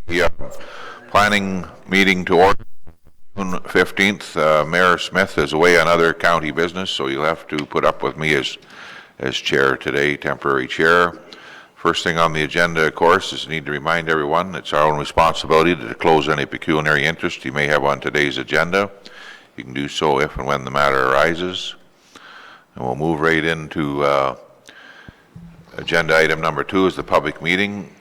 The planning meeting to order June 15th. Mayor Smith is away on other county business, so you'll have to put up with me as chair today, temporary chair. First thing on the agenda, of course, is need to remind everyone it's our own responsibility to disclose any pecuniary interest you may have on today's agenda. You can do so if and when the matter arises. And we'll move right into agenda item number 2 is the public meetings,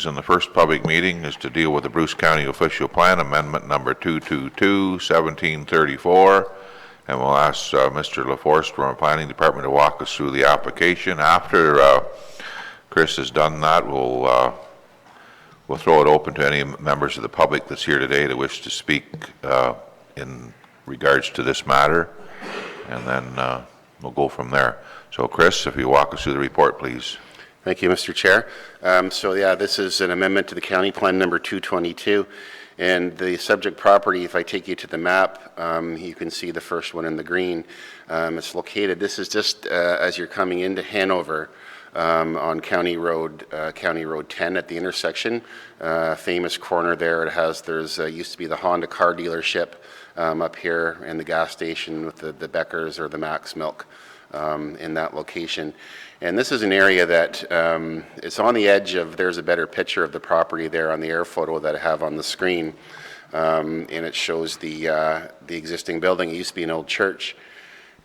and the first public meeting is to deal with the Bruce County Official Plan Amendment number 222-1734, and we'll ask Mr. LaForce from our Planning Department to walk us through the application. After Chris has done that, we'll throw it open to any members of the public that's here today that wish to speak in regards to this matter, and then we'll go from there. So Chris, if you walk us through the report, please. Thank you, Mr. Chair. This is an amendment to the County Plan number 222, and the subject property, if I take you to the map, you can see the first one in the green. It's located, this is just as you're coming into Hanover on County Road 10 at the intersection. Famous corner there. There's used to be the Honda car dealership up here, and the gas station with the Beckers or the Max Milk in that location. And this is an area that it's on the edge of, there's a better picture of the property there on the air photo that I have on the screen, and it shows the existing building. It used to be an old church,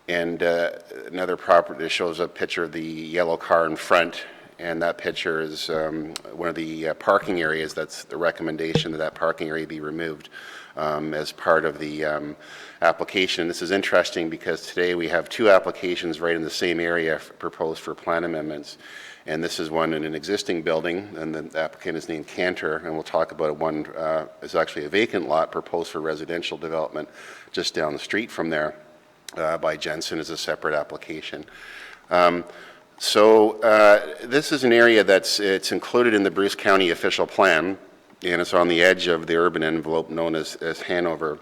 and another property that shows a picture of the yellow car in front, and that picture is one of the parking areas. That's the recommendation that parking area be removed as part of the application. This is interesting because today we have 2 applications right in the same area proposed for plan amendments, and this is one in an existing building, and the applicant is named Cantor, and we'll talk about one is actually a vacant lot proposed for residential development just down the street from there by Jensen as a separate application. This is an area it's included in the Bruce County Official Plan, and it's on the edge of the urban envelope known as Hanover.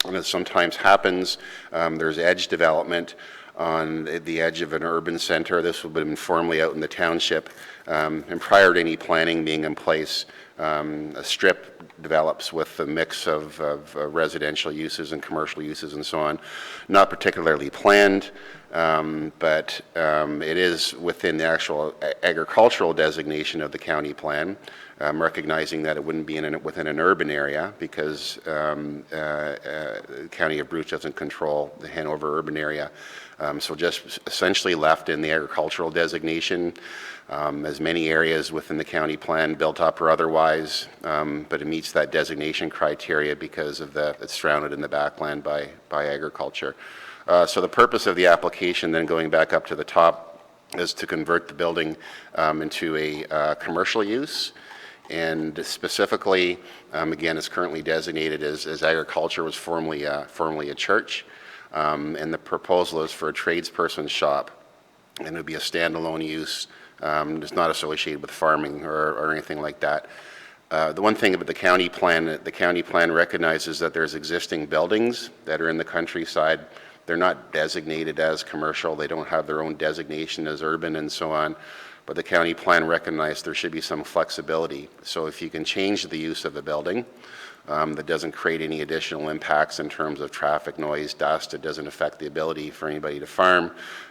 And as sometimes happens, there's edge development on the edge of an urban center. This would have been formerly out in the township, and prior to any planning being in place, a strip develops with a mix of residential uses and commercial uses and so on. Not particularly planned, but it is within the actual agricultural designation of the county plan, recognizing that it wouldn't be within an urban area because the County of Bruce doesn't control the Hanover urban area. So just essentially left in the agricultural designation, as many areas within the county plan, built up or otherwise, but it meets that designation criteria because of it's surrounded in the backland by agriculture. So the purpose of the application, then going back up to the top, is to convert the building into a commercial use. And specifically, again, it's currently designated as agriculture, was formerly a church, and the proposal is for a tradesperson's shop, and it would be a standalone use. It's not associated with farming or anything like that. The one thing about the county plan recognizes that there's existing buildings that are in the countryside. They're not designated as commercial. They don't have their own designation as urban and so on. But the county plan recognized there should be some flexibility. So if you can change the use of the building, that doesn't create any additional impacts in terms of traffic, noise, dust, it doesn't affect the ability for anybody to farm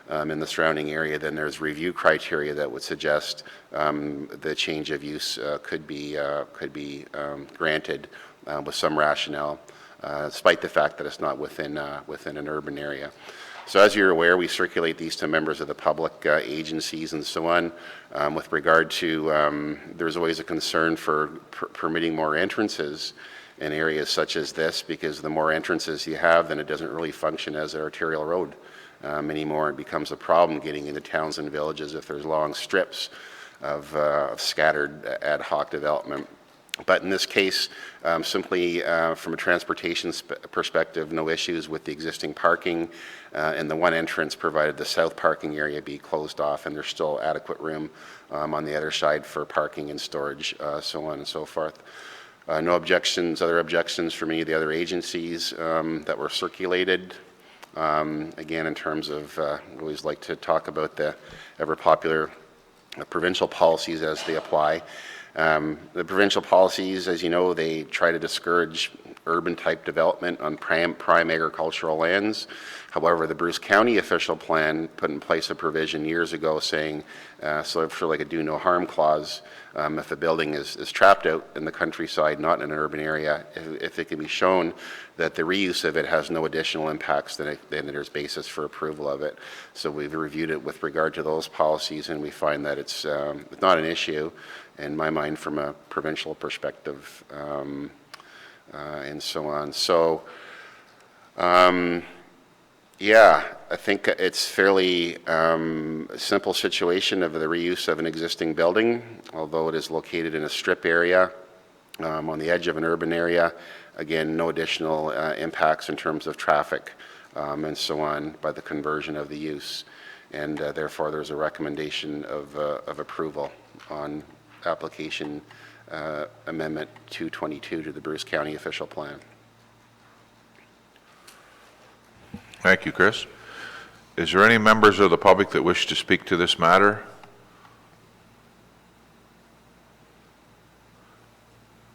in the surrounding area, then there's review criteria that would suggest the change of use could be granted with some rationale, despite the fact that it's not within an urban area. So as you're aware, we circulate these to members of the public, agencies and so on. With regard to, there's always a concern for permitting more entrances in areas such as this, because the more entrances you have, then it doesn't really function as an arterial road anymore. It becomes a problem getting into towns and villages if there's long strips of scattered ad hoc development. But in this case, simply from a transportation perspective, no issues with the existing parking, and the one entrance provided the south parking area be closed off, and there's still adequate room on the other side for parking and storage, so on and so forth. No objections, other objections from any of the other agencies that were circulated. Again, in terms of, we always like to talk about the ever popular provincial policies as they apply. The provincial policies, as you know, they try to discourage urban-type development on prime agricultural lands. However, the Bruce County official plan put in place a provision years ago saying, sort of like a do no harm clause, if a building is trapped out in the countryside, not in an urban area, if it can be shown that the reuse of it has no additional impacts, then there's basis for approval of it. So we've reviewed it with regard to those policies, and we find that it's not an issue, in my mind, from a provincial perspective, and so on. So, yeah, I think it's fairly simple situation of the reuse of an existing building, although it is located in a strip area on the edge of an urban area. Again, no additional impacts in terms of traffic and so on by the conversion of the use. And therefore, there's a recommendation of approval on application amendment 222 to the Bruce County official plan. Thank you, Chris. Is there any members of the public that wish to speak to this matter?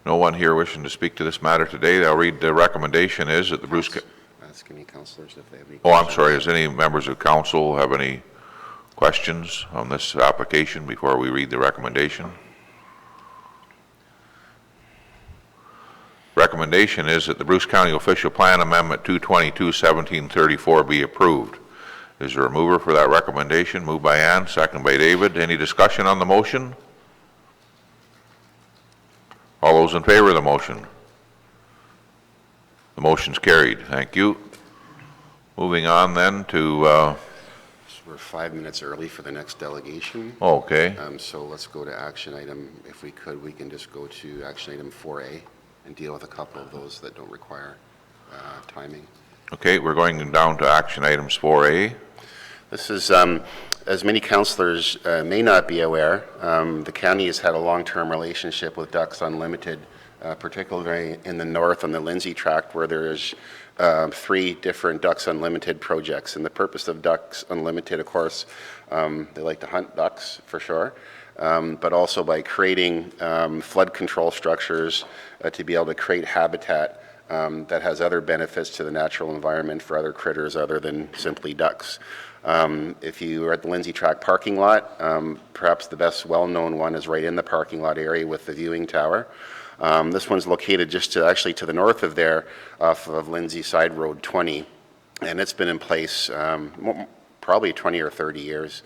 No one here wishing to speak to this matter today. I'll read the recommendation is that the Bruce... Asking any councillors if they have any Oh, I'm questions. sorry. Does any members of council have any questions on this application before we read the recommendation? Recommendation is that the Bruce County Official Plan Amendment 222-1734 be approved. Is there a mover for that recommendation? Moved by Ann, second by David. Any discussion on the motion? All those in favor of the motion? The motion's carried. Thank you. Moving on then to... So we're 5 minutes early for the next delegation. Okay. So let's go to action item. If we could, we can just go to action item 4A and deal with a couple of those that don't require timing. Okay, we're going down to action items 4A. This is, as many councillors may not be aware, the county has had a long-term relationship with Ducks Unlimited, particularly in the north on the Lindsay Tract, where there is 3 different Ducks Unlimited projects. And the purpose of Ducks Unlimited, of course, they like to hunt ducks for sure, but also by creating flood control structures to be able to create habitat that has other benefits to the natural environment for other critters other than simply ducks. If you are at the Lindsay Tract parking lot, perhaps the best well-known one is right in the parking lot area with the viewing tower. This one's located just actually to the north of there, off of Lindsay Side Road 20, and it's been in place probably 20 or 30 years.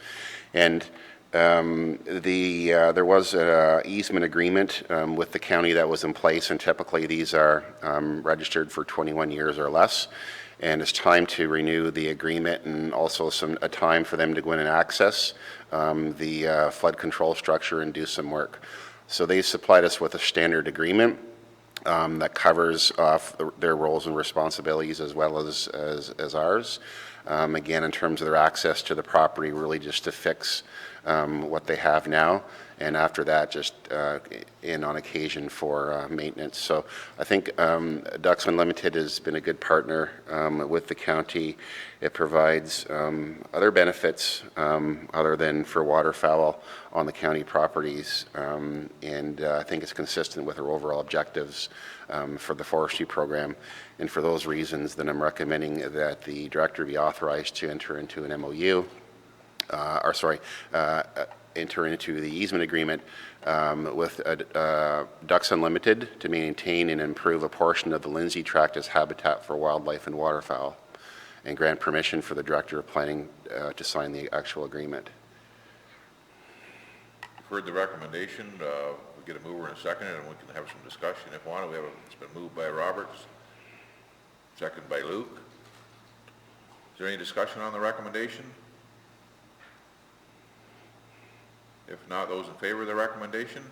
And there was an easement agreement with the county that was in place, and typically these are registered for 21 years or less. And it's time to renew the agreement, and also a time for them to go in and access the flood control structure and do some work. So they supplied us with a standard agreement that covers off their roles and responsibilities as well as ours. Again, in terms of their access to the property, really just to fix what they have now, and after that, just in on occasion for maintenance. So I think Ducks Unlimited has been a good partner with the county. It provides other benefits other than for waterfowl on the county properties, and I think it's consistent with our overall objectives for the forestry program. And for those reasons, then I'm recommending that the director be authorized to enter into an MOU, enter into the easement agreement with Ducks Unlimited to maintain and improve a portion of the Lindsay Tract as habitat for wildlife and waterfowl, and grant permission for the Director of Planning to sign the actual agreement. You've heard the recommendation. We'll get a mover in a second, and we can have some discussion if we want. It's been moved by Roberts, second by Luke. Is there any discussion on the recommendation? If not, those in favor of the recommendation?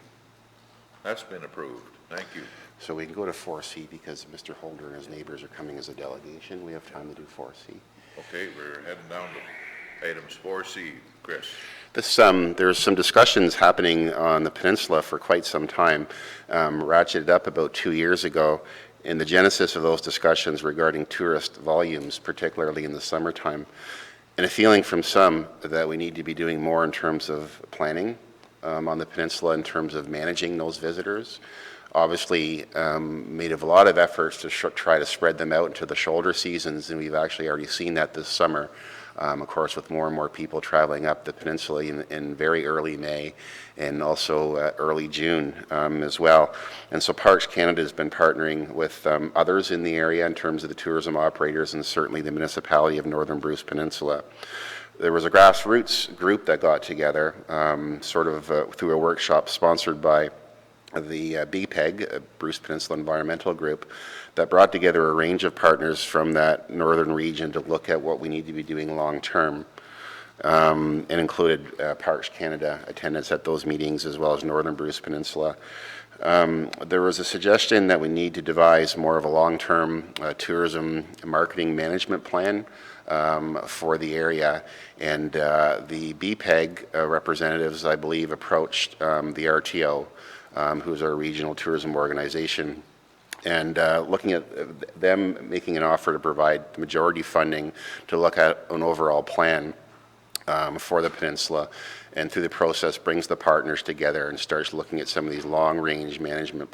That's been approved. Thank you. So we can go to 4C because Mr. Holder and his neighbors are coming as a delegation. We have time to do 4C. Okay, we're heading down to items 4C. Chris. There's some discussions happening on the peninsula for quite some time, ratcheted up about 2 years ago, in the genesis of those discussions regarding tourist volumes, particularly in the summertime, and a feeling from some that we need to be doing more in terms of planning on the peninsula in terms of managing those visitors. Obviously, made a lot of efforts to try to spread them out into the shoulder seasons, and we've actually already seen that this summer. Of course, with more and more people traveling up the peninsula in very early May and also early June as well. And so Parks Canada has been partnering with others in the area in terms of the tourism operators and certainly the municipality of Northern Bruce Peninsula. There was a grassroots group that got together through a workshop sponsored by the BPEG, Bruce Peninsula Environmental Group, that brought together a range of partners from that northern region to look at what we need to be doing long term, and included Parks Canada attendance at those meetings as well as Northern Bruce Peninsula. There was a suggestion that we need to devise more of a long-term tourism marketing management plan for the area, and the BPEG representatives, I believe, approached the RTO, who's our regional tourism organization, and looking at them making an offer to provide the majority funding to look at an overall plan for the peninsula, and through the process brings the partners together and starts looking at some of these long-range management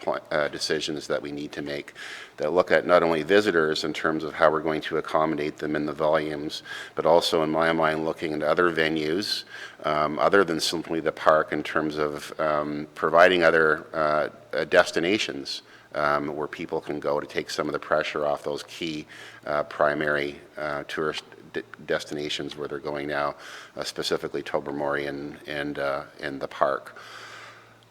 decisions that we need to make that look at not only visitors in terms of how we're going to accommodate them in the volumes, but also in my mind looking at other venues other than simply the park in terms of providing other destinations where people can go to take some of the pressure off those key primary tourist destinations where they're going now, specifically Tobermory and the park.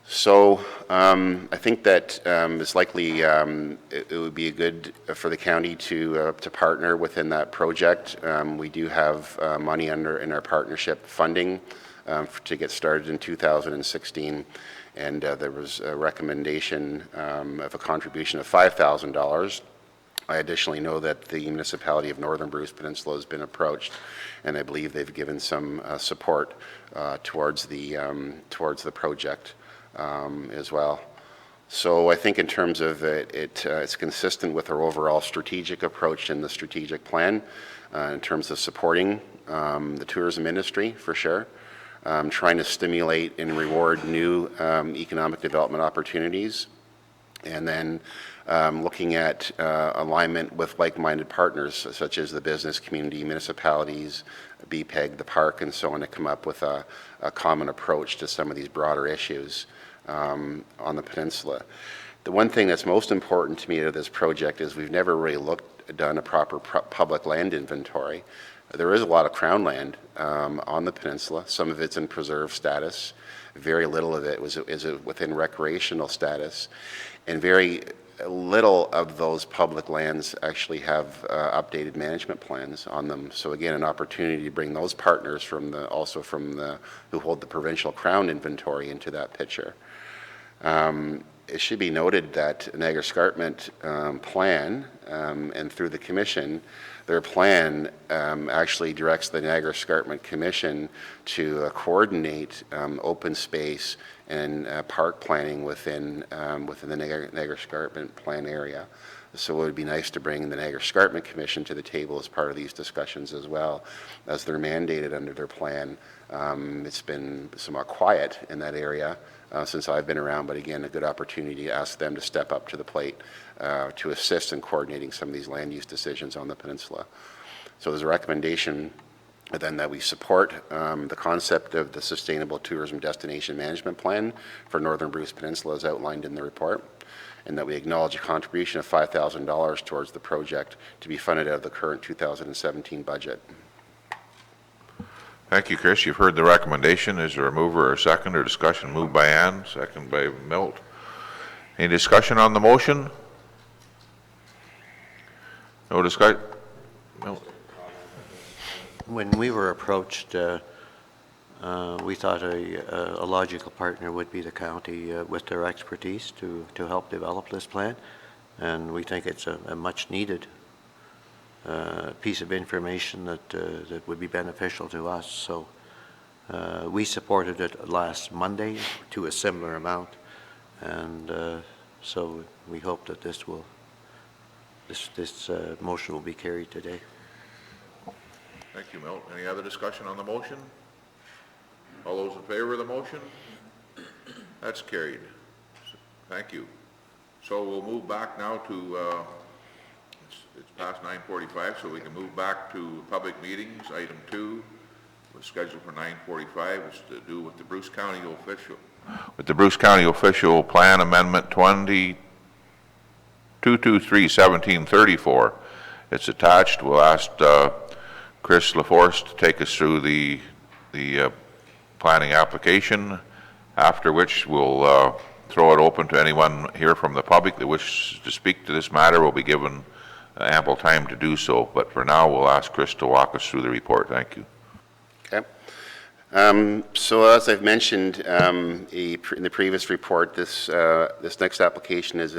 So I think that it's likely it would be good for the county to partner within that project. We do have money in our partnership funding to get started in 2016, and there was a recommendation of a contribution of $5,000. I additionally know that the municipality of Northern Bruce Peninsula has been approached, and I believe they've given some support towards the project as well. So I think in terms of it's consistent with our overall strategic approach in the strategic plan in terms of supporting the tourism industry for sure, trying to stimulate and reward new economic development opportunities, and then looking at alignment with like-minded partners such as the business community, municipalities, BPEG, the park, and so on, to come up with a common approach to some of these broader issues on the peninsula. The one thing that's most important to me of this project is we've never really done a proper public land inventory. There is a lot of crown land on the peninsula. Some of it's in preserve status. Very little of it is within recreational status, and very little of those public lands actually have updated management plans on them. So again, an opportunity to bring those partners who hold the provincial crown inventory into that picture. It should be noted that Niagara Escarpment plan, and through the commission, their plan actually directs the Niagara Escarpment Commission to coordinate open space and park planning within the Niagara Escarpment plan area. So it would be nice to bring the Niagara Escarpment Commission to the table as part of these discussions as well, as they're mandated under their plan. It's been somewhat quiet in that area since I've been around, but again, a good opportunity to ask them to step up to the plate to assist in coordinating some of these land use decisions on the peninsula. So there's a recommendation then that we support the concept of the Sustainable Tourism Destination Management Plan for Northern Bruce Peninsula as outlined in the report, and that we acknowledge a contribution of $5,000 towards the project to be funded out of the current 2017 budget. Thank you, Chris. You've heard the recommendation. Is there a mover or a second or discussion? Moved by Ann, second by Milt. Any discussion on the motion? No discussion? Milt? When we were approached, we thought a logical partner would be the county with their expertise to help develop this plan, and we think it's a much needed piece of information that would be beneficial to us. So we supported it last Monday to a similar amount, and so we hope that this motion will be carried today. Thank you, Milt. Any other discussion on the motion? All those in favor of the motion? That's carried. Thank you. So we'll move back now to, it's past 9:45, so we can move back to public meetings. Item 2 was scheduled for 9:45. It's to do with the Bruce County official. With the Bruce County official plan amendment 223-1734. It's attached. We'll ask Chris LaForce to take us through the planning application, after which we'll throw it open to anyone here from the public that wishes to speak to this matter. Will be given ample time to do so, but for now we'll ask Chris to walk us through the report. Thank you. Okay. So as I've mentioned in the previous report, this next application is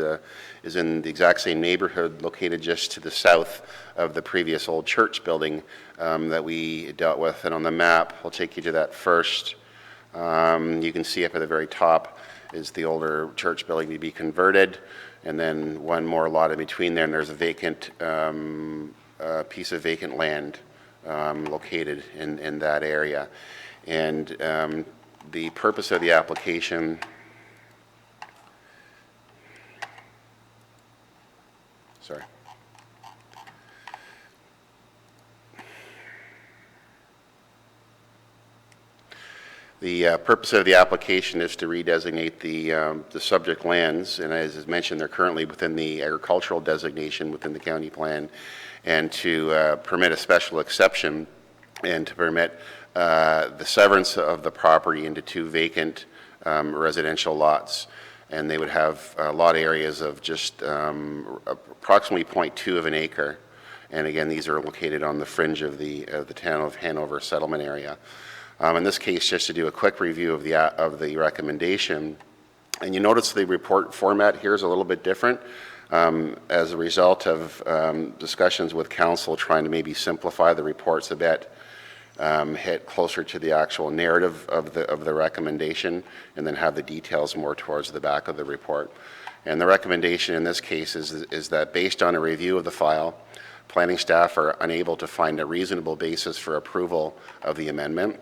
in the exact same neighborhood, located just to the south of the previous old church building that we dealt with. And on the map, I'll take you to that first. You can see up at the very top is the older church building to be converted, and then one more lot in between there, and there's a vacant piece of vacant land located in that area. And the purpose of the application The purpose of the application is to redesignate the subject lands, and as is mentioned, they're currently within the agricultural designation within the county plan, and to permit a special exception and to permit the severance of the property into 2 vacant residential lots. And they would have lot areas of just approximately 0.2 of an acre. And again, these are located on the fringe of the town of Hanover settlement area. In this case, just to do a quick review of the recommendation, and you notice the report format here is a little bit different as a result of discussions with council trying to maybe simplify the reports a bit, hit closer to the actual narrative of the recommendation, and then have the details more towards the back of the report. And the recommendation in this case is that based on a review of the file, planning staff are unable to find a reasonable basis for approval of the amendment.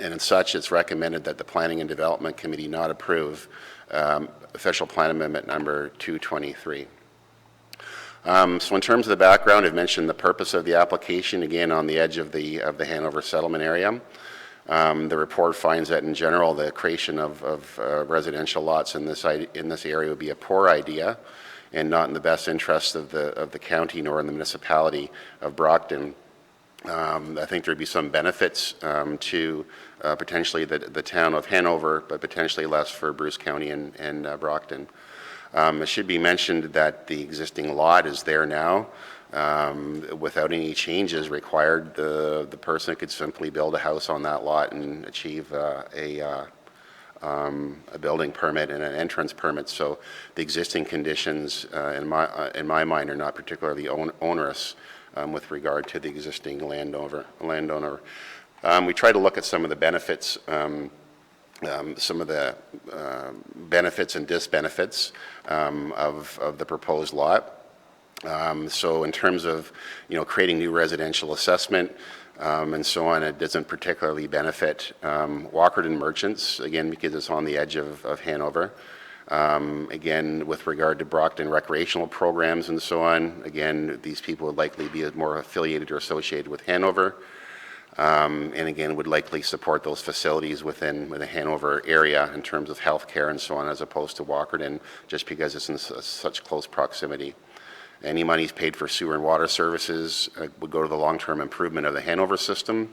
And as such, it's recommended that the Planning and Development Committee not approve official plan amendment number 223. So in terms of the background, I've mentioned the purpose of the application, again, on the edge of the Hanover settlement area. The report finds that in general, the creation of residential lots in this area would be a poor idea and not in the best interest of the county nor in the municipality of Brockton. I think there'd be some benefits to potentially the town of Hanover, but potentially less for Bruce County and Brockton. It should be mentioned that the existing lot is there now without any changes required. The person could simply build a house on that lot and achieve a building permit and an entrance permit. So the existing conditions, in my mind, are not particularly onerous with regard to the existing landowner. We try to look at some of the benefits, some of the benefits and disbenefits of the proposed lot. So in terms of creating new residential assessment and so on, it doesn't particularly benefit Walkerton merchants, again, because it's on the edge of Hanover. Again, with regard to Brockton recreational programs and so on, again, these people would likely be more affiliated or associated with Hanover, and again, would likely support those facilities within the Hanover area in terms of healthcare and so on, as opposed to Walkerton, just because it's in such close proximity. Any monies paid for sewer and water services would go to the long-term improvement of the Hanover system,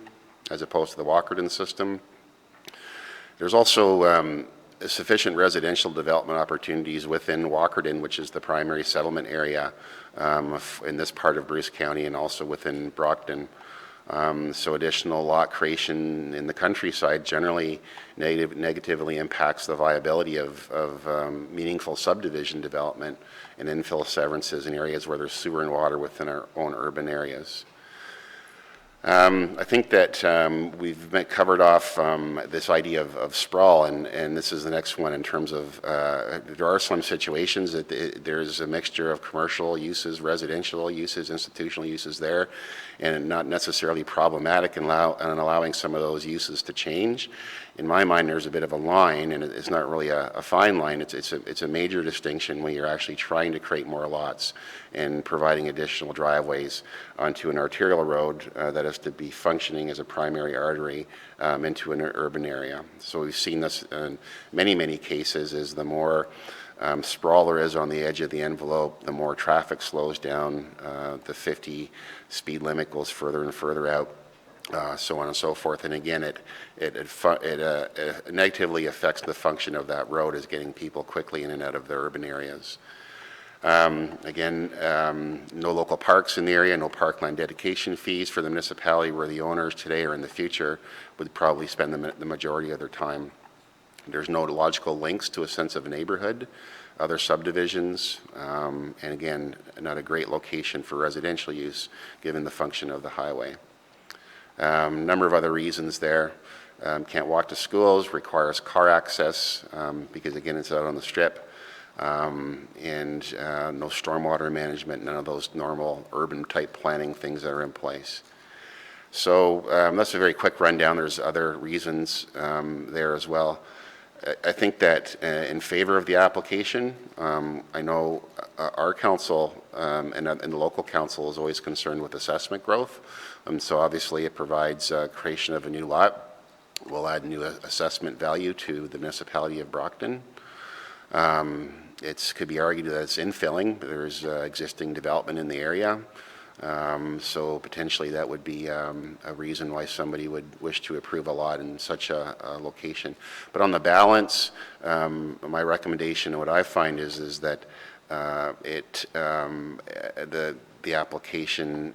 as opposed to the Walkerton system. There's also sufficient residential development opportunities within Walkerton, which is the primary settlement area in this part of Bruce County, and also within Brockton. So additional lot creation in the countryside generally negatively impacts the viability of meaningful subdivision development and infill severances in areas where there's sewer and water within our own urban areas. I think that we've covered off this idea of sprawl, and this is the next one in terms of there are some situations that there's a mixture of commercial uses, residential uses, institutional uses there, and not necessarily problematic in allowing some of those uses to change. In my mind, there's a bit of a line, and it's not really a fine line. It's a major distinction when you're actually trying to create more lots and providing additional driveways onto an arterial road that is to be functioning as a primary artery into an urban area. So we've seen this in many cases. Is the more sprawl there is on the edge of the envelope, the more traffic slows down. The 50 speed limit goes further and further out. So on and so forth, and again, it negatively affects the function of that road as getting people quickly in and out of the urban areas. Again, no local parks in the area, no parkland dedication fees for the municipality, where the owners today or in the future would probably spend the majority of their time. There's no logical links to a sense of neighborhood, other subdivisions, and again, not a great location for residential use given the function of the highway. Number of other reasons there. Can't walk to schools, requires car access because again it's out on the strip, and no stormwater management, none of those normal urban type planning things that are in place. So that's a very quick rundown. There's other reasons there as well. I think that in favor of the application, I know our council and the local council is always concerned with assessment growth. So obviously it provides creation of a new lot. We'll add new assessment value to the municipality of Brockton. It could be argued that it's infilling. There's existing development in the area. So potentially that would be a reason why somebody would wish to approve a lot in such a location. But on the balance, my recommendation and what I find is that the application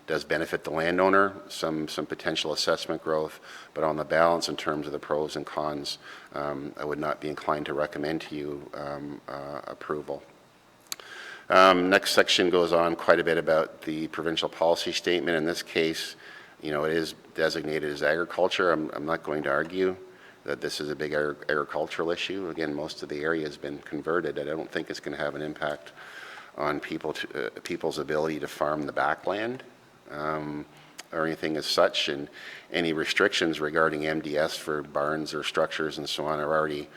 does benefit the landowner, some potential assessment growth, but on the balance in terms of the pros and cons, I would not be inclined to recommend to you approval. Next section goes on quite a bit about the provincial policy statement. In this case, it is designated as agriculture. I'm not going to argue that this is a big agricultural issue. Again, most of the area has been converted, and I don't think it's going to have an impact on people's ability to farm the backland or anything as such. And any restrictions regarding MDS for barns or structures and so on are already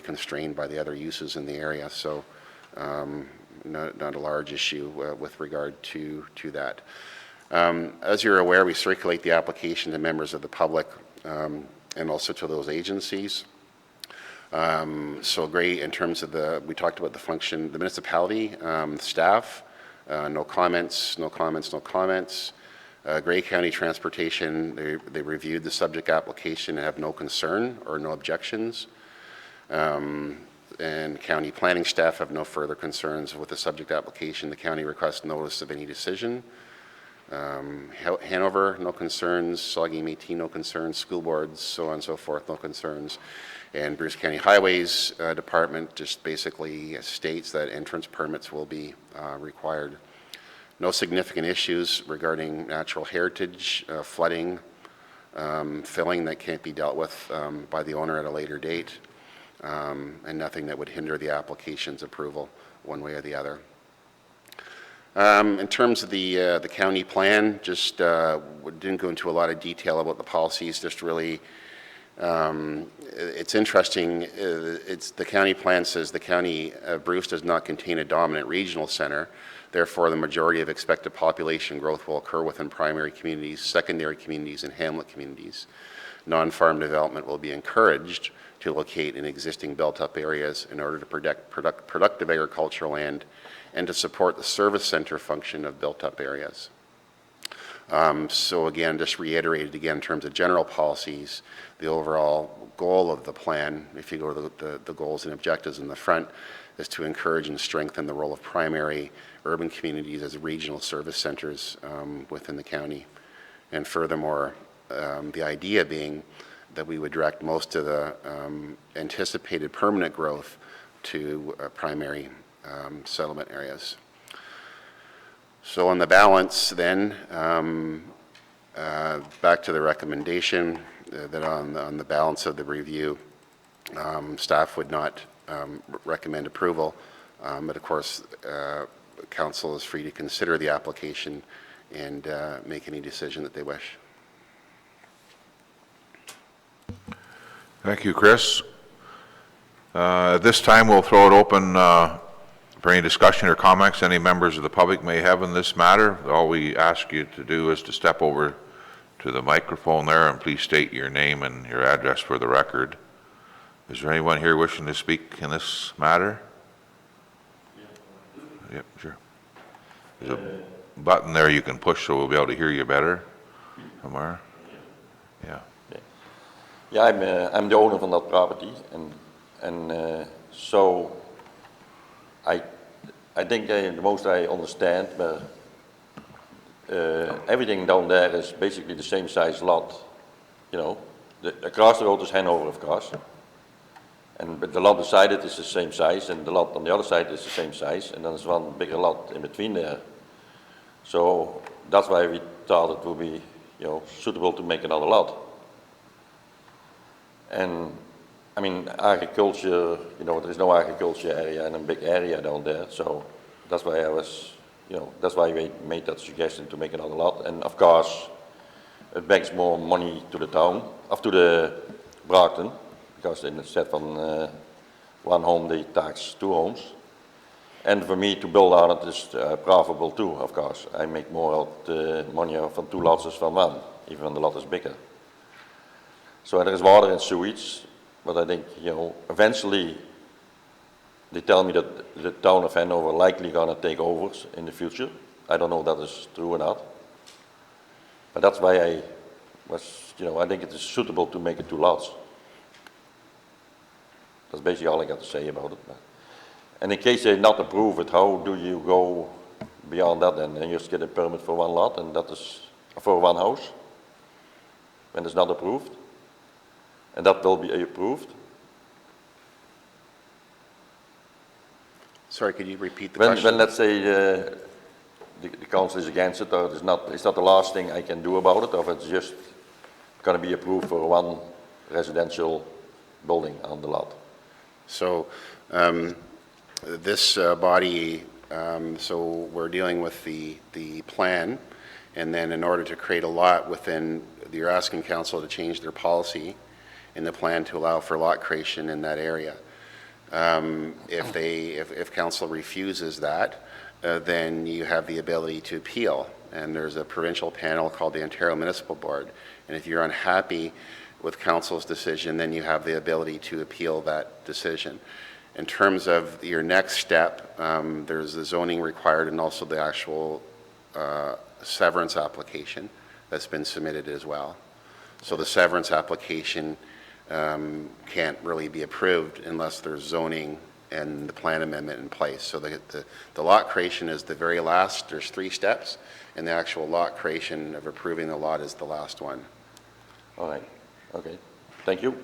constrained by the other uses in the area. So not a large issue with regard to that. As you're aware, we circulate the application to members of the public and also to those agencies. So great in terms of we talked about the function, the municipality, staff, no comments. Grey County Transportation, they reviewed the subject application and have no concern or no objections. And county planning staff have no further concerns with the subject application. The county requests notice of any decision. Hanover, no concerns. Saugeen Métis, no concerns. School boards, so on and so forth, no concerns. And Bruce County Highways Department just basically states that entrance permits will be required. No significant issues regarding natural heritage, flooding, filling that can't be dealt with by the owner at a later date. And nothing that would hinder the application's approval one way or the other. In terms of the county plan, just didn't go into a lot of detail about the policies, just really, it's interesting, the county plan says the county of Bruce does not contain a dominant regional center, therefore the majority of expected population growth will occur within primary communities, secondary communities, and hamlet communities. Non-farm development will be encouraged to locate in existing built-up areas in order to protect productive agricultural land and to support the service center function of built-up areas. So again, just reiterated again in terms of general policies, the overall goal of the plan, if you go to the goals and objectives in the front, is to encourage and strengthen the role of primary urban communities as regional service centers within the county. And furthermore, the idea being that we would direct most of the anticipated permanent growth to primary settlement areas. So on the balance then, Back to the recommendation that on the balance of the review, staff would not recommend approval, but of course, council is free to consider the application and make any decision that they wish. Thank you, Chris. At this time, we'll throw it open for any discussion or comments any members of the public may have in this matter. All we ask you to do is to step over to the microphone there and please state your name and your address for the record. Is there anyone here wishing to speak in this matter? Yep, sure. There's a button there you can push so we'll be able to hear you better. Somewhere? Yeah. Yeah, I'm the owner van dat property, and so I think the most I understand, but everything down there is basically the same size lot, you know. Across the road is Hanover, of course, but the lot beside it is the same size, and the lot on the other side is the same size, and then there's one bigger lot in between there. So that's why we thought it would be, you know, suitable to make another lot. And I mean, agriculture, you know, there is no agriculture area in a big area down there, so that's why I was, you know, that's why we made that suggestion to make another lot. And of course, it brings more money to the town, or to the Braakten, because instead of one home, they tax 2 homes. And for me to build on it is profitable too, of course. I make more out money from 2 lots as from 1, even when the lot is bigger. So there is water and sewage, but I think, you know, eventually they tell me that the town of Hanover likely gonna take over in the future. I don't know if that is true or not. But that's why I was, you know, I think it is suitable to make it 2 lots. That's basically all I got to say about it. And in case they not approve it, how do you go beyond that then? And you just get a permit for 1 lot, and that is for 1 house, when it's not approved? And that will be approved. Sorry, could you repeat the When question? let's say the council is against it, or it's not the last thing I can do about it, or if it's just going to be approved for 1 residential building on the lot? So this body, so we're dealing with the plan, and then in order to create a lot within, you're asking council to change their policy in the plan to allow for lot creation in that area. If council refuses that, then you have the ability to appeal, and there's a provincial panel called the Ontario Municipal Board, and if you're unhappy with council's decision, then you have the ability to appeal that decision. In terms of your next step, there's the zoning required and also the actual severance application that's been submitted as well. So the severance application can't really be approved unless there's zoning and the plan amendment in place. So the lot creation is the very last. There's 3 steps, and the actual lot creation of approving the lot is the last one. All right, okay, thank you.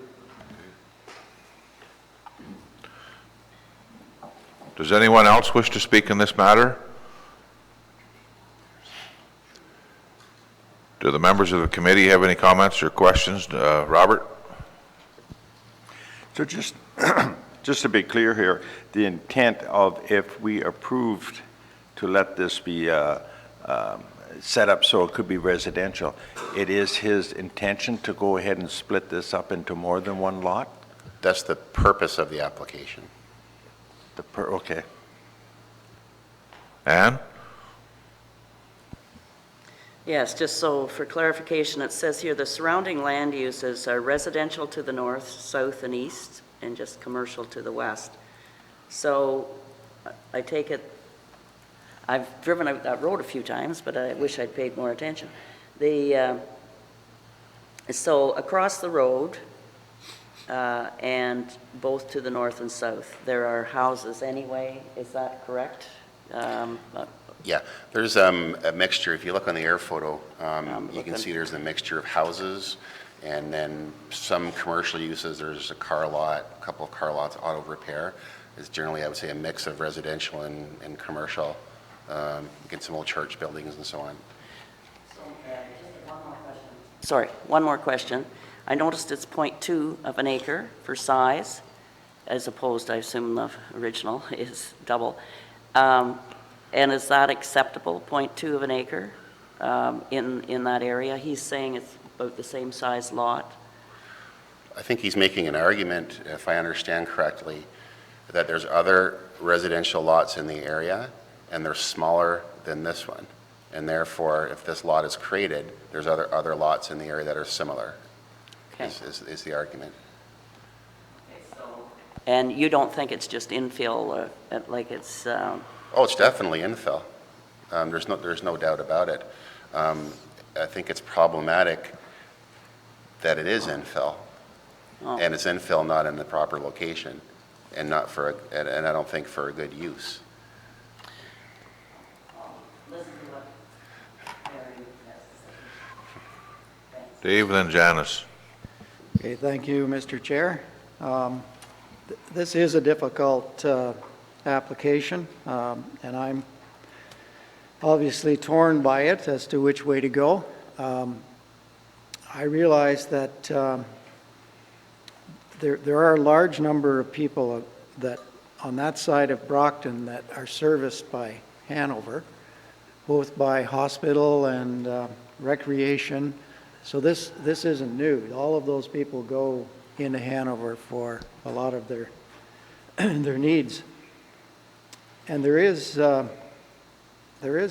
Does anyone else wish to speak in this matter? Do the members of the committee have any comments or questions? Robert? So just to be clear here, the intent of if we approved to let this be set up so it could be residential, it is his intention to go ahead and split this up into more than 1 lot? That's the purpose of the application. Okay. Ann? Yes, just so for clarification, it says here the surrounding land uses are residential to the north, south, and east, and just commercial to the west. So I take it, I've driven that road a few times, but I wish I'd paid more attention. So across the road, and both to the north and south, there are houses anyway, is that correct? Yeah, there's a mixture. If you look on the air photo, you can see there's a mixture of houses and then some commercial uses. There's a car lot, a couple of car lots, auto repair. It's generally, I would say, a mix of residential and commercial. You get some old church buildings and so on. So just one more sorry, one more question. I noticed it's 0.2 of an acre for size, as opposed, I assume the original is double. And is that acceptable, 0.2 of an acre in that area? He's saying it's about the same size lot. I think he's making an argument, if I understand correctly, that there's other residential lots in the area, and they're smaller than this one. And therefore, if this lot is created, there's other lots in the area that are similar, Okay. is the argument. And you don't think it's just infill, like it's, Oh, it's definitely infill. There's no doubt about it. I think it's problematic that it is infill, Oh. and it's infill not in the proper location, and not for, and I don't think for a good use. Dave, then Janice. Okay, thank you, Mr. Chair. This is a difficult application, and I'm obviously torn by it as to which way to go. I realize that there are a large number of people that on that side of Brockton that are serviced by Hanover, both by hospital and recreation. So this isn't new. All of those people go into Hanover for a lot of their their needs. And there is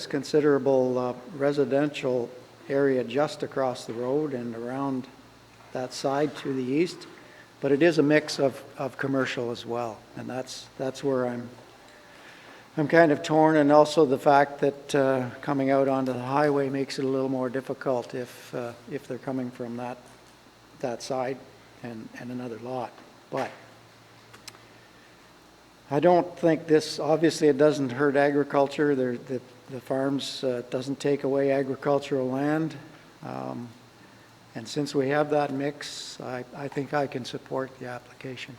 considerable residential area just across the road and around that side to the east, but it is a mix of commercial as well, and that's where I'm kind of torn, and also the fact that coming out onto the highway makes it a little more difficult if they're coming from that side and another lot. But I don't think this, obviously it doesn't hurt agriculture. The farms doesn't take away agricultural land. And since we have that mix, I think I can support the application.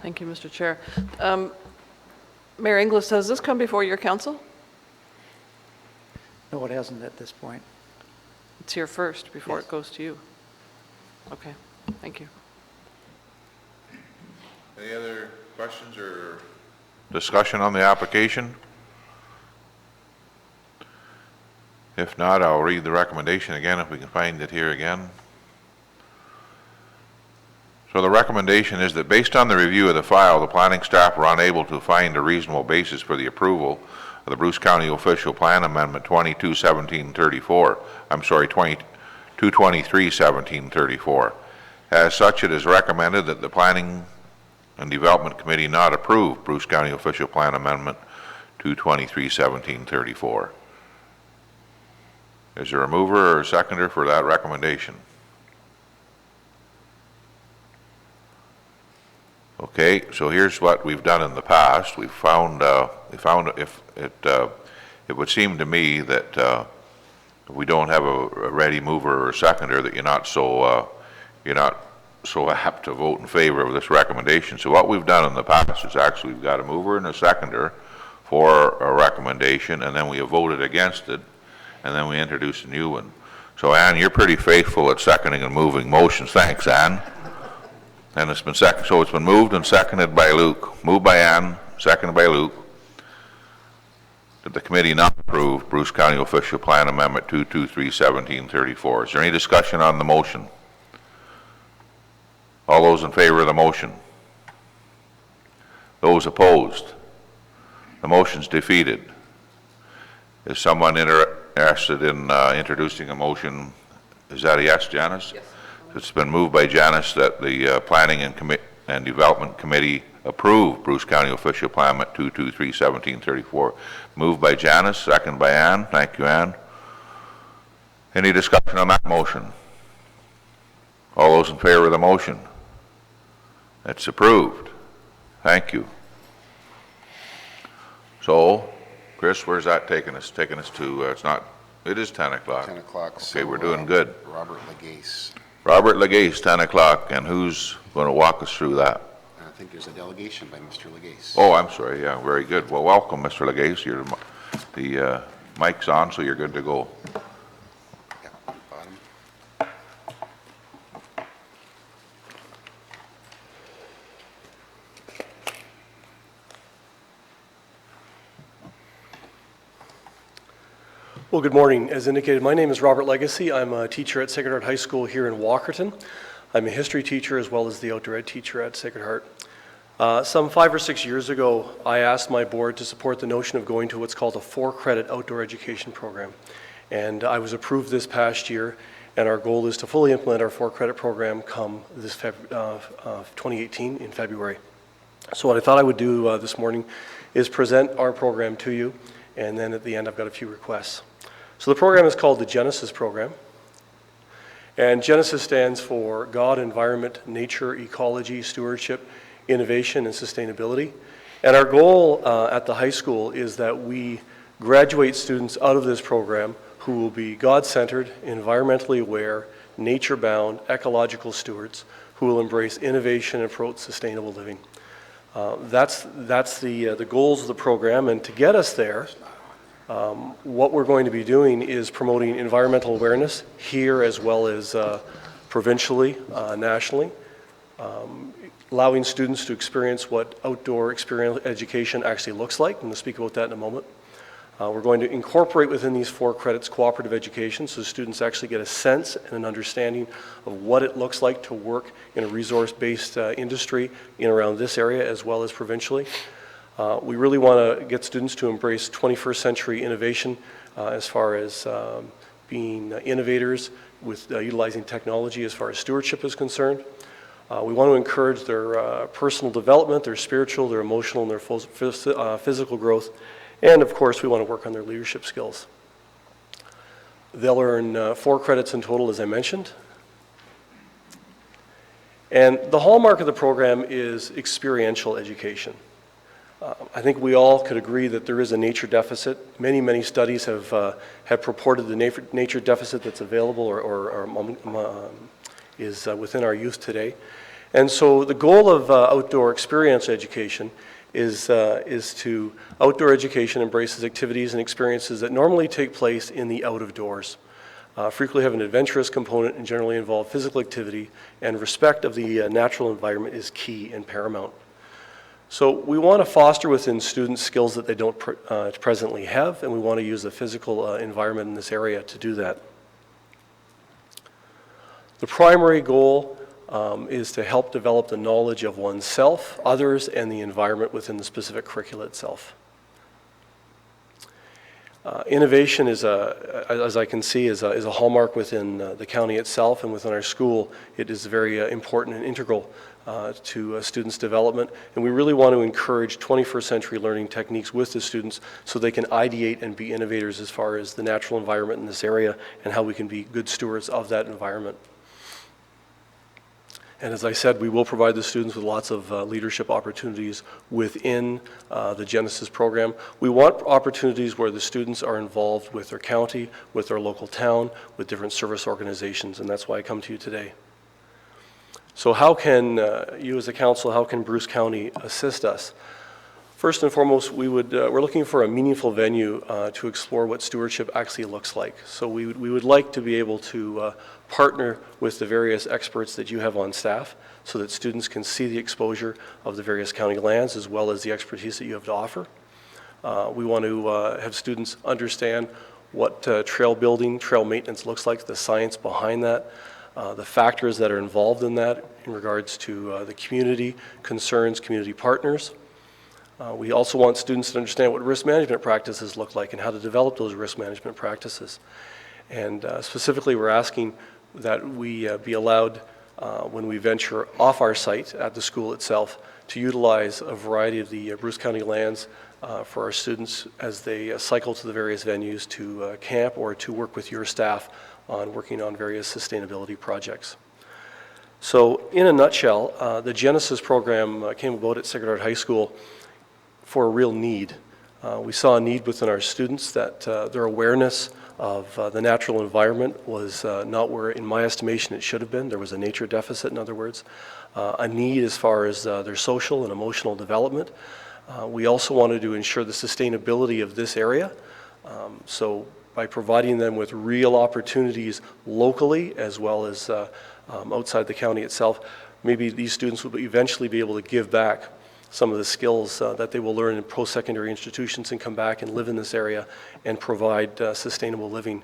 Thank you, Mr. Chair. Mayor Inglis, has this come before your council? No, it hasn't at this point. It's here first before Yes. it goes to you. Okay, thank you. Any other questions or discussion on the application? If not, I'll read the recommendation again if we can find it here again. So the recommendation is that based on the review of the file, the planning staff were unable to find a reasonable basis for the approval of the Bruce County Official Plan Amendment 22-1734. I'm sorry, 223-1734. As such, it is recommended that the Planning and Development Committee not approve Bruce County Official Plan Amendment 223-1734. Is there a mover or a seconder for that recommendation? Okay, so here's what we've done in the past. We found if it would seem to me that if we don't have a ready mover or a seconder, that you're not so apt to vote in favor of this recommendation. So what we've done in the past is actually we've got a mover and a seconder for a recommendation, and then we have voted against it, and then we introduce a new one. So Ann, you're pretty faithful at seconding and moving motions. Thanks, Ann. And it's been so it's been moved and seconded by Luke. Moved by Ann, seconded by Luke. That the committee not approve Bruce County Official Plan Amendment 223-1734. Is there any discussion on the motion? All those in favor of the motion? Those opposed? The motion's defeated. Is someone interested in introducing a motion? Is that a yes, Janice? Yes. It's been moved by Janice that the Planning and Development Committee approve Bruce County Official Plan 223-1734. Moved by Janice, second by Ann. Thank you, Ann. Any discussion on that motion? All those in favor of the motion? It's approved. Thank you. So, Chris, where's that taking us? Taking us to, it is 10 o'clock. 10 o'clock. Okay, so, we're doing good. Robert Legase. Robert Legase, 10 o'clock, and who's going to walk us through that? think there's a delegation by Mr. Legace. Oh, I'm sorry, yeah, very good. Well, welcome, Mr. Legace. The mic's on, so you're good to go. Yeah, bottom. Well, good morning. As indicated, my name is Robert Legacy. I'm a teacher at Sacred Heart High School here in Walkerton. I'm a history teacher as well as the outdoor ed teacher at Sacred Heart. Some 5 or 6 years ago, I asked my board to support the notion of going to what's called a 4-credit outdoor education program. And I was approved this past year, and our goal is to fully implement our 4-credit program come this 2018 in February. So what I thought I would do this morning is present our program to you, and then at the end I've got a few requests. So the program is called the Genesis Program. And Genesis stands for God, Environment, Nature, Ecology, Stewardship, Innovation, and Sustainability. And our goal at the high school is that we graduate students out of this program who will be God-centered, environmentally aware, nature-bound, ecological stewards who will embrace innovation and promote sustainable living. That's the goals of the program, and to get us there, what we're going to be doing is promoting environmental awareness here as well as provincially, nationally, allowing students to experience what outdoor experiential education actually looks like, and we'll speak about that in a moment. We're going to incorporate within these 4 credits cooperative education so students actually get a sense and an understanding of what it looks like to work in a resource-based industry in around this area as well as provincially. We really want to get students to embrace 21st century innovation as far as being innovators with utilizing technology as far as stewardship is concerned. We want to encourage their personal development, their spiritual, their emotional, and their physical growth. And of course, we want to work on their leadership skills. They'll earn 4 credits in total, as I mentioned. And the hallmark of the program is experiential education. I think we all could agree that there is a nature deficit. Many studies have purported the nature deficit that's available or is within our youth today. And so the goal of outdoor experiential education is to outdoor education embraces activities and experiences that normally take place in the out of doors. Frequently have an adventurous component and generally involve physical activity, and respect of the natural environment is key and paramount. So we want to foster within students skills that they don't presently have, and we want to use the physical environment in this area to do that. The primary goal is to help develop the knowledge of oneself, others, and the environment within the specific curricula itself. Innovation is, as I can see, is a hallmark within the county itself and within our school. It is very important and integral to students' development, and we really want to encourage 21st century learning techniques with the students so they can ideate and be innovators as far as the natural environment in this area and how we can be good stewards of that environment. And as I said, we will provide the students with lots of leadership opportunities within the Genesis program. We want opportunities where the students are involved with their county, with their local town, with different service organizations, and that's why I come to you today. So how can you as a council, how can Bruce County assist us? First and foremost, we're looking for a meaningful venue to explore what stewardship actually looks like. So we would like to be able to partner with the various experts that you have on staff so that students can see the exposure of the various county lands as well as the expertise that you have to offer. We want to have students understand what trail building, trail maintenance looks like, the science behind that, the factors that are involved in that in regards to the community concerns, community partners. We also want students to understand what risk management practices look like and how to develop those risk management practices. And specifically, we're asking that we be allowed, when we venture off our site at the school itself, to utilize a variety of the Bruce County lands for our students as they cycle to the various venues to camp or to work with your staff on working on various sustainability projects. So in a nutshell, the Genesis program came about at Sacred Heart High School for a real need. We saw a need within our students that their awareness the natural environment was not where, in my estimation, it should have been. There was a nature deficit, in other words, a need as far as their social and emotional development. We also wanted to ensure the sustainability of this area. So by providing them with real opportunities locally as well as outside the county itself, maybe these students will eventually be able to give back some of the skills that they will learn in post-secondary institutions and come back and live in this area and provide sustainable living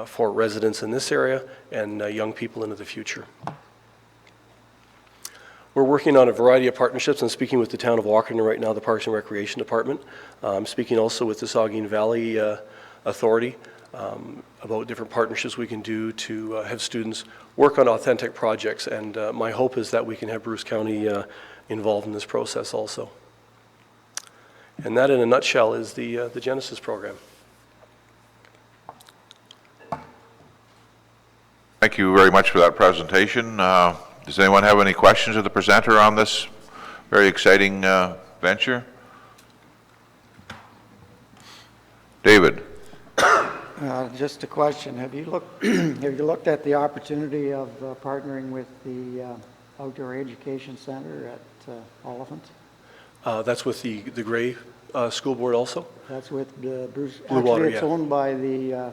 for residents in this area and young people into the future. We're working on a variety of partnerships. I'm speaking with the town of Walkerton right now, the Parks and Recreation Department. I'm speaking also with the Saugeen Valley Authority about different partnerships we can do to have students work on authentic projects. And my hope is that we can have Bruce County involved in this process also. And that, in a nutshell, is the Genesis program. Thank you very much for that presentation. Does anyone have any questions of the presenter on this very exciting venture? David? Just a question. Have you looked at the opportunity of partnering with the Outdoor Education Center at Oliphant? That's with the Gray School Board also? That's with Bruce. Blue Water, Actually, it's yeah. owned by the,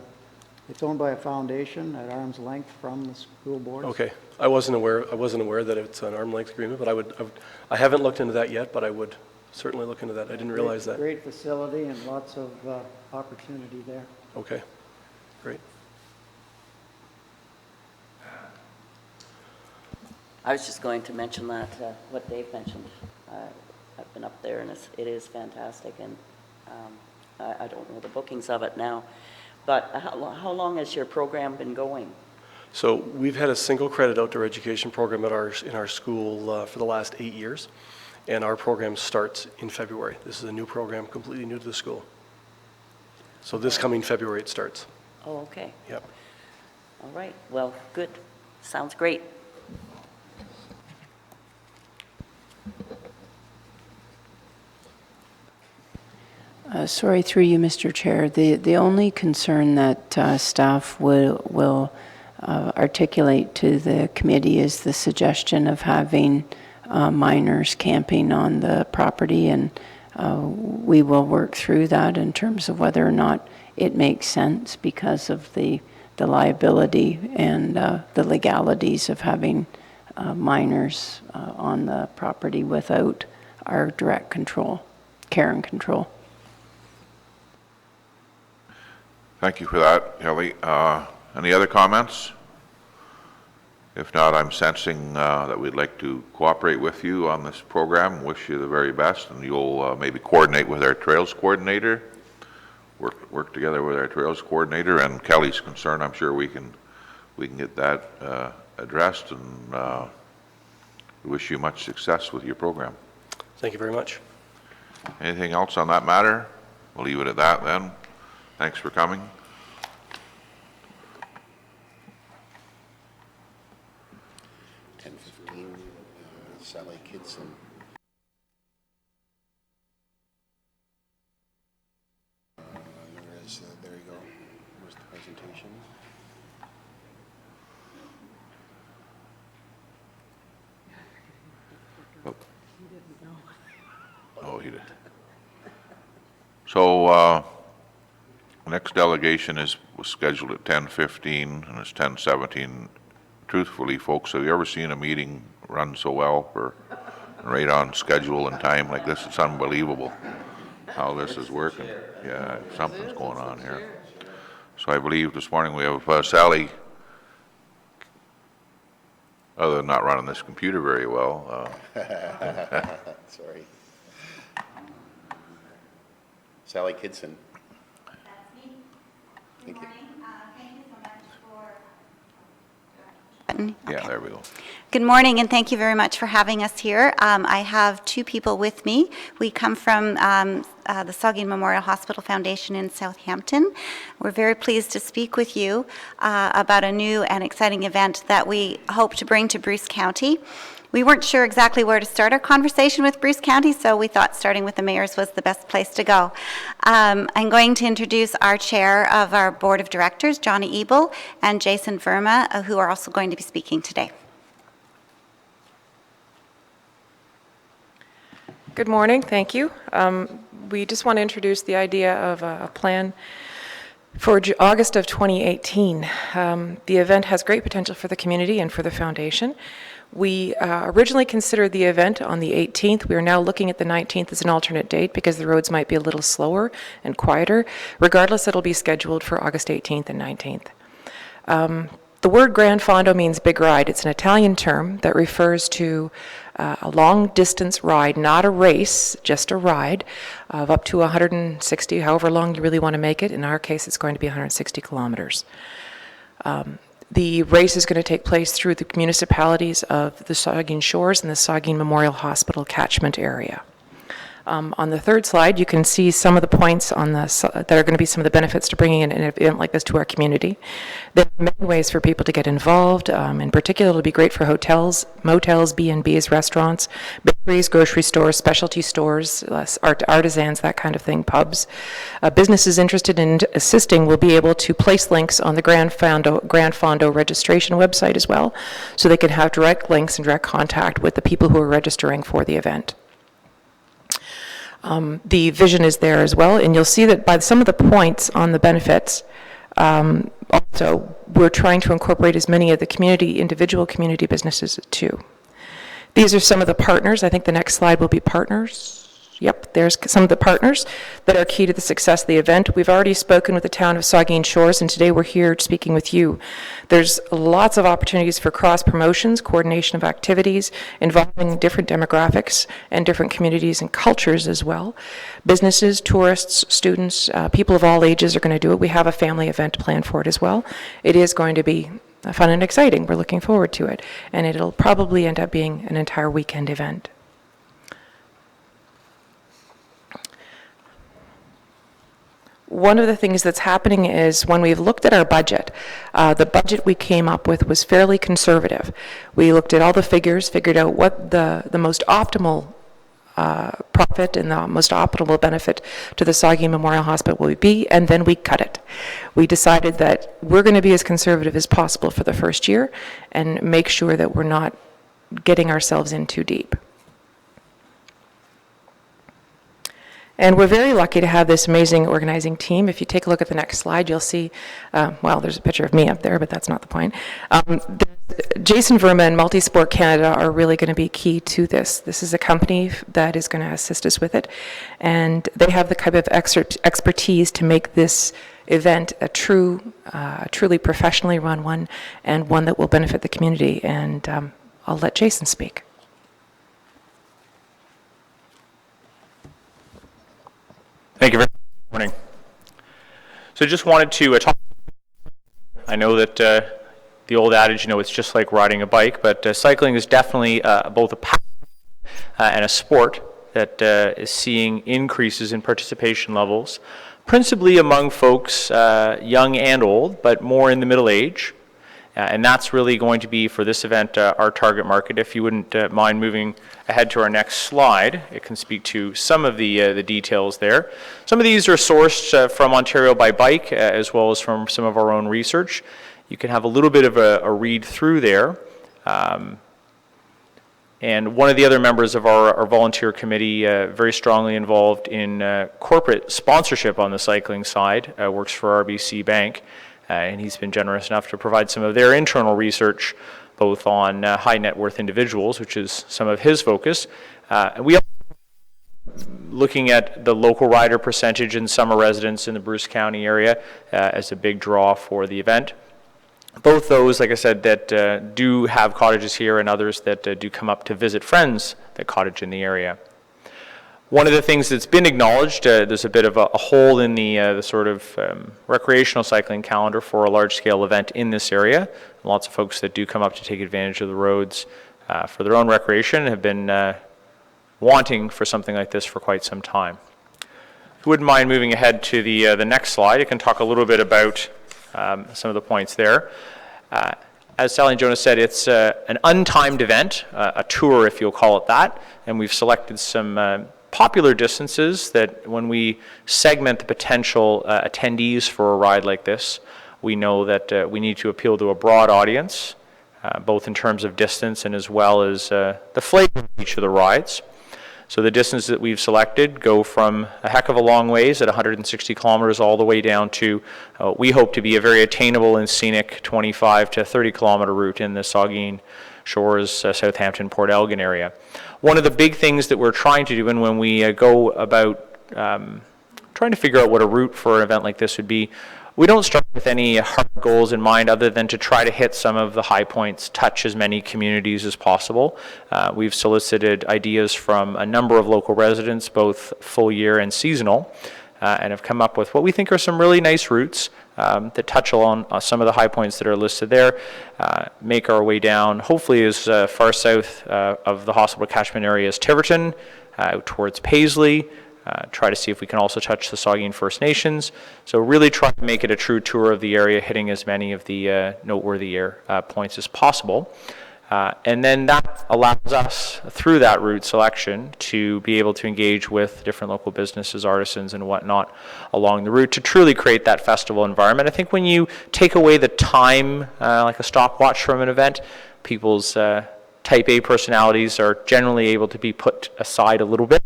it's owned by a foundation at arm's length from the school board. Okay. I wasn't aware that it's an arm's length agreement, but I haven't looked into that yet, but I would certainly look into that. I didn't realize that. Great facility and lots of opportunity there. Okay, great. I was just going to mention that, what Dave mentioned. I've been up there and it is fantastic, and I don't know the bookings of it now, but how long has your program been going? So we've had a single credit outdoor education program in our school for the last 8 years, and our program starts in February. This is a new program, completely new to the school. So this coming February it starts. Oh, okay. Yep. All right. Well, good. Sounds great. Sorry, through you, Mr. Chair. The only concern that staff will articulate to the committee is the suggestion of having minors camping on the property, and we will work through that in terms of whether or not it makes sense because of the liability and the legalities of having minors on the property without our direct control, care and control. Thank you for that, Kelly. Any other comments? If not, I'm sensing that we'd like to cooperate with you on this program. Wish you the very best, and you'll maybe coordinate with our trails coordinator, work together with our trails coordinator, and Kelly's concern, I'm sure we can get that addressed, and wish you much success with your program. Thank you very much. Anything else on that matter? We'll leave it at that then. Thanks for coming. Sally Kidson. There you go. Where's the presentation? Oh, he did. So, next delegation was scheduled at 10:15, and it's 10:17. Truthfully, folks, have you ever seen a meeting run so well for right on schedule and time like this? It's unbelievable how this is working. Yeah, something's going on here. So I believe this morning we have Sally, other than not running this computer very well. Sorry. Sally Kidson. That's me. Good morning. Thank you so much for... Yeah, there we go. Good morning, and thank you very much for having us here. I have two people with me. We come from the Saugeen Memorial Hospital Foundation in Southampton. We're very pleased to speak with you about a new and exciting event that we hope to bring to Bruce County. We weren't sure exactly where to start our conversation with Bruce County, so we thought starting with the mayors was the best place to go. I'm going to introduce our chair of our board of directors, Johnny Ebel, and Jason Verma, who are also going to be speaking today. Good morning, thank you. We just want to introduce the idea of a plan for August of 2018. The event has great potential for the community and for the foundation. We originally considered the event on the 18th. We are now looking at the 19th as an alternate date because the roads might be a little slower and quieter. Regardless, it'll be scheduled for August 18th and 19th. The word Gran Fondo means big ride. It's an Italian term that refers to a long distance ride, not a race, just a ride of up to 160, however long you really want to make it. In our case, it's going to be 160 kilometers. The race is going to take place through the municipalities of the Saugeen Shores and the Saugeen Memorial Hospital catchment area. On the third slide, you can see some of the points on that are going to be some of the benefits to bringing in an event like this to our community. There are many ways for people to get involved. In particular, it'll be great for hotels, motels, B&Bs, restaurants, bakeries, grocery stores, specialty stores, artisans, that kind of thing, pubs. Businesses interested in assisting will be able to place links on the Gran Fondo registration website as well, so they can have direct links and direct contact with the people who are registering for the event. The vision is there as well, and you'll see that by some of the points on the benefits, also we're trying to incorporate as many of the individual community businesses too. These are some of the partners. I think the next slide will be partners. Yep, there's some of the partners that are key to the success of the event. We've already spoken with the town of Saugeen Shores, and today we're here speaking with you. There's lots of opportunities for cross-promotions, coordination of activities, involving different demographics and different communities and cultures as well. Businesses, tourists, students, people of all ages are going to do it. We have a family event planned for it as well. It is going to be fun and exciting. We're looking forward to it, and it'll probably end up being an entire weekend event. One of the things that's happening is when we've looked at our budget, the budget we came up with was fairly conservative. We looked at all the figures, figured out what the most optimal profit and the most optimal benefit to the Saugeen Memorial Hospital will be, and then we cut it. We decided that we're going to be as conservative as possible for the first year and make sure that we're not getting ourselves in too deep. And we're very lucky to have this amazing organizing team. If you take a look at the next slide, you'll see, well, there's a picture of me up there, but that's not the point. Jason Verma and Multisport Canada are really going to be key to this. This is a company that is going to assist us with it, and they have the kind of expertise to make this event a truly professionally run one, and one that will benefit the community. And I'll let Jason speak. Thank you very much. Good morning. So just wanted to talk. I know that the old adage, it's just like riding a bike, but cycling is definitely both a passion and a sport that is seeing increases in participation levels, principally among folks young and old, but more in the middle age. And that's really going to be, for this event, our target market. If you wouldn't mind moving ahead to our next slide, it can speak to some of the details there. Some of these are sourced from Ontario by Bike, as well as from some of our own research. You can have a little bit of a read through there. And one of the other members of our volunteer committee, very strongly involved in corporate sponsorship on the cycling side, works for RBC Bank. And he's been generous enough to provide some of their internal research, both on high net worth individuals, which is some of his focus. And we are looking at the local rider percentage and summer residents in the Bruce County area as a big draw for the event. Both those, like I said, that do have cottages here, and others that do come up to visit friends that cottage in the area. One of the things that's been acknowledged, there's a bit of a hole in the sort of recreational cycling calendar for a large-scale event in this area. Lots of folks that do come up to take advantage of the roads for their own recreation have been wanting for something like this for quite some time. you wouldn't mind moving ahead to the next slide, I can talk a little bit about some of the points there. As Sally and Jonas said, it's an untimed event, a tour if you'll call it that, and we've selected some popular distances that when we segment the potential attendees for a ride like this, we know that we need to appeal to a broad audience, both in terms of distance and as well as the flavor of each of the rides. So the distance that we've selected go from a heck of a long ways at 160 kilometers all the way down to, we hope to be a very attainable and scenic 25 to 30 kilometer route in the Saugeen Shores, Southampton, Port Elgin area. One of the big things that we're trying to do, and when we go about trying to figure out what a route for an event like this would be, we don't start with any hard goals in mind other than to try to hit some of the high points, touch as many communities as possible. We've solicited ideas from a number of local residents, both full year and seasonal, and have come up with what we think are some really nice routes that touch on some of the high points that are listed there, make our way down, hopefully as far south of the hospital catchment area as Tiverton, out towards Paisley, try to see if we can also touch the Saugeen First Nations. So really try to make it a true tour of the area, hitting as many of the noteworthy points as possible. And then that allows us, through that route selection, to be able to engage with different local businesses, artisans, and whatnot along the route to truly create that festival environment. I think when you take away the time, like a stopwatch from an event, people's type A personalities are generally able to be put aside a little bit.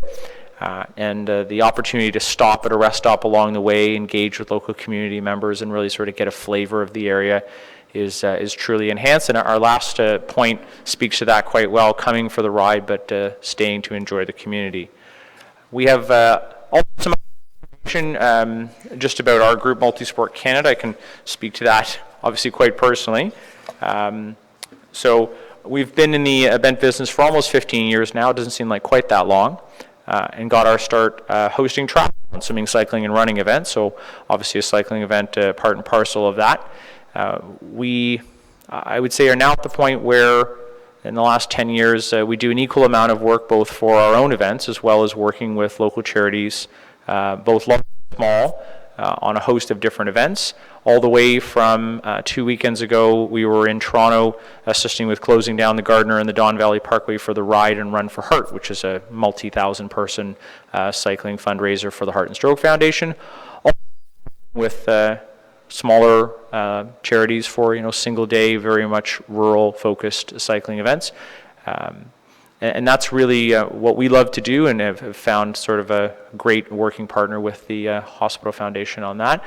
And the opportunity to stop at a rest stop along the way, engage with local community members, and really sort of get a flavor of the area is truly enhanced. And our last point speaks to that quite well, coming for the ride, but staying to enjoy the community. We have also some information just about our group, Multisport Canada. I can speak to that obviously quite personally. So we've been in the event business for almost 15 years now. It doesn't seem like quite that long. And got our start hosting triathlon, swimming, cycling, and running events. So obviously a cycling event, part and parcel of that. We, I would say, are now at the point where in the last 10 years we do an equal amount of work both for our own events as well as working with local charities, both large and small, on a host of different events. All the way from 2 weekends ago, we were in Toronto assisting with closing down the Gardiner and the Don Valley Parkway for the Ride and Run for Heart, which is a multi-thousand person cycling fundraiser for the Heart and Stroke Foundation, with smaller charities for single day, very much rural focused cycling events. And that's really what we love to do, and have found sort of a great working partner with the Hospital Foundation on that.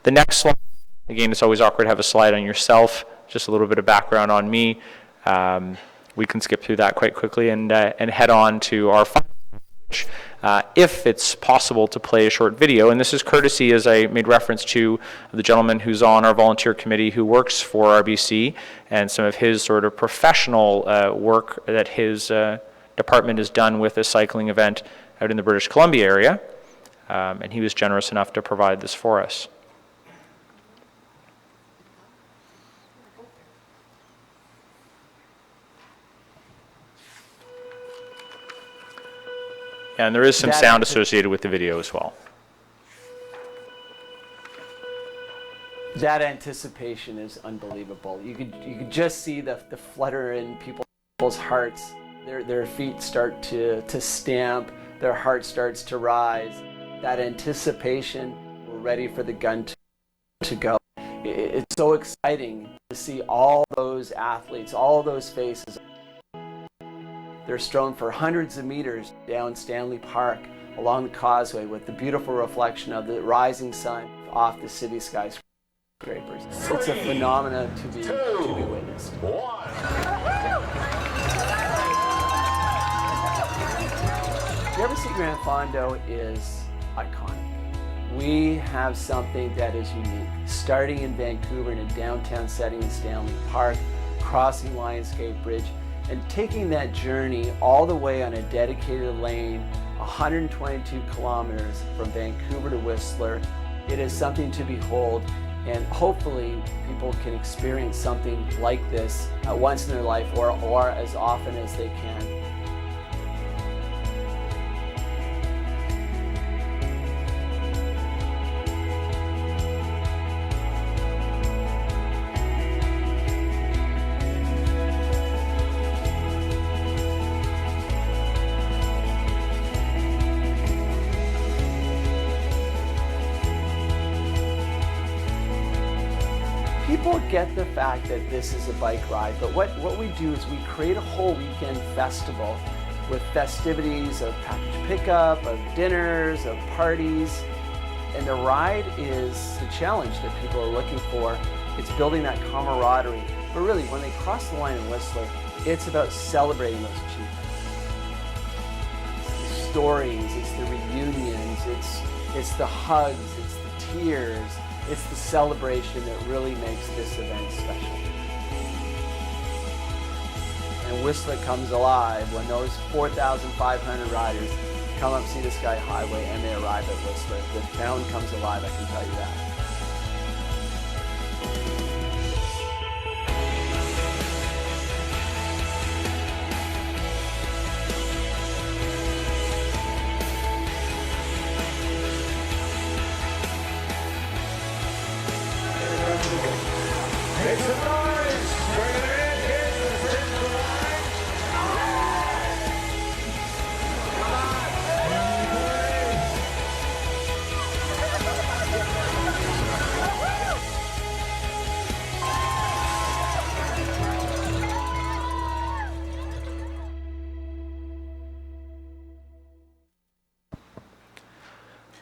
The next slide, again, it's always awkward to have a slide on yourself, just a little bit of background on me. We can skip through that quite quickly and head on to our final, which, if it's possible to play a short video, and this is courtesy, as I made reference to, the gentleman who's on our volunteer committee who works for RBC, and some of his sort of professional work that his department has done with a cycling event out in the British Columbia area, and he was generous enough to provide this for us. And there is some sound associated with the video as well. That anticipation is unbelievable. You could just see the flutter in people's hearts. Their feet start to stamp. Their heart starts to rise. That anticipation, we're ready for the gun to go. It's so exciting to see all those athletes, all those faces. They're strewn for hundreds of meters down Stanley Park along the causeway with the beautiful reflection of the rising sun off the city skyscrapers. It's a phenomenon to be witnessed. The Everest Grand Fondo is iconic. We have something that is unique, starting in Vancouver in a downtown setting in Stanley Park, crossing Lionsgate Bridge, and taking that journey all the way on a dedicated lane, 122 kilometers from Vancouver to Whistler. It is something to behold, and hopefully people can experience something like this once in their life or as often as they can. people get the fact that this is a bike ride, but what we do is we create a whole weekend festival with festivities of package pickup, of dinners, of parties. And the ride is the challenge that people are looking for. It's building that camaraderie. But really, when they cross the line in Whistler, it's about celebrating those achievements. It's the stories, it's the reunions, it's the hugs, it's the tears, it's the celebration that really makes this event special. And Whistler comes alive when those 4,500 riders come up, see the Sky Highway, and they arrive at Whistler. The town comes alive, I can tell you that.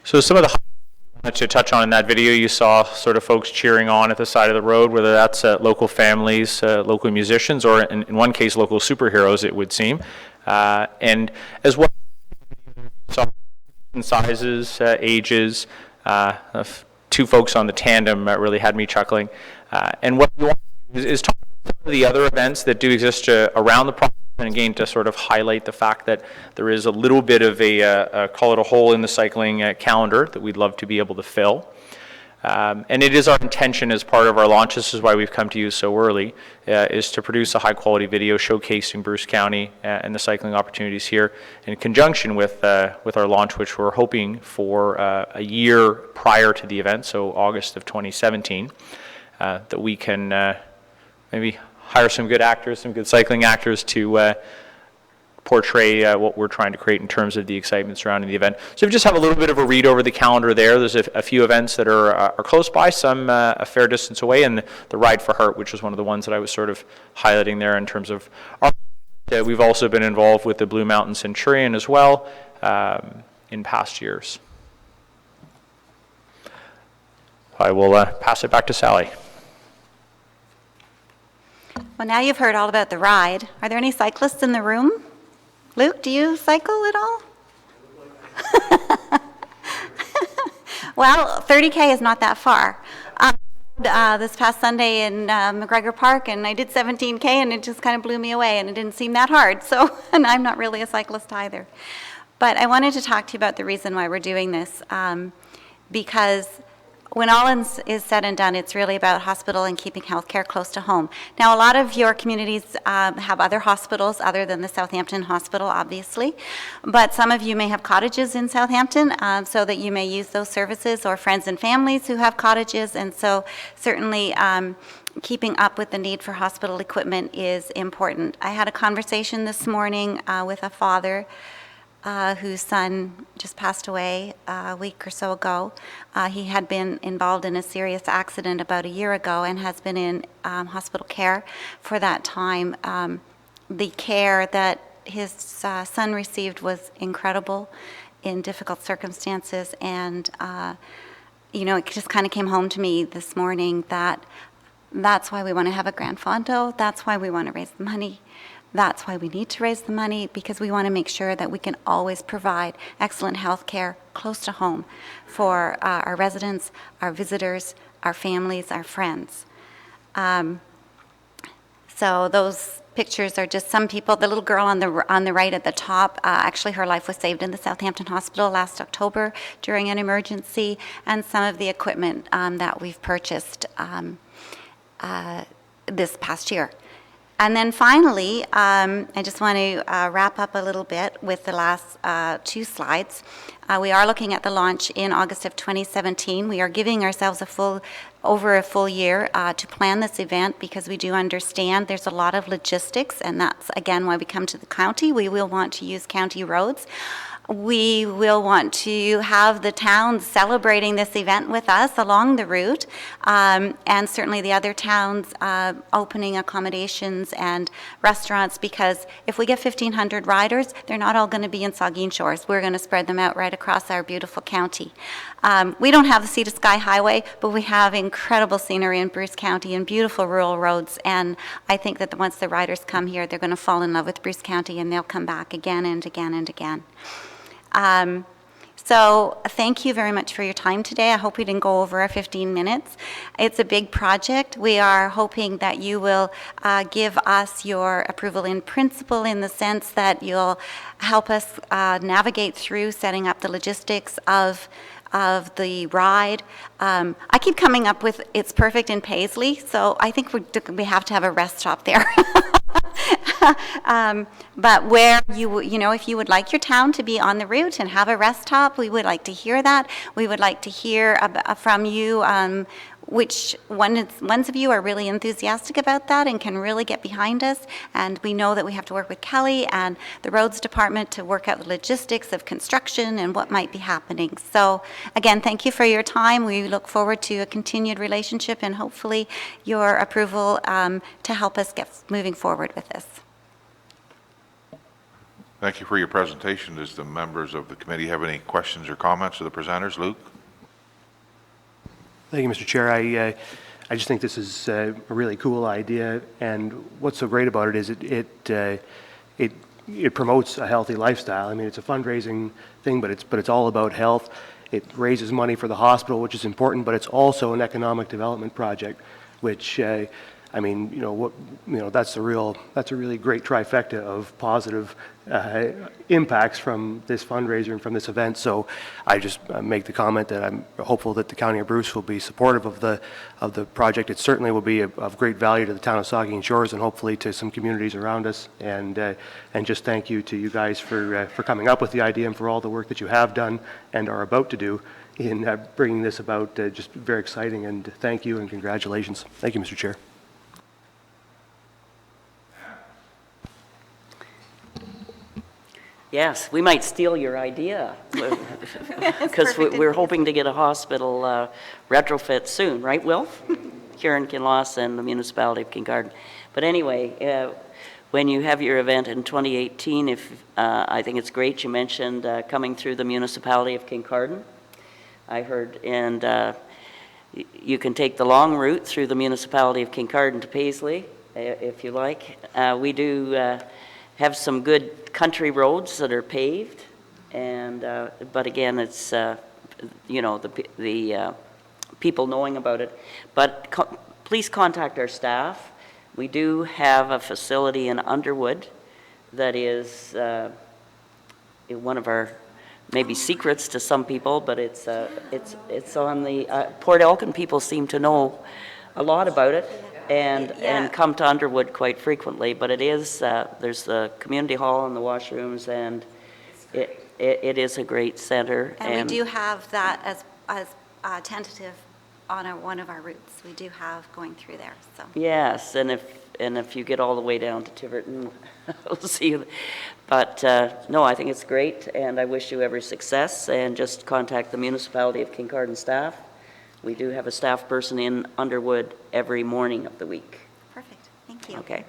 So some of the highlights I wanted to touch on in that video, you saw sort of folks cheering on at the side of the road, whether that's local families, local musicians, or in one case, local superheroes, it would seem. And as well, sizes, ages, two folks on the tandem really had me chuckling. And what we want is talk about some of the other events that do exist around the province, and again, to sort of highlight the fact that there is a little bit of call it a hole in the cycling calendar that we'd love to be able to fill. And it is our intention as part of our launch, this is why we've come to you so early, is to produce a high quality video showcasing Bruce County and the cycling opportunities here in conjunction with our launch, which we're hoping for a year prior to the event, so August of 2017, that we can maybe hire some good actors, some good cycling actors to portray what we're trying to create in terms of the excitement surrounding the event. So if you just have a little bit of a read over the calendar there's a few events that are close by, some a fair distance away, and the Ride for Heart, which was one of the ones that I was sort of highlighting there in terms of we've also been involved with the Blue Mountain Centurion as well in past years. I will pass it back to Sally. Well, now you've heard all about the ride. Are there any cyclists in the room? Luke, do you cycle at all? Well, 30K is not that far. This past Sunday in McGregor Park, and I did 17K, and it just kind of blew me away, and it didn't seem that hard. So, and I'm not really a cyclist either. But I wanted to talk to you about the reason why we're doing this, because when all is said and done, it's really about hospital and keeping healthcare close to home. Now, a lot of your communities have other hospitals other than the Southampton Hospital, obviously, but some of you may have cottages in Southampton, so that you may use those services, or friends and families who have cottages, and so certainly keeping up with the need for hospital equipment is important. I had a conversation this morning with a father whose son just passed away a week or so ago. He had been involved in a serious accident about a year ago and has been in hospital care for that time. The care that his son received was incredible in difficult circumstances, and it just kind of came home to me this morning that that's why we want to have a Grand Fondo, that's why we want to raise the money. That's why we need to raise the money, because we want to make sure that we can always provide excellent health care close to home for our residents, our visitors, our families, our friends. So those pictures are just some people. The little girl on the right at the top, actually her life was saved in the Southampton Hospital last October during an emergency, and some of the equipment that we've purchased this past year. And then finally, I just want to wrap up a little bit with the last two slides. We are looking at the launch in August of 2017. We are giving ourselves over a full year to plan this event, because we do understand there's a lot of logistics, and that's again why we come to the county. We will want to use county roads. We will want to have the towns celebrating this event with us along the route, and certainly the other towns opening accommodations and restaurants, because if we get 1,500 riders, they're not all going to be in Saugeen Shores. We're going to spread them out right across our beautiful county. We don't have the Sea to Sky Highway, but we have incredible scenery in Bruce County and beautiful rural roads, and I think that once the riders come here, they're going to fall in love with Bruce County, and they'll come back again and again and again. So thank you very much for your time today. I hope we didn't go over our 15 minutes. It's a big project. We are hoping that you will give us your approval in principle, in the sense that you'll help us navigate through setting up the logistics of the ride. I keep coming up with It's Perfect in Paisley, so I think we have to have a rest stop there. But where you know, if you would like your town to be on the route and have a rest stop, we would like to hear that. We would like to hear from you which ones of you are really enthusiastic about that and can really get behind us. And we know that we have to work with Kelly and the roads department to work out the logistics of construction and what might be happening. So again, thank you for your time. We look forward to a continued relationship and hopefully your approval to help us get moving forward with this. Thank you for your presentation. Does the members of the committee have any questions or comments of the presenters? Luke? Thank you, Mr. Chair. I just think this is a really cool idea, and what's so great about it is it promotes a healthy lifestyle. I mean, it's a fundraising thing, but it's all about health. It raises money for the hospital, which is important, but it's also an economic development project, which I mean, that's a really great trifecta of positive impacts from this fundraiser and from this event. So I just make the comment that I'm hopeful that the County of Bruce will be supportive of the project. It certainly will be of great value to the town of Saugeen Shores and hopefully to some communities around us. And just thank you to you guys for coming up with the idea and for all the work that you have done and are about to do in bringing this about. Just very exciting, and thank you and congratulations. Thank you, Mr. Chair. Yes, we might steal your idea, because we're hoping to get a hospital retrofit soon, right, Will? Here in Kinloss and the municipality of Kincardine. But anyway, when you have your event in 2018, I think it's great you mentioned coming through the municipality of Kincardine. I heard, and you can take the long route through the municipality of Kincardine to Paisley, if you like. We do have some good country roads that are paved, and but again, it's the people knowing about it. But please contact our staff. We do have a facility in Underwood that is one of our maybe secrets to some people, but it's on the Port Elkin. People seem to know a lot about it. And come to Underwood quite frequently, but it is, there's the community hall and the washrooms, and it is a great center. And we do have that as tentative on one of our routes. We do have going through there, so. Yes, and if you get all the way down to Tiverton, we'll see you. But no, I think it's great, and I wish you every success, and just contact the municipality of Kincardine staff. We do have a staff person in Underwood every morning of the week. Perfect. Thank you. Okay.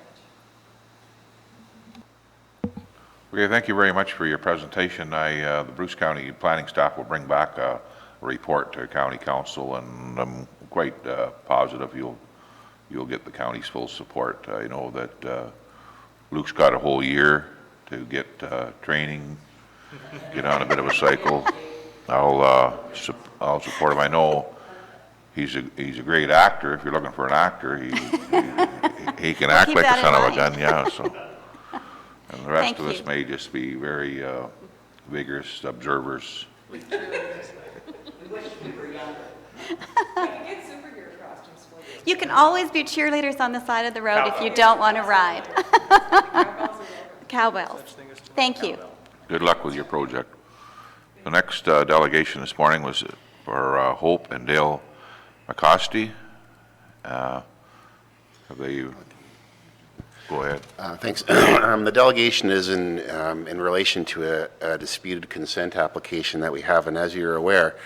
Okay, thank you very much for your presentation. The Bruce County planning staff will bring back a report to County Council, and I'm quite positive you'll get the county's full support. I know that Luke's got a whole year to get training, get on a bit of a cycle. I'll support him. I know he's a great actor. If you're looking for an actor, he can act like a son of a gun, yeah. So, and the rest of us may just be very vigorous observers. We wish we were younger. Get superhero costumes for you. You can always be cheerleaders on the side of the road if you don't want to ride. Cowbells. Thank you. Good luck with your project. The next delegation this morning was for Hope and Dale McCosty. Have they Go ahead. Thanks. The delegation is in relation to a disputed consent application that we have, and as you're aware,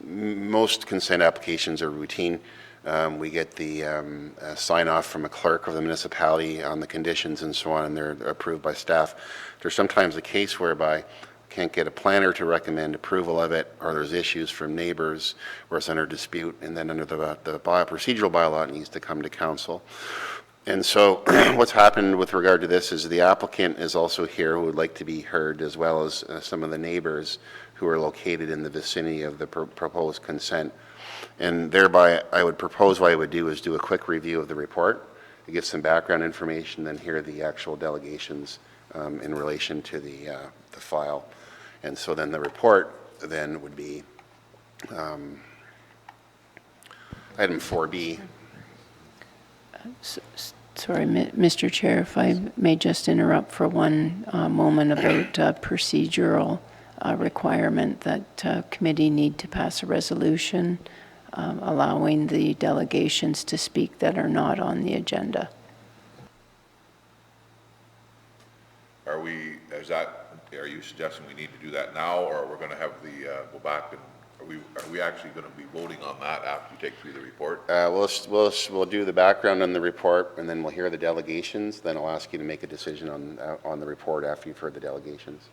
most consent applications are routine. We get the sign-off from a clerk of the municipality on the conditions and so on, and they're approved by staff. There's sometimes a case whereby can't get a planner to recommend approval of it, or there's issues from neighbors where it's under dispute, and then under the procedural bylaw, it needs to come to council. And so what's happened with regard to this is the applicant is also here who would like to be heard, as well as some of the neighbors who are located in the vicinity of the proposed consent. And thereby, I would propose what I would do is do a quick review of the report, to give some background information, then hear the actual delegations in relation to the file. And so then the report then would be item 4B. Sorry, Mr. Chair, if I may just interrupt for one moment about procedural requirement that committee need to pass a resolution allowing the delegations to speak that are not on the agenda. Are you suggesting we need to do that now, or we're going to have go back and, are we actually going to be voting on that after you take through the report? We'll do the background on the report, and then we'll hear the delegations. Then I'll ask you to make a decision on the report after you've heard the delegations.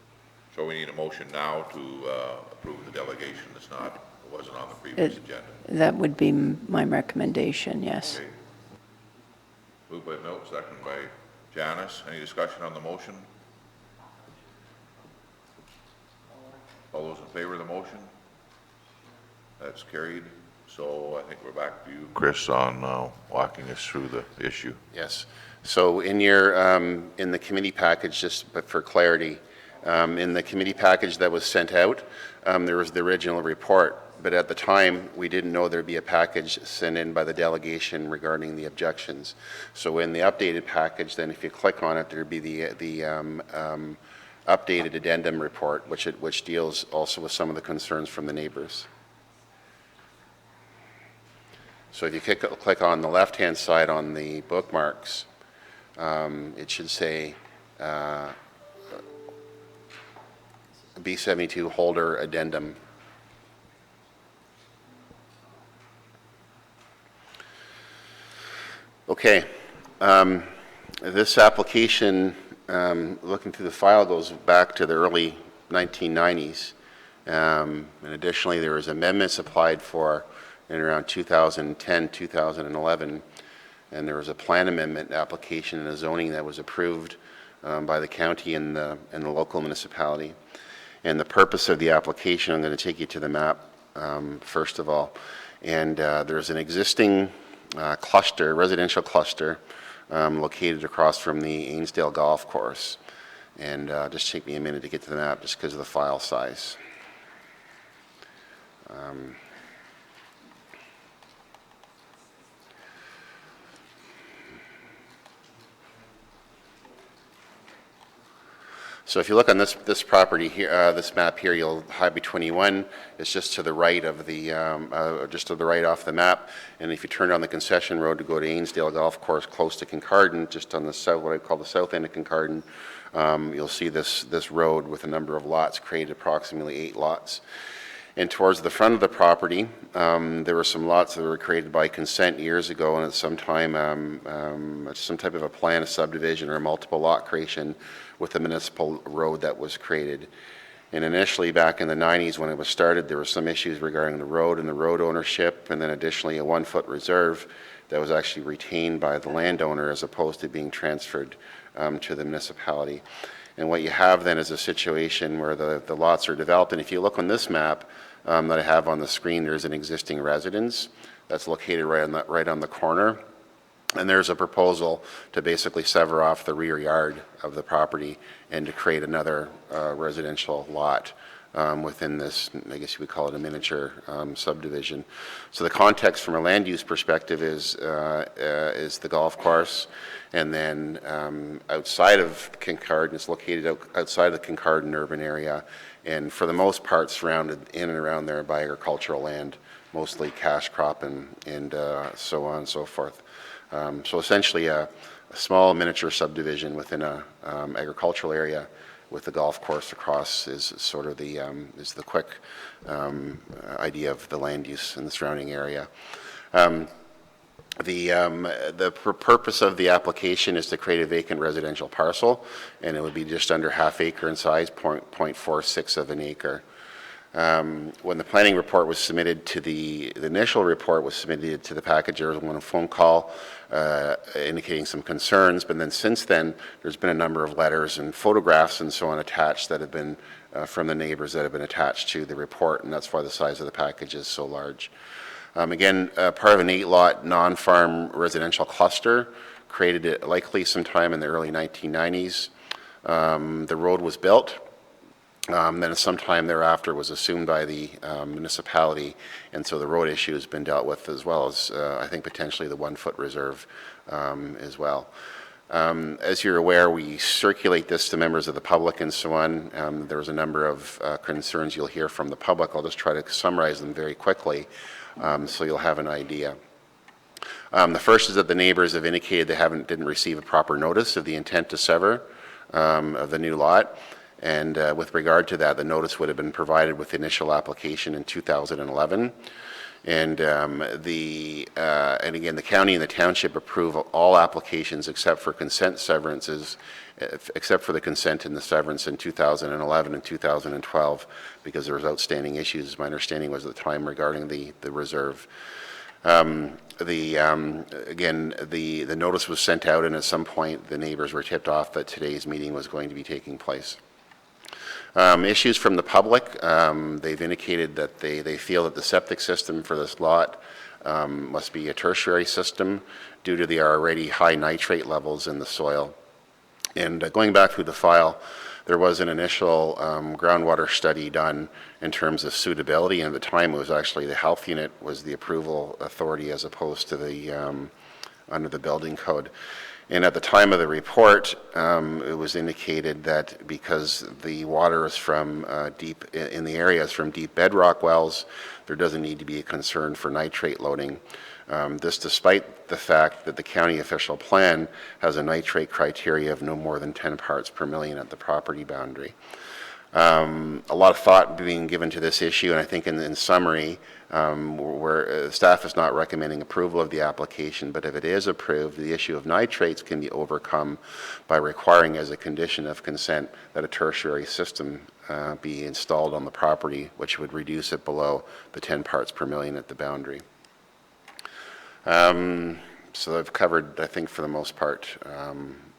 So we need a motion now to approve the delegation that's wasn't on the previous agenda. That would be my recommendation, yes. Okay. Moved by Milt, second by Janice. Any discussion on the motion? All those in favor of the motion? That's carried. So I think we're back to you, Chris, on walking us through the issue. Yes. So in your in the committee package, but for clarity, in the committee package that was sent out, there was the original report, but at the time we didn't know there'd be a package sent in by the delegation regarding the objections. So in the updated package, then if you click on it, there'd be the updated addendum report, which deals also with some of the concerns from the neighbors. So if you click on the left-hand side on the bookmarks, it should say B72 holder addendum. Okay. This application, looking through the file, goes back to the early 1990s. And additionally, there was amendments applied for in around 2010, 2011, and there was a plan amendment application and a zoning that was approved by the county and the local municipality. And the purpose of the application, I'm going to take you to the map first of all, and there's an existing residential cluster located across from the Ainsdale Golf Course. And just take me a minute to get to the map just because of the file size. So if you look on this property here, this map here, you'll Highway 21 is just to the right of the just to the right off the map. And if you turn on the concession road to go to Ainsdale Golf Course, close to Kincardine, just on the south, what I call the south end of Kincardine, you'll see this road with a number of lots, created approximately 8 lots. And towards the front of the property, there were some lots that were created by consent years ago, and at some time, some type of a plan, a subdivision, or a multiple lot creation with a municipal road that was created. And initially, back in the 90s when it was started, there were some issues regarding the road and the road ownership, and then additionally a 1-foot reserve that was actually retained by the landowner as opposed to being transferred to the municipality. And what you have then is a situation where the lots are developed, and if you look on this map that I have on the screen, there's an existing residence that's located right on the corner. And there's a proposal to basically sever off the rear yard of the property and to create another residential lot within this, I guess you would call it a miniature subdivision. So the context from a land use perspective is the golf course, and then outside of Kincardine, it's located outside of the Kincardine urban area, and for the most part surrounded in and around there by agricultural land, mostly cash crop and so on and so forth. So essentially a small miniature subdivision within a agricultural area with the golf course across is sort of the quick idea of the land use in the surrounding area. The purpose of the application is to create a vacant residential parcel, and it would be just under half acre in size, 0.46 of an acre. When the planning report was submitted to the initial report was submitted to the package, there was one phone call indicating some concerns, but then since then, there's been a number of letters and photographs and so on attached that have been from the neighbors that have been attached to the report, and that's why the size of the package is so large. Again, part of an 8-lot non-farm residential cluster, created it likely sometime in the early 1990s. The road was built. Then sometime thereafter was assumed by the municipality, and so the road issue has been dealt with, as well as I think potentially the 1-foot reserve as well. As you're aware, we circulate this to members of the public and so on. There was a number of concerns you'll hear from the public. I'll just try to summarize them very quickly so you'll have an idea. The first is that the neighbors have indicated they didn't receive a proper notice of the intent to sever of the new lot. And with regard to that, the notice would have been provided with the initial application in 2011. And again, the county and the township approve all applications except for consent severances, except for the consent and the severance in 2011 and 2012, because there was outstanding issues, my understanding was at the time, regarding the reserve. Again, the notice was sent out, and at some point the neighbors were tipped off that today's meeting was going to be taking place. Issues from the public, they've indicated that they feel that the septic system for this lot must be a tertiary system due to the already high nitrate levels in the soil. And going back through the file, there was an initial groundwater study done in terms of suitability, and at the time it was actually the health unit was the approval authority as opposed to the under the building code. And at the time of the report, it was indicated that because the water is from deep in the area is from deep bedrock wells, there doesn't need to be a concern for nitrate loading. This despite the fact that the county official plan has a nitrate criteria of no more than 10 parts per million at the property boundary. A lot of thought being given to this issue, and I think in summary, where staff is not recommending approval of the application, but if it is approved, the issue of nitrates can be overcome by requiring as a condition of consent that a tertiary system be installed on the property, which would reduce it below the 10 parts per million at the boundary. So I've covered, I think, for the most part,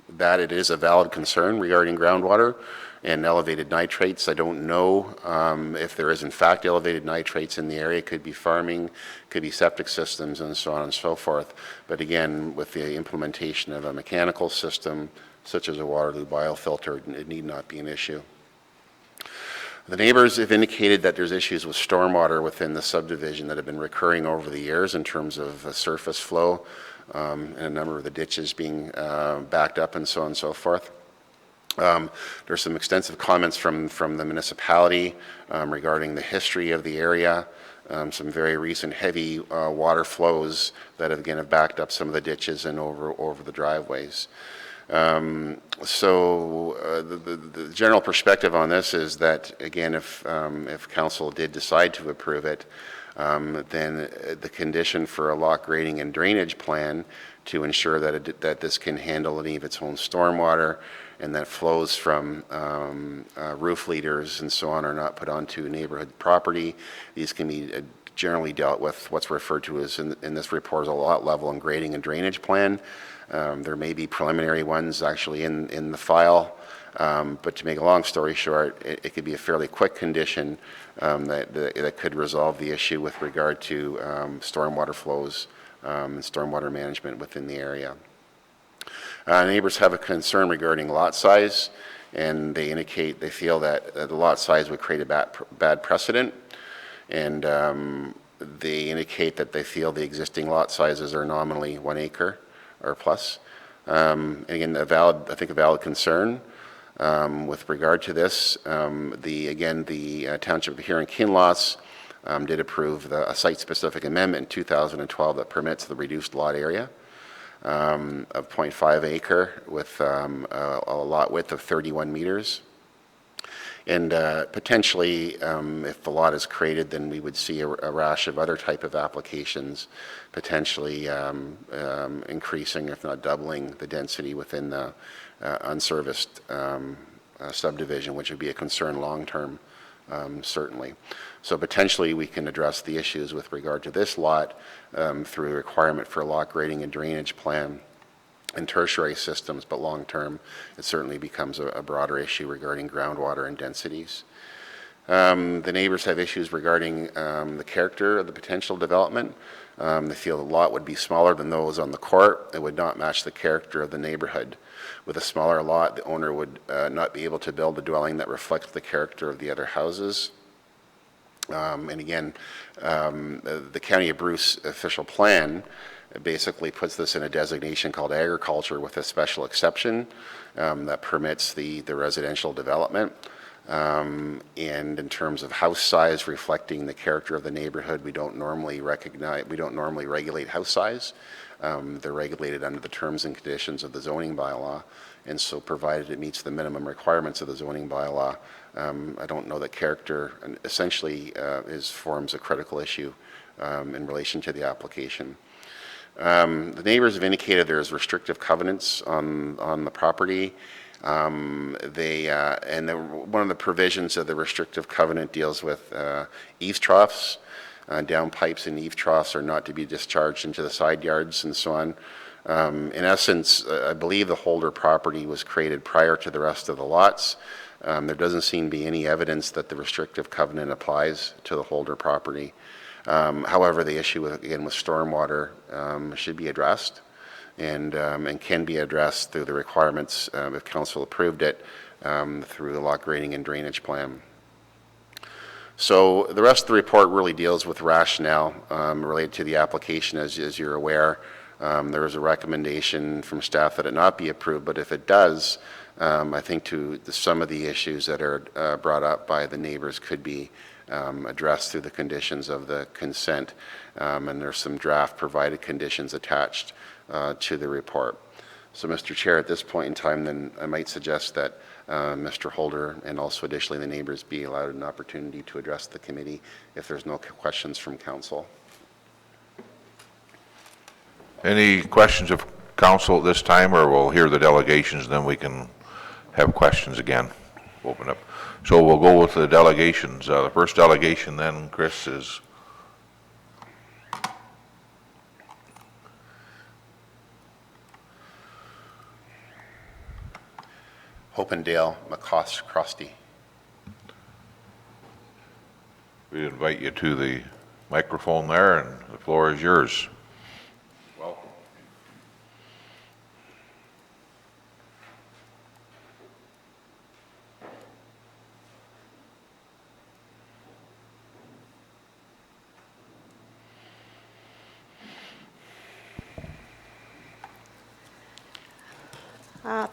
that it is a valid concern regarding groundwater and elevated nitrates. I don't know if there is in fact elevated nitrates in the area. It could be farming, could be septic systems, and so on and so forth. But again, with the implementation of a mechanical system, such as a Waterloo biofilter, it need not be an issue. The neighbors have indicated that there's issues with stormwater within the subdivision that have been recurring over the years in terms of surface flow and a number of the ditches being backed up and so on and so forth. There's some extensive comments from the municipality regarding the history of the area, some very recent heavy water flows that have backed up some of the ditches and over the driveways. The general perspective on this is that, again, if council did decide to approve it, then the condition for a lot grading and drainage plan to ensure that this can handle any of its own stormwater and that flows from roof leaders and so on are not put onto neighborhood property. These can be generally dealt with what's referred to as in this report as a lot level and grading and drainage plan. There may be preliminary ones actually in the file, but to make a long story short, it could be a fairly quick condition that could resolve the issue with regard to stormwater flows and stormwater management within the area. Neighbors have a concern regarding lot size, and they indicate they feel that the lot size would create a bad precedent, and they indicate that they feel the existing lot sizes are nominally 1 acre or plus. Again, a valid concern. With regard to this, the Township of Huron Kinloss did approve a site-specific amendment in 2012 that permits the reduced lot area. of 0.5 acre with a lot width of 31 meters. And potentially, if the lot is created, then we would see a rash of other type of applications, potentially increasing, if not doubling, the density within the unserviced subdivision, which would be a concern long-term, certainly. So potentially, we can address the issues with regard to this lot through a requirement for a lot grading and drainage plan and tertiary systems, but long-term, it certainly becomes a broader issue regarding groundwater and densities. The neighbors have issues regarding the character of the potential development. They feel the lot would be smaller than those on the court. It would not match the character of the neighborhood. With a smaller lot, the owner would not be able to build a dwelling that reflects the character of the other houses. And again, the County of Bruce official plan basically puts this in a designation called agriculture with a special exception that permits the residential development. And in terms of house size reflecting the character of the neighborhood, we don't normally regulate house size. They're regulated under the terms and conditions of the zoning bylaw. And so provided it meets the minimum requirements of the zoning bylaw, I don't know that character essentially forms a critical issue in relation to the application. The neighbors have indicated there's restrictive covenants on the property. One of the provisions of the restrictive covenant deals with eaves troughs. Down pipes and eave troughs are not to be discharged into the side yards and so on. In essence, I believe the Holder property was created prior to the rest of the lots. There doesn't seem to be any evidence that the restrictive covenant applies to the Holder property. However, the issue again with stormwater should be addressed and can be addressed through the requirements, if council approved it, through the lot grading and drainage plan. So the rest of the report really deals with rationale related to the application. As you're aware, there was a recommendation from staff that it not be approved, but if it does, I think some of the issues that are brought up by the neighbors could be addressed through the conditions of the consent, and there's some draft provided conditions attached to the report. So, Mr. Chair, at this point in time, then I might suggest that Mr. Holder and also additionally the neighbors be allowed an opportunity to address the committee if there's no questions from council. Any questions of council at this time, or we'll hear the delegations and then we can have questions again? Open up. So we'll go with the delegations. The first delegation then, Chris, is Hopendale, McCroskey. we invite you to the microphone there, and the floor is yours. Welcome.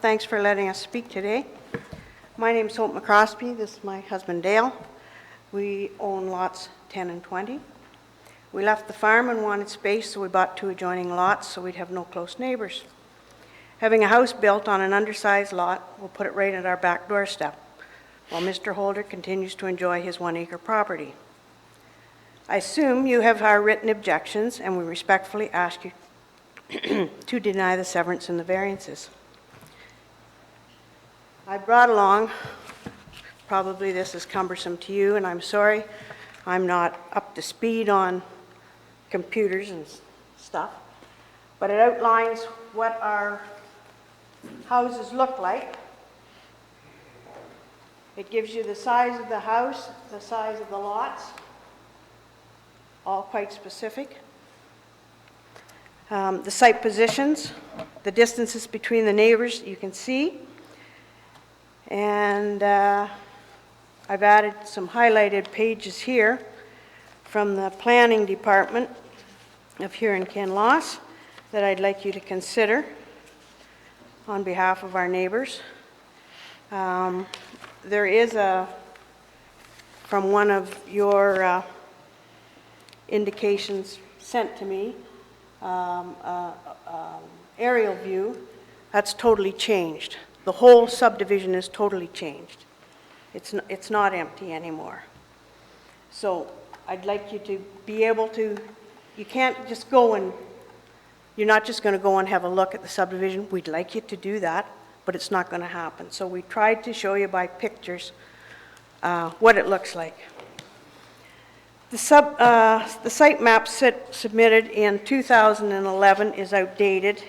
Thanks for letting us speak today. My name is Hope McCroskey. This is my husband Dale. We own lots 10 and 20. We left the farm and wanted space, so we bought 2 adjoining lots so we'd have no close neighbors. Having a house built on an undersized lot will put it right at our back doorstep, while Mr. Holder continues to enjoy his 1-acre property. I assume you have our written objections, and we respectfully ask you to deny the severance and the variances. I brought along, probably this is cumbersome to you, and I'm sorry, I'm not up to speed on computers and stuff, but it outlines what our houses look like. It gives you the size of the house, the size of the lots, all quite specific. The site positions, the distances between the neighbors you can see. And I've added some highlighted pages here from the planning department of here in Kinloss that I'd like you to consider on behalf of our neighbors. There is from one of your indications sent to me, aerial view, that's totally changed. The whole subdivision is totally changed. It's not empty anymore. So I'd like you to be able to, you can't just go and, you're not just going to go and have a look at the subdivision. We'd like you to do that, but it's not going to happen. So we tried to show you by pictures what it looks like. The site map submitted in 2011 is outdated.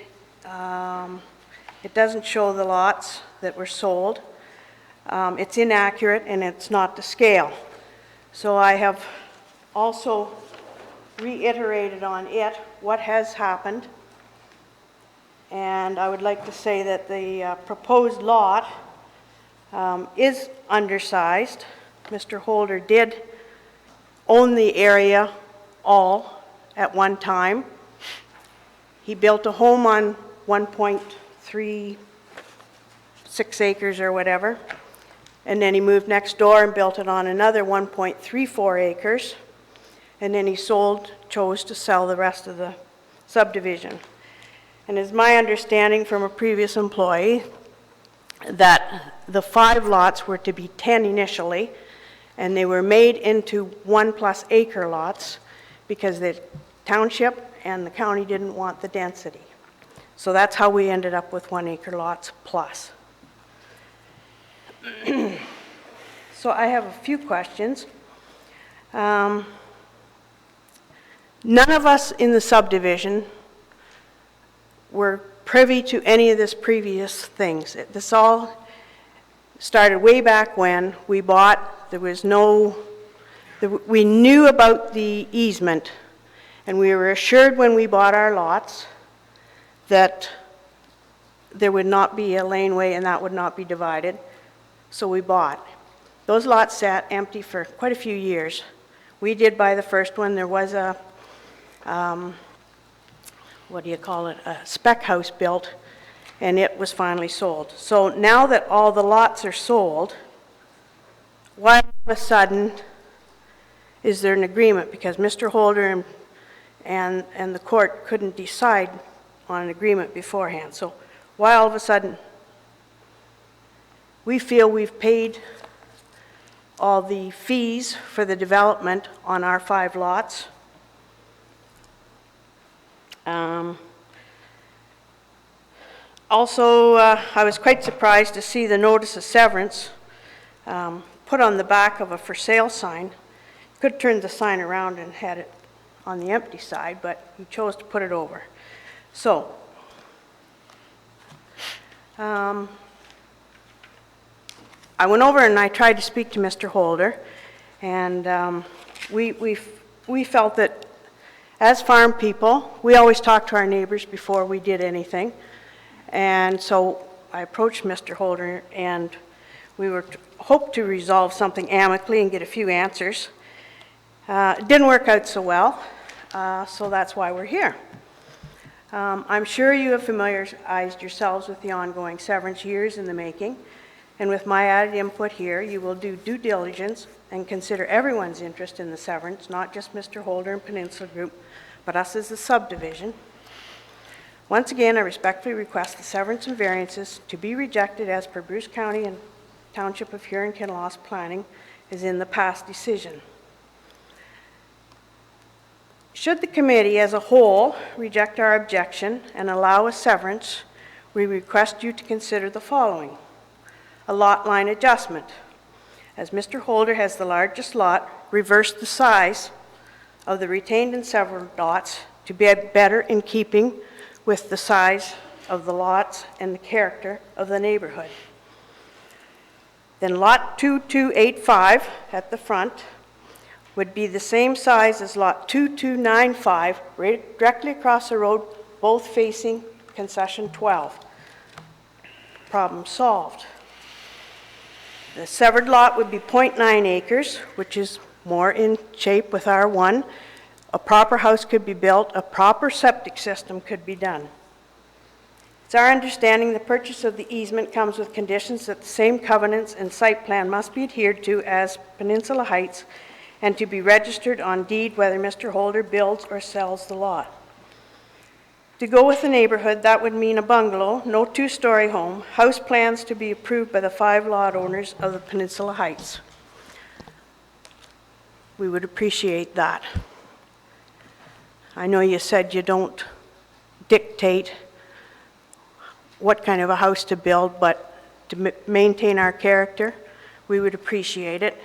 It doesn't show the lots that were sold. It's inaccurate and it's not to scale. So I have also reiterated on it what has happened. And I would like to say that the proposed lot is undersized. Mr. Holder did own the area all at one time. He built a home on 1.36 acres or whatever, and then he moved next door and built it on another 1.34 acres, and then he chose to sell the rest of the subdivision. And it's my understanding from a previous employee that the 5 lots were to be 10 initially, and they were made into 1+ acre lots because the township and the county didn't want the density. So that's how we ended up with 1 acre lots plus. So I have a few questions. None of us in the subdivision were privy to any of this previous things. This all started way back when we bought. There was we knew about the easement, and we were assured when we bought our lots that there would not be a laneway and that would not be divided, so we bought. Those lots sat empty for quite a few years. We did buy the first one. There was a, what do you call it, a spec house built, and it was finally sold. So now that all the lots are sold, why all of a sudden is there an agreement? Because Mr. Holder and the court couldn't decide on an agreement beforehand. So why all of a sudden? We feel we've paid all the fees for the development on our 5 lots. Also, I was quite surprised to see the notice of severance put on the back of a for sale sign. Could have turned the sign around and had it on the empty side, but he chose to put it over. So, I went over and I tried to speak to Mr. Holder, and we felt that as farm people, we always talk to our neighbors before we did anything. And so I approached Mr. Holder, and we hoped to resolve something amicably and get a few answers. It didn't work out so well, so that's why we're here. I'm sure you have familiarized yourselves with the ongoing severance years in the making, and with my added input here, you will do due diligence and consider everyone's interest in the severance, not just Mr. Holder and Peninsula Group, but us as the subdivision. Once again, I respectfully request the severance and variances to be rejected as per Bruce County and Township of Huron-Kinloss planning is in the past decision. Should the committee as a whole reject our objection and allow a severance, we request you to consider the following. A lot line adjustment. As Mr. Holder has the largest lot, reverse the size of the retained and severed lots to be better in keeping with the size of the lots and the character of the neighborhood. Then lot 2285 at the front would be the same size as lot 2295, right directly across the road, both facing concession 12. Problem solved. The severed lot would be 0.9 acres, which is more in shape with R1. A proper house could be built, a proper septic system could be done. It's our understanding the purchase of the easement comes with conditions that the same covenants and site plan must be adhered to as Peninsula Heights and to be registered on deed whether Mr. Holder builds or sells the lot. To go with the neighborhood, that would mean a bungalow, no two-story home, house plans to be approved by the 5 lot owners of the Peninsula Heights. We would appreciate that. I know you said you don't dictate what kind of a house to build, but to maintain our character, we would appreciate it.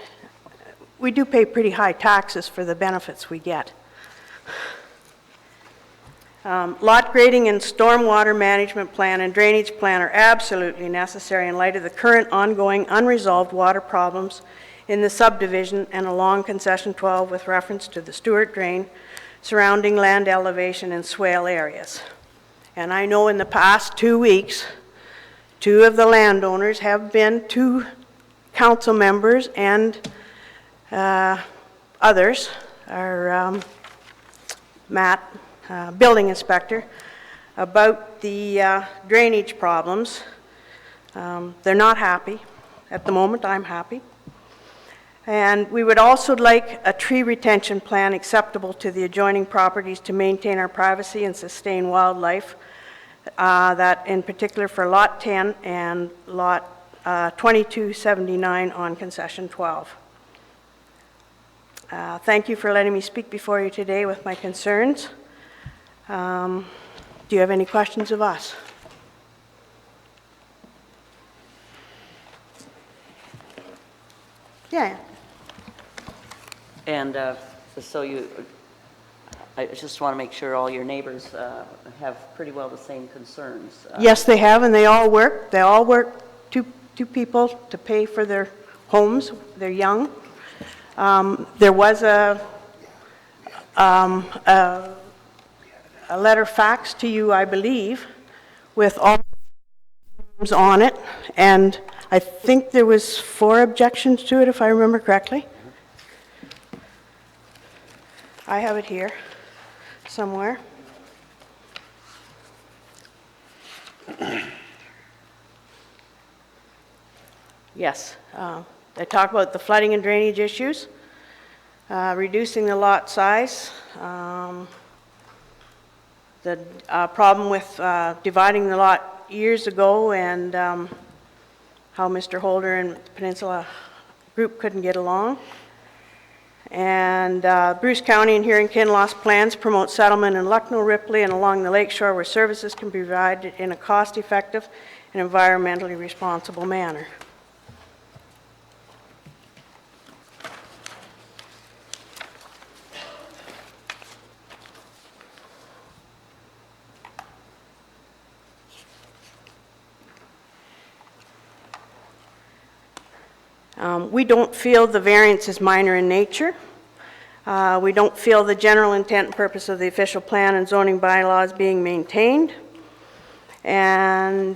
We do pay pretty high taxes for the benefits we get. Lot grading and stormwater management plan and drainage plan are absolutely necessary in light of the current ongoing unresolved water problems in the subdivision and along Concession 12 with reference to the Stewart Drain, surrounding land elevation and swale areas. And I know in the past 2 weeks, 2 of the landowners have been to council members and others, our Matt, building inspector, about the drainage problems. They're not happy. At the moment, I'm happy. And we would also like a tree retention plan acceptable to the adjoining properties to maintain our privacy and sustain wildlife, that in particular for Lot 10 and Lot 2279 on Concession 12. Thank you for letting me speak before you today with my concerns. Do you have any questions of us? Yeah. And so I just want to make sure all your neighbors have pretty well the same concerns. Yes, they have, and they all work. They all work, two people to pay for their homes. They're young. There was a letter faxed to you, I believe, with all names on it, and I think there was 4 objections to it, if I remember correctly. I have it here somewhere. Yes, they talk about the flooding and drainage issues, reducing the lot size, the problem with dividing the lot years ago, and how Mr. Holder and the Peninsula group couldn't get along. And Bruce County and Huron lost plans to promote settlement in Lucknow, Ripley, and along the lakeshore where services can be provided in a cost-effective and environmentally responsible manner. We don't feel the variance is minor in nature. We don't feel the general intent and purpose of the official plan and zoning bylaws being maintained. And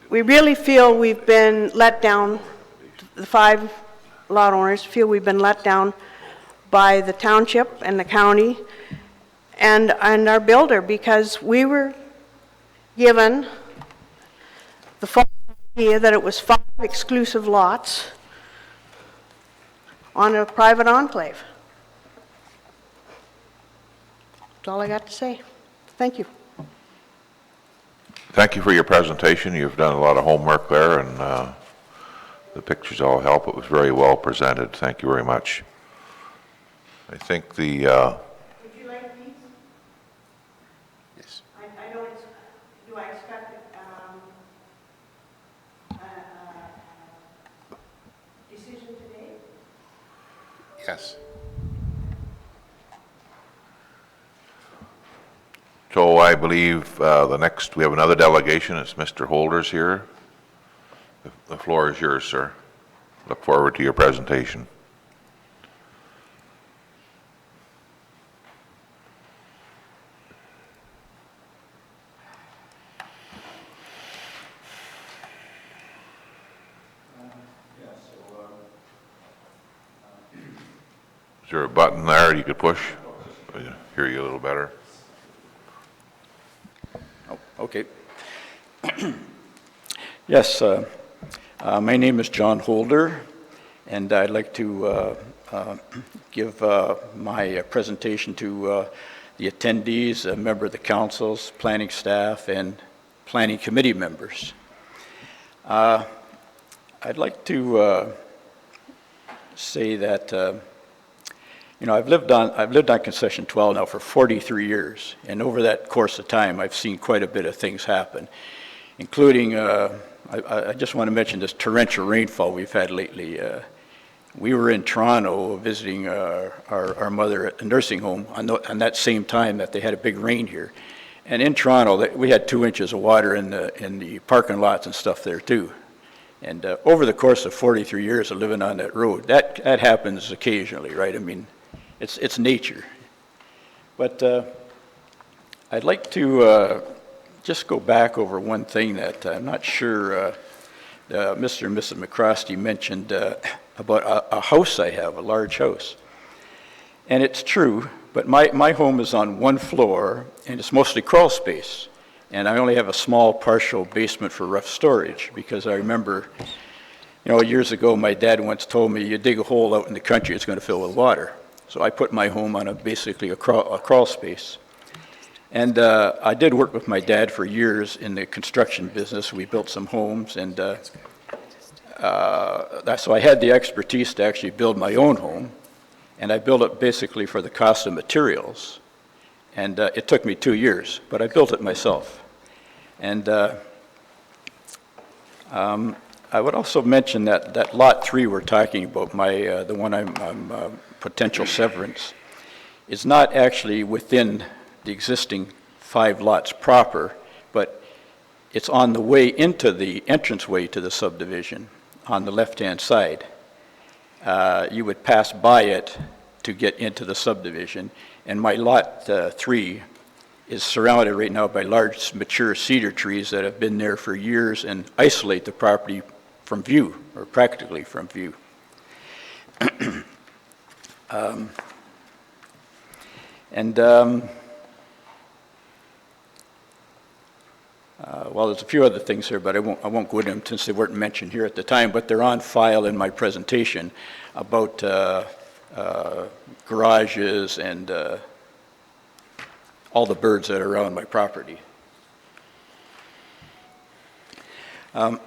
we really feel we've been let down, the 5 lot owners feel we've been let down by the township and the county and our builder, because we were given the false idea that it was 5 exclusive lots on a private enclave. That's all I got to say. Thank you. Thank you for your presentation. You've done a lot of homework there, and the pictures all help. It was very well presented. Thank you very much. I think the... Would you like these? Yes. I know it's, do I expect decision today? Yes. So I believe the next, we have another delegation. It's Mr. Holder's here. The floor is yours, sir. Look forward to your presentation. Is there a button there you could push? Hear you a little better. Okay. Yes, my name is John Holder, and I'd like to give my presentation to the attendees, a member of the councils, planning staff, and planning committee members. I'd like to say that I've lived on Concession 12 now for 43 years, and over that course of time, I've seen quite a bit of things happen, including I just want to mention this torrential rainfall we've had lately. We were in Toronto visiting our mother at the nursing home on that same time that they had a big rain here. And in Toronto, we had 2 inches of water in the parking lots and stuff there too. And over the course of 43 years of living on that road, that happens occasionally, right? I mean, it's nature. But I'd like to just go back over one thing that I'm not sure Mr. and Mrs. McCrosty mentioned about a house I have, a large house. And it's true, but my home is on 1 floor, and it's mostly crawl space. And I only have a small partial basement for rough storage, because I remember, years ago, my dad once told me, you dig a hole out in the country, it's going to fill with water. So I put my home on basically a crawl space. And I did work with my dad for years in the construction business. We built some homes, and so I had the expertise to actually build my own home, and I built it basically for the cost of materials. And it took me 2 years, but I built it myself. And I would also mention that Lot 3 we're talking about, the one I'm potential severance, is not actually within the existing 5 lots proper, but it's on the way into the entranceway to the subdivision on the left-hand side. You would pass by it to get into the subdivision, and my Lot 3 is surrounded right now by large mature cedar trees that have been there for years and isolate the property from view, or practically from view. Well, there's a few other things here, but I won't go into them since they weren't mentioned here at the time, but they're on file in my presentation about garages and all the birds that are around my property. But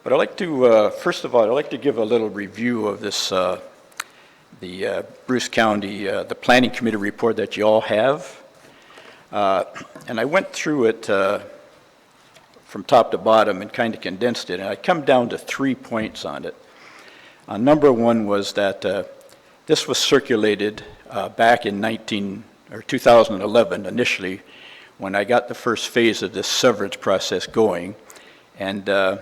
I'd like to, first of all, I'd like to give a little review of this, the Bruce County, the Planning Committee report that you all have. And I went through it from top to bottom and kind of condensed it, and I come down to 3 points on it. Number 1 was that this was circulated back in 2011 initially, when I got the first phase of this severance process going, and the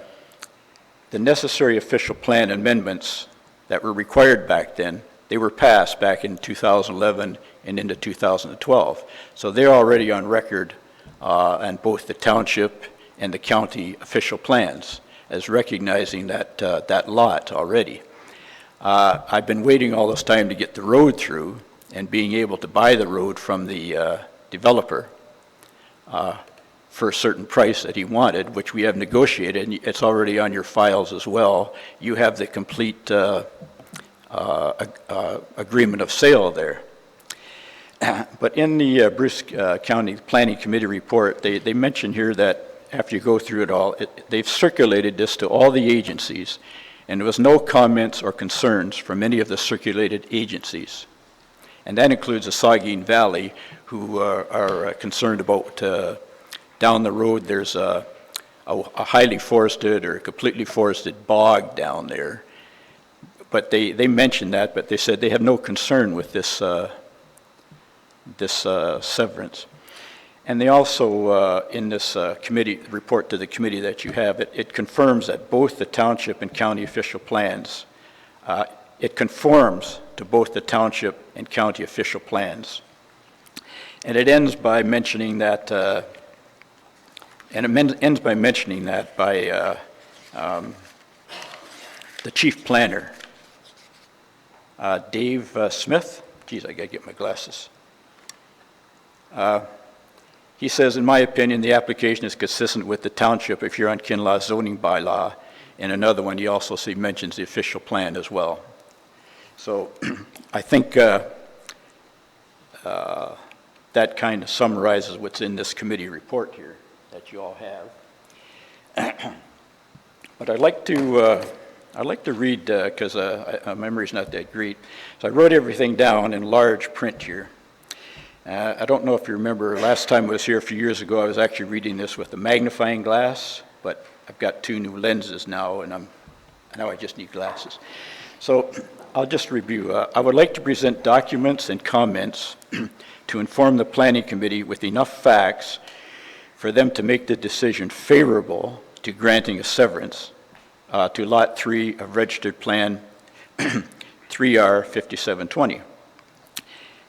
necessary official plan amendments that were required back then, they were passed back in 2011 and into 2012. So they're already on record on both the township and the county official plans as recognizing that lot already. I've been waiting all this time to get the road through and being able to buy the road from the developer for a certain price that he wanted, which we have negotiated, and it's already on your files as well. You have the complete agreement of sale there. But in the Bruce County Planning Committee report, they mention here that after you go through it all, they've circulated this to all the agencies, and there was no comments or concerns from any of the circulated agencies. And that includes the Saugeen Valley, who are concerned about down the road there's a highly forested or completely forested bog down there. But they mentioned that, but they said they have no concern with this severance. And they also, in this committee report to the committee that you have, it confirms that both the township and county official plans, it conforms to both the township and county official plans. And it ends by mentioning that, the chief planner, Dave Smith. Geez, I gotta get my glasses. He says, in my opinion, the application is consistent with the township if you're on Kinlaw zoning bylaw. And another one, he also mentions the official plan as well. So I think that kind of summarizes what's in this committee report here that you all have. But I'd like to read, because my memory's not that great. So I wrote everything down in large print here. I don't know if you remember, last time I was here a few years ago, I was actually reading this with a magnifying glass, but I've got 2 new lenses now, and now I just need glasses. So I'll just review. I would like to present documents and comments to inform the Planning Committee with enough facts for them to make the decision favorable to granting a severance to Lot 3 of Registered Plan 3R 5720.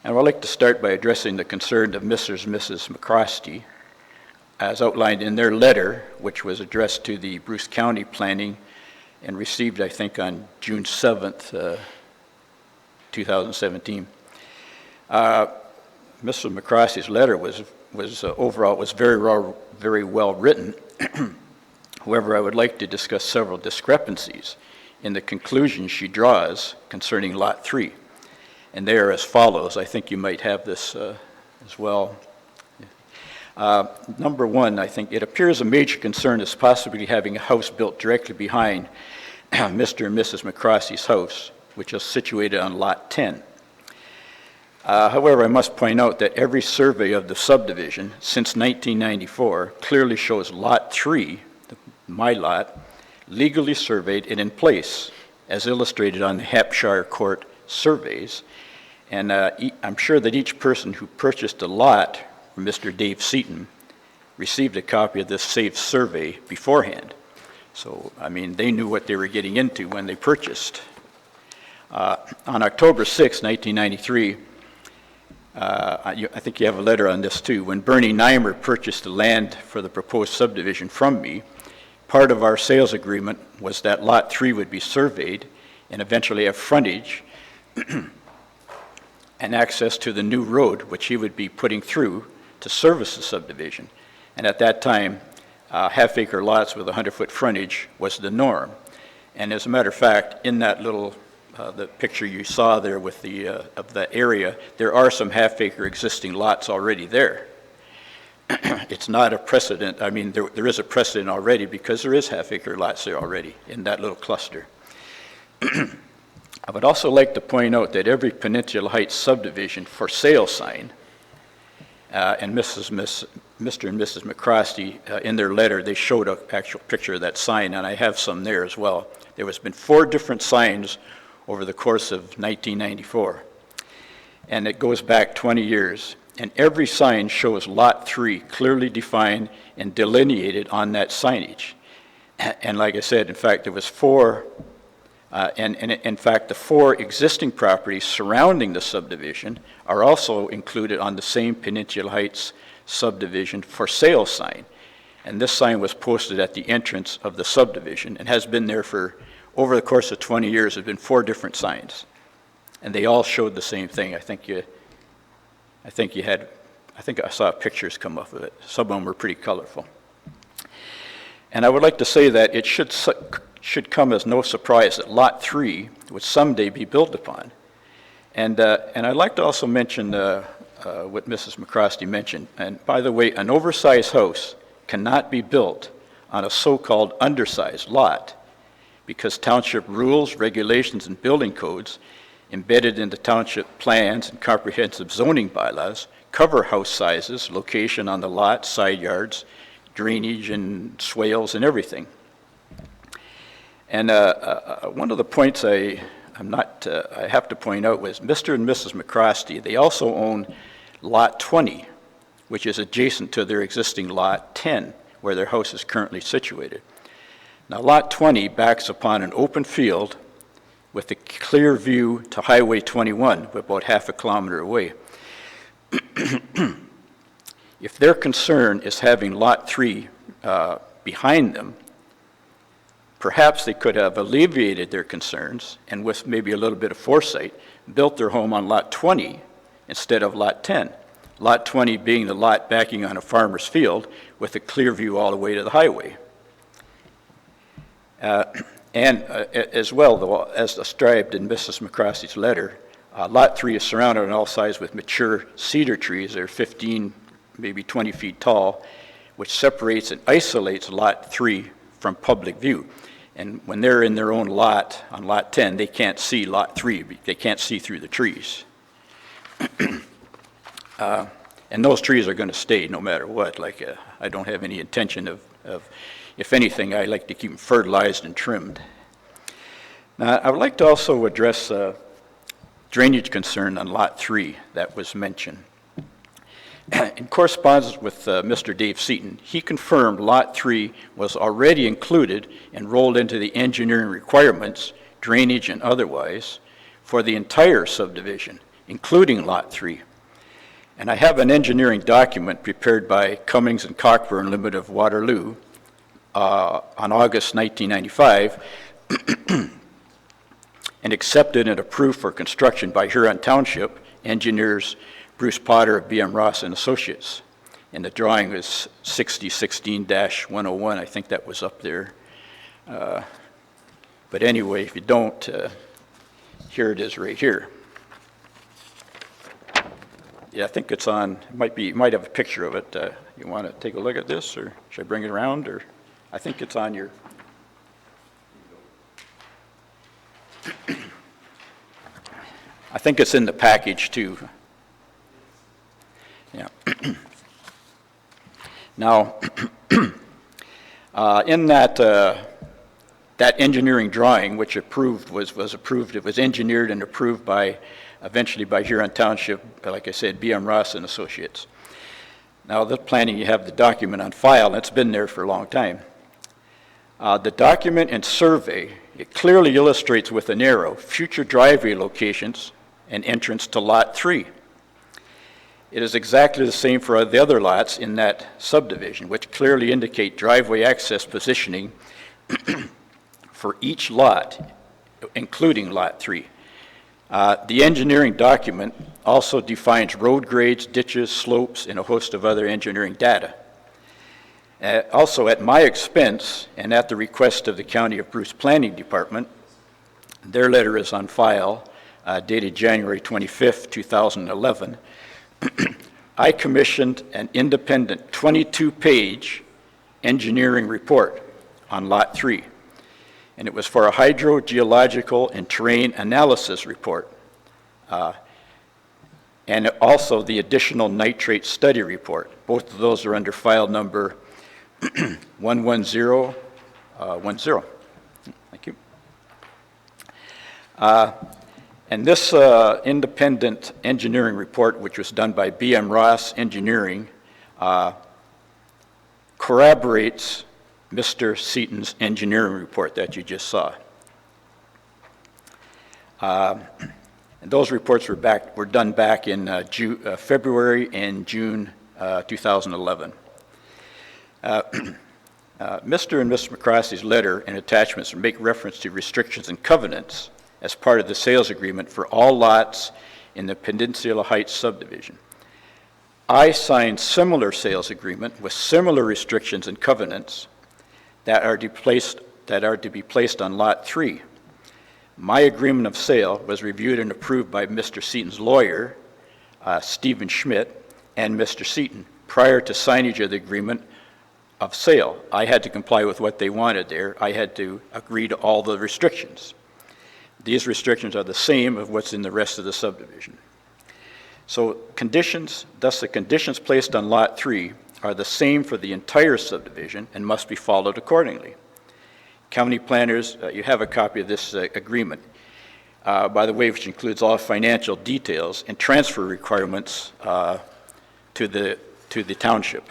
And I'd like to start by addressing the concern of Mr. and Mrs. McCrosty, as outlined in their letter, which was addressed to the Bruce County Planning and received, I think, on June 7th, 2017. Mr. McCrosty's letter was overall was very well written. However, I would like to discuss several discrepancies in the conclusions she draws concerning Lot 3. And they are as follows. I think you might have this as well. Number one, I think it appears a major concern is possibly having a house built directly behind Mr. and Mrs. McCrosty's house, which is situated on Lot 10. However, I must point out that every survey of the subdivision since 1994 clearly shows Lot 3, my lot, legally surveyed and in place, as illustrated on the Hampshire Court surveys. And I'm sure that each person who purchased a lot from Mr. Dave Seaton received a copy of this safe survey beforehand. So, I mean, they knew what they were getting into when they purchased. On October 6, 1993, I think you have a letter on this too. When Bernie Neimer purchased the land for the proposed subdivision from me, part of our sales agreement was that Lot 3 would be surveyed and eventually have frontage and access to the new road, which he would be putting through to service the subdivision. And at that time, half-acre lots with 100-foot frontage was the norm. And as a matter of fact, in that little the picture you saw there with the of the area, there are some half-acre existing lots already there. It's not a precedent. I mean, there is a precedent already because there is half-acre lots there already in that little cluster. I would also like to point out that every Peninsula Heights subdivision for sale sign, and Mr. and Mrs. McCrosty, in their letter, they showed an actual picture of that sign, and I have some there as well. There has been 4 different signs over the course of 1994, and it goes back 20 years. And every sign shows Lot 3 clearly defined and delineated on that signage. And like I said, in fact, there was 4, and in fact, the 4 existing properties surrounding the subdivision are also included on the same Peninsula Heights subdivision for sale sign. And this sign was posted at the entrance of the subdivision and has been there for, over the course of 20 years, there have been 4 different signs. And they all showed the same thing. I think I saw pictures come off of it. Some of them were pretty colorful. And I would like to say that it should come as no surprise that Lot 3 would someday be built upon. And I'd like to also mention what Mrs. McCrosty mentioned. And by the way, an oversized house cannot be built on a so-called undersized lot because township rules, regulations, and building codes embedded in the township plans and comprehensive zoning bylaws cover house sizes, location on the lot, side yards, drainage and swales and everything. And one of the points I have to point out was Mr. and Mrs. McCrosty, they also own Lot 20, which is adjacent to their existing Lot 10, where their house is currently situated. Now, Lot 20 backs upon an open field with a clear view to Highway 21, about half a kilometer away. If their concern is having Lot 3 behind them, perhaps they could have alleviated their concerns and with maybe a little bit of foresight, built their home on Lot 20 instead of Lot 10. Lot 20 being the lot backing on a farmer's field with a clear view all the way to the highway. And as well, though, as described in Mrs. McCroskey's letter, Lot 3 is surrounded on all sides with mature cedar trees that are 15, maybe 20 feet tall, which separates and isolates Lot 3 from public view. And when they're in their own lot, on Lot 10, they can't see Lot 3. They can't see through the trees. And those trees are going to stay no matter what. Like, I don't have any intention of, if anything, I like to keep them fertilized and trimmed. Now, I would like to also address drainage concern on Lot 3 that was mentioned. In correspondence with Mr. Dave Seaton, he confirmed Lot 3 was already included and rolled into the engineering requirements, drainage and otherwise, for the entire subdivision, including Lot 3. And I have an engineering document prepared by Cummings and Cockburn Limited of Waterloo on August 1995 and accepted and approved for construction by Huron Township engineers Bruce Potter of BM Ross and Associates. And the drawing is 6016-101. I think that was up there. But anyway, if you don't, here it is right here. Yeah, I think it's on, you might have a picture of it. You want to take a look at this, or should I bring it around? Or I think it's on your... I think it's in the package too. Yeah. Now, in that that engineering drawing, which was approved, it was engineered and approved eventually by Huron Township, like I said, BM Ross and Associates. Now, the planning, you have the document on file, and it's been there for a long time. The document and survey, it clearly illustrates with an arrow future driveway locations and entrance to Lot 3. It is exactly the same for the other lots in that subdivision, which clearly indicate driveway access positioning for each lot, including Lot 3. The engineering document also defines road grades, ditches, slopes, and a host of other engineering data. Also, at my expense and at the request of the County of Bruce Planning Department, their letter is on file, dated January 25th, 2011. I commissioned an independent 22-page engineering report on Lot 3, and it was for a hydrogeological and terrain analysis report, and also the additional nitrate study report. Both of those are under file number 11010. Thank you. And this independent engineering report, which was done by BM Ross Engineering, corroborates Mr. Seaton's engineering report that you just saw. And those reports were done back in February and June 2011. Mr. and Mrs. McCroskey's letter and attachments make reference to restrictions and covenants as part of the sales agreement for all lots in the Peninsula Heights subdivision. I signed similar sales agreement with similar restrictions and covenants that are to be placed on Lot 3. My agreement of sale was reviewed and approved by Mr. Seaton's lawyer, Stephen Schmidt, and Mr. Seaton prior to signage of the agreement of sale. I had to comply with what they wanted there. I had to agree to all the restrictions. These restrictions are the same of what's in the rest of the subdivision. So thus the conditions placed on Lot 3 are the same for the entire subdivision and must be followed accordingly. County planners, you have a copy of this agreement, by the way, which includes all financial details and transfer requirements to the township.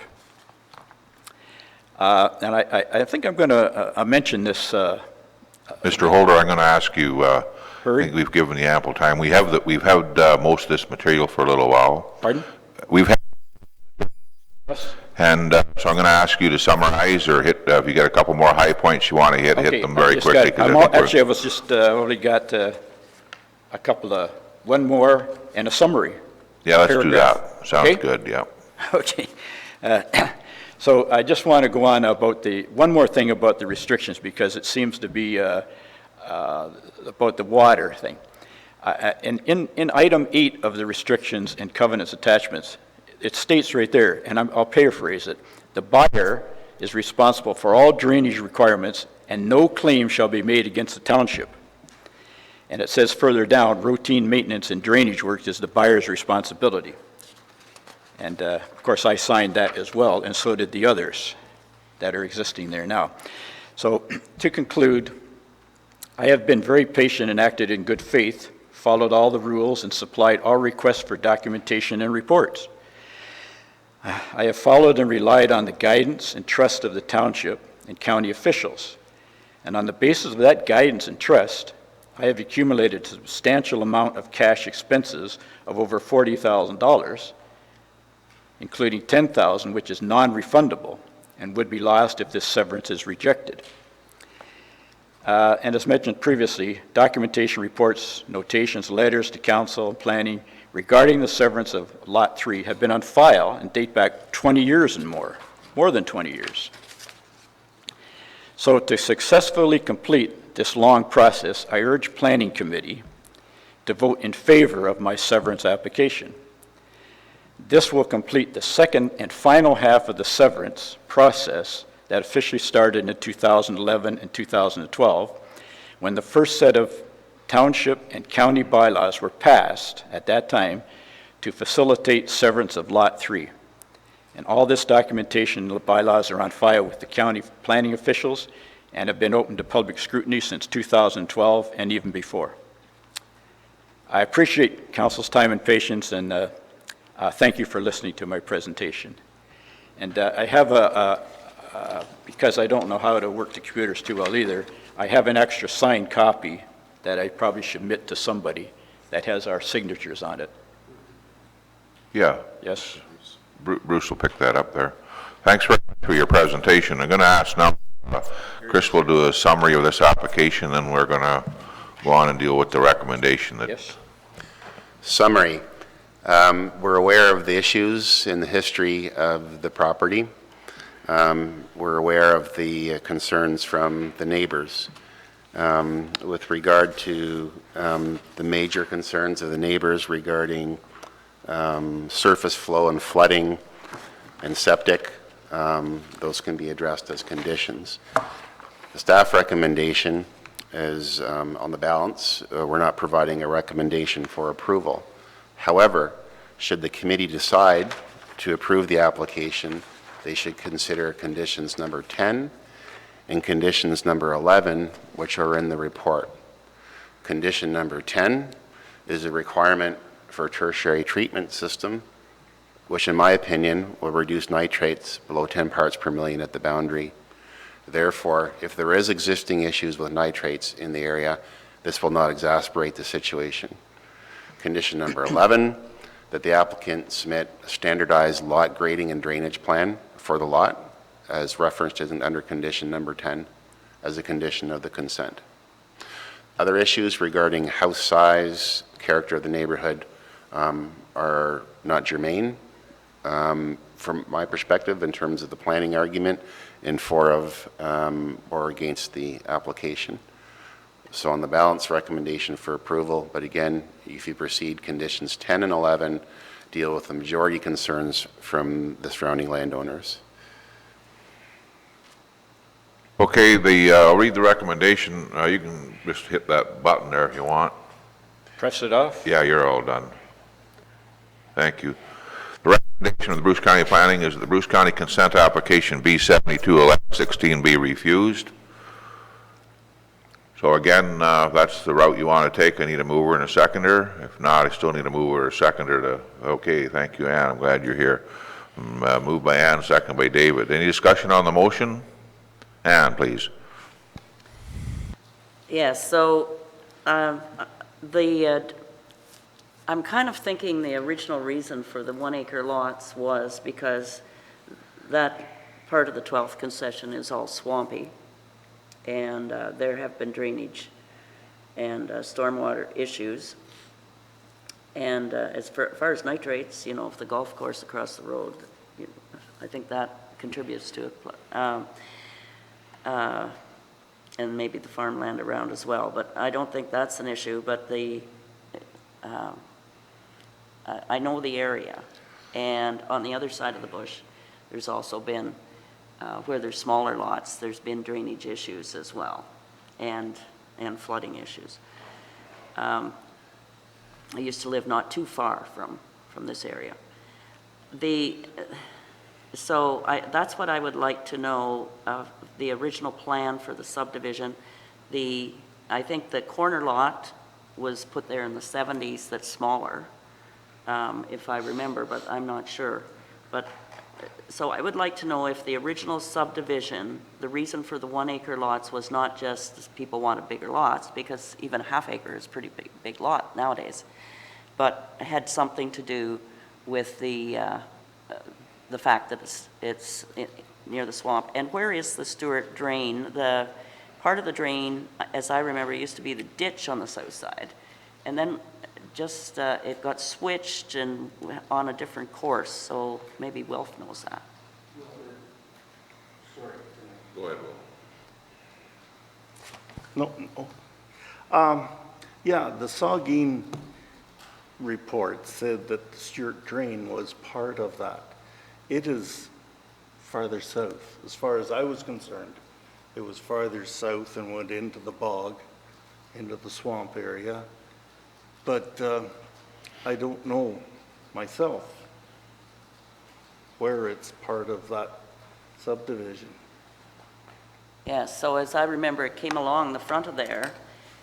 And I think I'm going to mention this. Mr. Holder, I'm going to ask you, I think we've given you ample time. We've had most of this material for a little while. Pardon? We've had, and so I'm going to ask you to summarize or hit, if you got a couple more high points you want to hit them very quickly. Actually, I was just only got a couple of, one more and a summary. Yeah, let's do that. Sounds good, yeah. Okay. So I just want to go on about one more thing about the restrictions, because it seems to be about the water thing. In item 8 of the restrictions and covenants attachments, it states right there, and I'll paraphrase it, the buyer is responsible for all drainage requirements and no claim shall be made against the township. And it says further down, routine maintenance and drainage work is the buyer's responsibility. And of course I signed that as well, and so did the others that are existing there now. So to conclude, I have been very patient and acted in good faith, followed all the rules and supplied all requests for documentation and reports. I have followed and relied on the guidance and trust of the township and county officials. And on the basis of that guidance and trust, I have accumulated a substantial amount of cash expenses of over $40,000, including $10,000, which is non-refundable and would be lost if this severance is rejected. And as mentioned previously, documentation reports, notations, letters to council and planning regarding the severance of Lot 3 have been on file and date back 20 years and more than 20 years. So to successfully complete this long process, I urge Planning Committee to vote in favor of my severance application. This will complete the second and final half of the severance process that officially started in 2011 and 2012, when the first set of township and county bylaws were passed at that time to facilitate severance of Lot 3. And all this documentation and the bylaws are on file with the county planning officials and have been open to public scrutiny since 2012 and even before. I appreciate council's time and patience, and thank you for listening to my presentation. And I have because I don't know how to work the computers too well either, I have an extra signed copy that I probably should submit to somebody that has our signatures on it. Yeah. Yes? Bruce will pick that up there. Thanks very much for your presentation. I'm going to ask now, Chris will do a summary of this application, and we're going to go on and deal with the recommendation that... Yes. Summary. We're aware of the issues in the history of the property. We're aware of the concerns from the neighbors. With regard to the major concerns of the neighbors regarding surface flow and flooding and septic, those can be addressed as conditions. The staff recommendation is, on the balance, we're not providing a recommendation for approval. However, should the committee decide to approve the application, they should consider conditions number 10 and conditions number 11, which are in the report. Condition number 10 is a requirement for a tertiary treatment system, which in my opinion will reduce nitrates below 10 parts per million at the boundary. Therefore, if there is existing issues with nitrates in the area, this will not exacerbate the situation. Condition number 11, that the applicant submit a standardized lot grading and drainage plan for the lot, as referenced under condition number 10, as a condition of the consent. Other issues regarding house size, character of the neighborhood are not germane from my perspective in terms of the planning argument in favor of or against the application. So on the balance, recommendation for approval, but again, if you proceed, conditions 10 and 11 deal with the majority concerns from the surrounding landowners. Okay, I'll read the recommendation. You can just hit that button there if you want. Press it off? Yeah, you're all done. Thank you. The recommendation of the Bruce County Planning is that the Bruce County consent application B721116 be refused. So again, if that's the route you want to take, I need a mover and a seconder. If not, I still need a mover or a seconder to, okay, thank you, Ann. I'm glad you're here. Moved by Ann, second by David. Any discussion on the motion? Ann, please. Yes, so I'm kind of thinking the original reason for the 1 acre lots was because that part of the 12th concession is all swampy, and there have been drainage and stormwater issues. And as far as nitrates, you know, if the golf course across the road, I think that contributes to it. And maybe the farmland around as well, but I don't think that's an issue, but I know the area, and on the other side of the bush, there's also been, where there's smaller lots, there's been drainage issues as well, and flooding issues. I used to live not too far from this area. So that's what I would like to know, the original plan for the subdivision. I think the corner lot was put there in the 70s, that's smaller, if I remember, but I'm not sure. But, so I would like to know if the original subdivision, the reason for the 1 acre lots was not just people wanted bigger lots, because even a half acre is a pretty big lot nowadays, but had something to do with the fact that it's near the swamp. And where is the Stewart drain? The part of the drain, as I remember, used to be the ditch on the south side. And then just, it got switched and on a different course, so maybe Wilf knows that. Go ahead, Will. No. Yeah, the Saugeen report said that the Stewart Drain was part of that. It is farther south. As far as I was concerned, it was farther south and went into the bog, into the swamp area. But I don't know myself where it's part of that subdivision. Yes, so as I remember, it came along the front of there,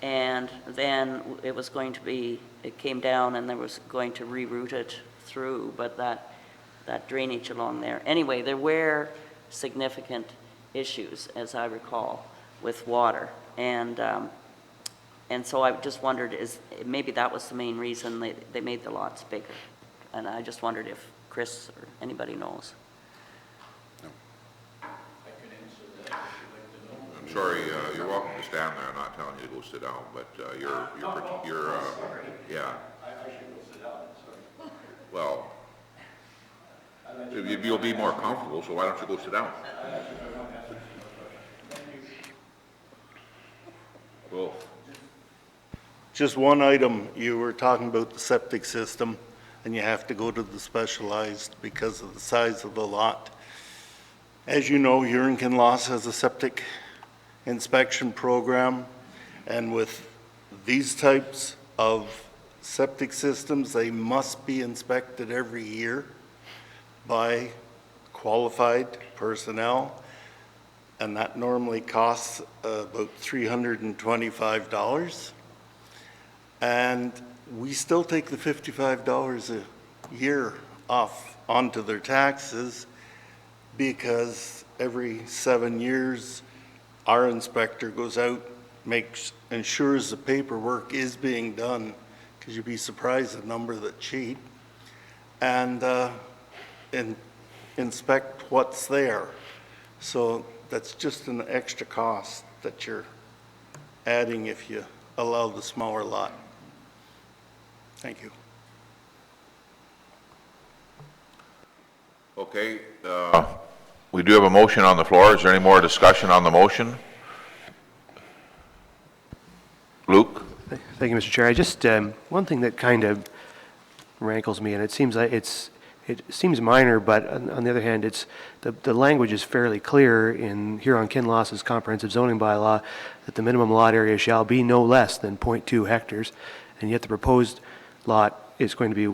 and then it was going to be, it came down and there was going to reroute it through, but that drainage along there. Anyway, there were significant issues, as I recall, with water. And so I just wondered, maybe that was the main reason they made the lots bigger. And I just wondered if Chris or anybody knows. I'm sorry, you're welcome to stand there. I'm not telling you to go sit down, but you're yeah. I should go sit down, sorry. Well, you'll be more comfortable, so why don't you go sit down? Well, just one item, you were talking about the septic system, and you have to go to the specialized because of the size of the lot. As you know, Huron Kinloss has a septic inspection program, and with these types of septic systems, they must be inspected every year by qualified personnel, and that normally costs about $325. And we still take the $55 a year off onto their taxes because every 7 years, our inspector goes out, ensures the paperwork is being done, because you'd be surprised the number that cheat, and inspect what's there. So that's just an extra cost that you're adding if you allow the smaller lot. Thank you. okay, we do have a motion on the floor. Is there any more discussion on the motion? Luke? Thank you, Mr. Chair. I just, one thing that kind of rankles me, and it seems like it seems minor, but on the other hand, it's the language is fairly clear in Huron Kinloss's comprehensive zoning bylaw that the minimum lot area shall be no less than 0.2 hectares, and yet the proposed lot is going to be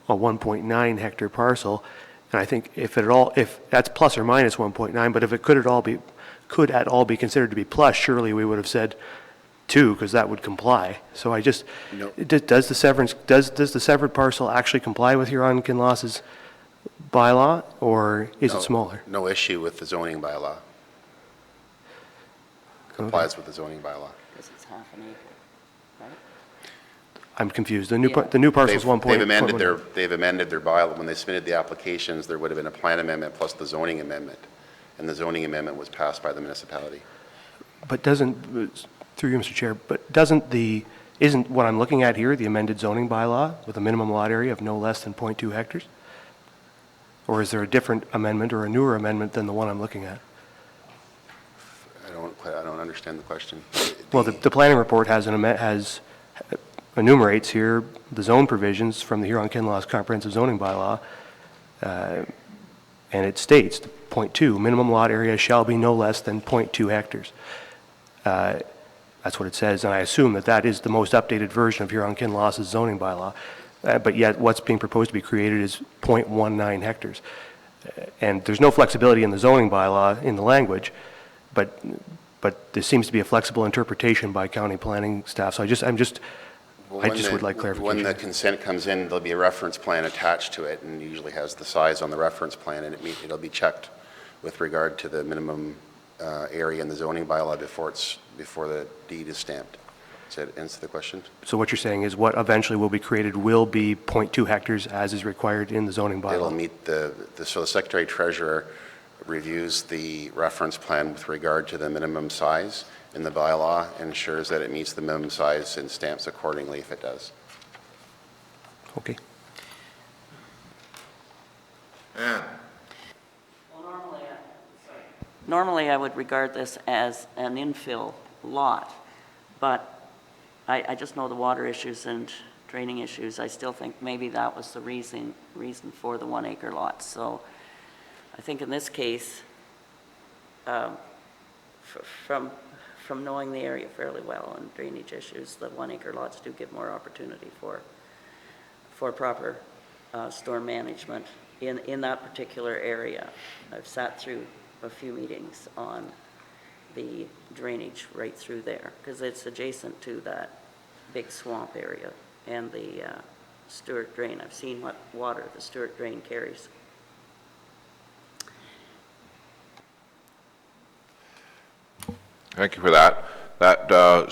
a 1.9 hectare parcel. And I think if that's plus or minus 1.9, but if it could at all be considered to be plus, surely we would have said 2, because that would comply. So I just, does the severed parcel actually comply with Huron Kinloss's bylaw, or is it smaller? No issue with the zoning bylaw. Complies with the zoning bylaw. Because it's half an acre, right? I'm confused. The new parcel is 1.1. They've amended their bylaw. When they submitted the applications, there would have been a plan amendment plus the zoning amendment, and the zoning amendment was passed by the municipality. But through you, Mr. Chair, but isn't what I'm looking at here the amended zoning bylaw with a minimum lot area of no less than 0.2 hectares? Or is there a different amendment or a newer amendment than the one I'm looking at? I don't understand the question. Well, the planning report enumerates here the zone provisions from the Huron-Kinloss Comprehensive Zoning Bylaw, and it states, point 2, minimum lot area shall be no less than 0.2 hectares. That's what it says, and I assume that that is the most updated version of Huron-Kinloss's zoning bylaw. But yet, what's being proposed to be created is 0.19 hectares. And there's no flexibility in the zoning bylaw in the language, but there seems to be a flexible interpretation by county planning staff. So I just would like clarification. When the consent comes in, there'll be a reference plan attached to it, and usually has the size on the reference plan, and it'll be checked with regard to the minimum area in the zoning bylaw before the deed is stamped. Does that answer the question? So what you're saying is what eventually will be created will be 0.2 hectares as is required in the zoning bylaw? It'll meet so the Secretary Treasurer reviews the reference plan with regard to the minimum size in the bylaw, ensures that it meets the minimum size and stamps accordingly if it does. Okay. Ann? Normally, I would regard this as an infill lot, but I just know the water issues and draining issues. I still think maybe that was the reason for the 1 acre lot. So I think in this case, from knowing the area fairly well and drainage issues, the 1 acre lots do give more opportunity for proper storm management in that particular area. I've sat through a few meetings on the drainage right through there because it's adjacent to that big swamp area and the Stewart Drain. I've seen what water the Stewart Drain carries. Thank you for that.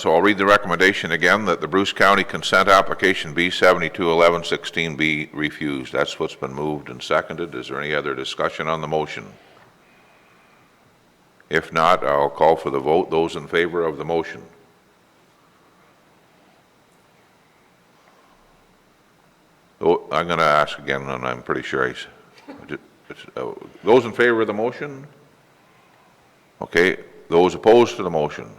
So I'll read the recommendation again, that the Bruce County consent application B-721116 be refused. That's what's been moved and seconded. Is there any other discussion on the motion? If not, I'll call for the vote. Those in favor of the motion? Oh, I'm going to ask again, and I'm pretty sure those in favor of the motion? Okay. Those opposed to the motion?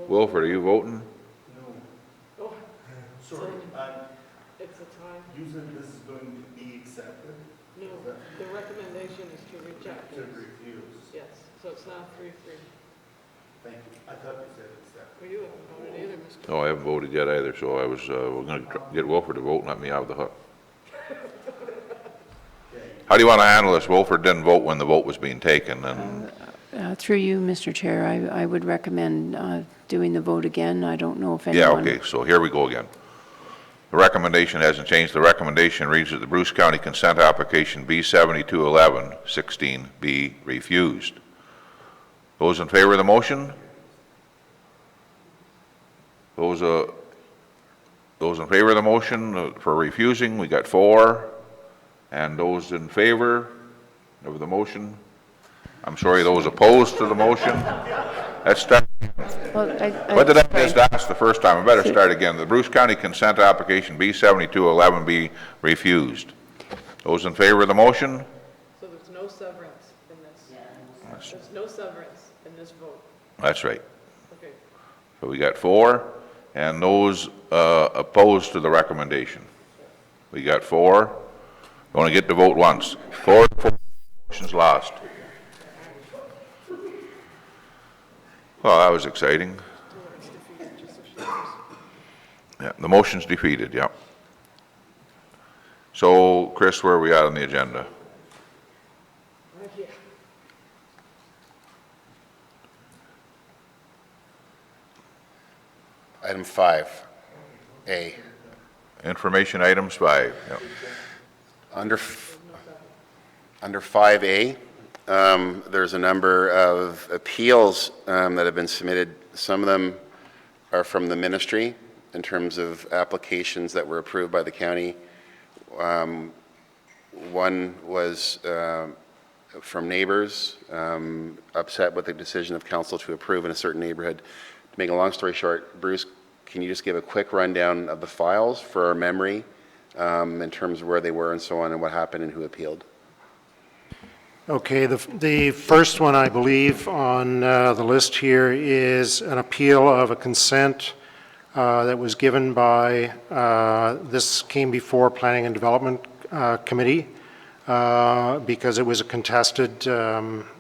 Wilford, are you voting? No. Oh, sorry. It's a tie. Using this is going to be accepted? No, the recommendation is to reject. To refuse. Yes, so it's now 3-3. Thank you. I thought you said accept. Well, you haven't voted either, Mr. No, I haven't voted yet either, so I was, we're going to get Wilford to vote and let me out of the hook. How do you want to handle this? Wilford didn't vote when the vote was being taken, and... Through you, Mr. Chair, I would recommend doing the vote again. I don't know if Yeah, anyone... okay, so here we go again. The recommendation hasn't changed. The recommendation reads that the Bruce County consent application B-721116 be refused. Those in favor of the motion? Those in favor of the motion for refusing, we got 4. And those in favor of the motion? I'm sorry, those opposed to the motion? Let's start. Well, What did I just ask the first time? I better start again. The Bruce County consent application B-7211 be refused. Those in favor of the motion? So there's no severance in this? There's no severance in this vote? That's right. Okay. So we got 4, and those opposed to the recommendation. We got 4. You only get to vote once. 4, motion's lost. Well, that was exciting. Yeah, the motion's defeated, yeah. So, Chris, where are we at on the agenda? Right here. Item 5A. Information items 5. Yep. Under 5A, there's a number of appeals that have been submitted. Some of them are from the ministry in terms of applications that were approved by the county. One was from neighbors upset with the decision of council to approve in a certain neighborhood. To make a long story short, Bruce, can you just give a quick rundown of the files for our memory in terms of where they were and so on, and what happened and who appealed. Okay, the first one, I believe, on the list here is an appeal of a consent that was given by, this came before Planning and Development Committee because it was a contested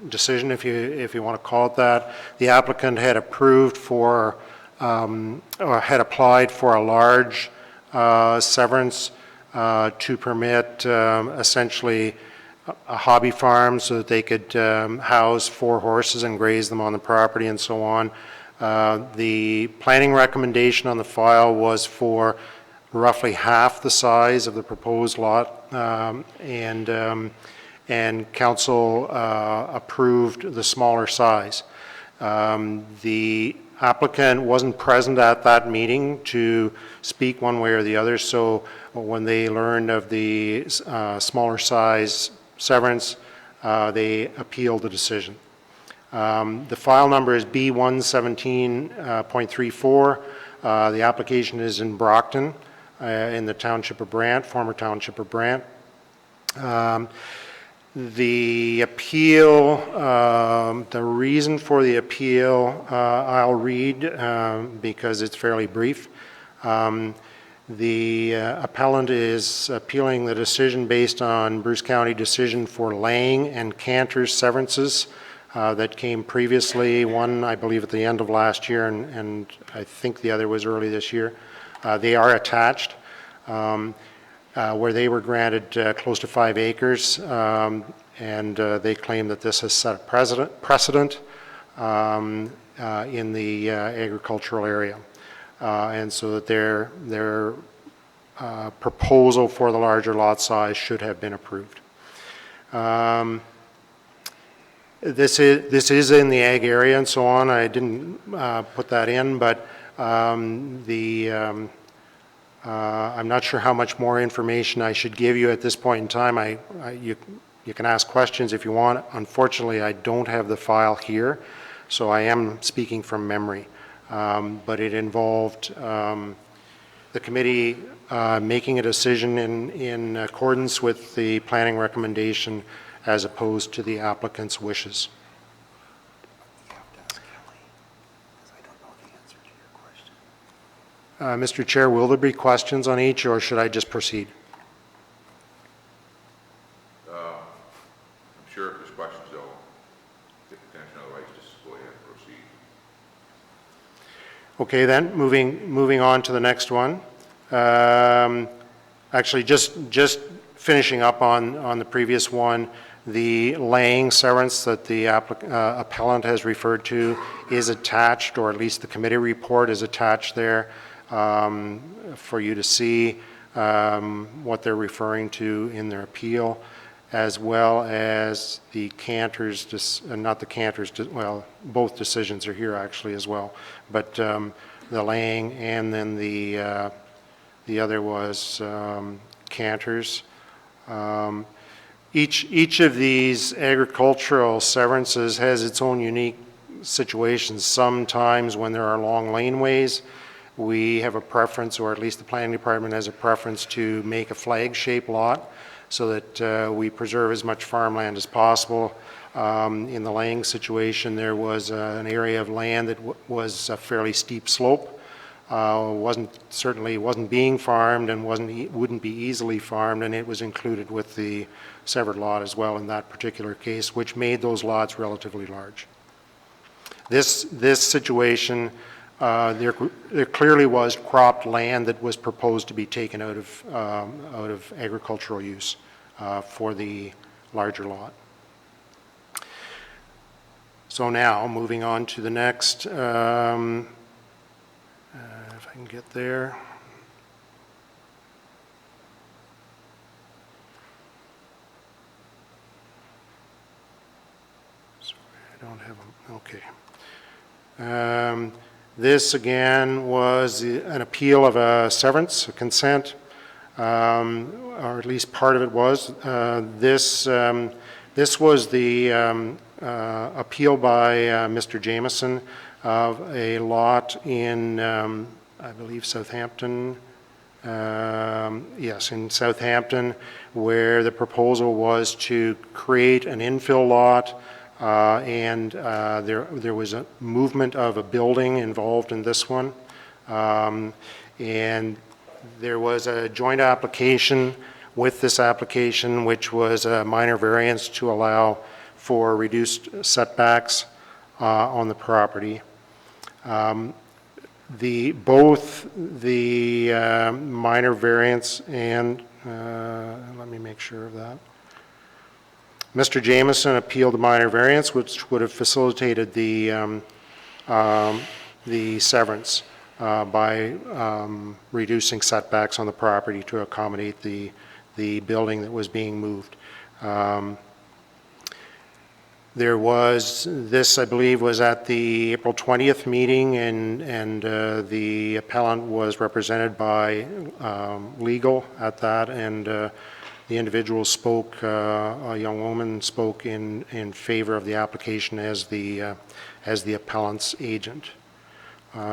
decision, if you want to call it that. The applicant had approved for, or had applied for a large severance to permit essentially a hobby farm so that they could house 4 horses and graze them on the property and so on. The planning recommendation on the file was for roughly half the size of the proposed lot, and council approved the smaller size. The applicant wasn't present at that meeting to speak one way or the other, so when they learned of the smaller size severance, they appealed the decision. The file number is B117.34. The application is in Brockton, in the township of Brant, former township of Brant. The appeal, the reason for the appeal, I'll read because it's fairly brief. The appellant is appealing the decision based on Bruce County decision for Lang and Cantor's severances that came previously, one I believe at the end of last year and I think the other was early this year. They are attached where they were granted close to 5 acres and they claim that this has set a precedent in the agricultural area. And so that their proposal for the larger lot size should have been approved. This is in the ag area and so on. I didn't put that in, but I'm not sure how much more information I should give you at this point in time. You can ask questions if you want. Unfortunately, I don't have the file here, so I am speaking from memory. But it involved the committee making a decision in accordance with the planning recommendation as opposed to the applicant's wishes. Mr. Chair, will there be questions on each, or should I just proceed? I'm sure if there's questions, they'll get attention, otherwise just go ahead and proceed. Okay, then, moving on to the next one. Actually, just finishing up on the previous one, the Lang severance that the appellant has referred to is attached, or at least the committee report is attached there for you to see what they're referring to in their appeal, as well as the Cantor's, not the Cantor's, well, both decisions are here actually as well, but the Lang and then the other was Cantor's. Each of these agricultural severances has its own unique situations. Sometimes when there are long laneways, we have a preference, or at least the planning department has a preference, to make a flag-shaped lot so that we preserve as much farmland as possible. In the Lang situation, there was an area of land that was a fairly steep slope. Certainly wasn't being farmed and wouldn't be easily farmed, and it was included with the severed lot as well in that particular case, which made those lots relatively large. This situation, there clearly was cropped land that was proposed to be taken out of agricultural use for the larger lot. So now, moving on to the next. If I can get there. Sorry, I don't have them. Okay. This again was an appeal of a severance, a consent, or at least part of it was. This was the appeal by Mr. Jameson of a lot in I believe Southampton, yes, in Southampton, where the proposal was to create an infill lot, and there was a movement of a building involved in this one. And there was a joint application with this application, which was a minor variance to allow for reduced setbacks on the property. Both the minor variance and, let me make sure of that. Mr. Jameson appealed the minor variance, which would have facilitated the severance by reducing setbacks on the property to accommodate the building that was being moved. There was, this I believe was at the April 20th meeting, and the appellant was represented by legal at that, and the individual spoke, a young woman spoke in favor of the application as the appellant's agent,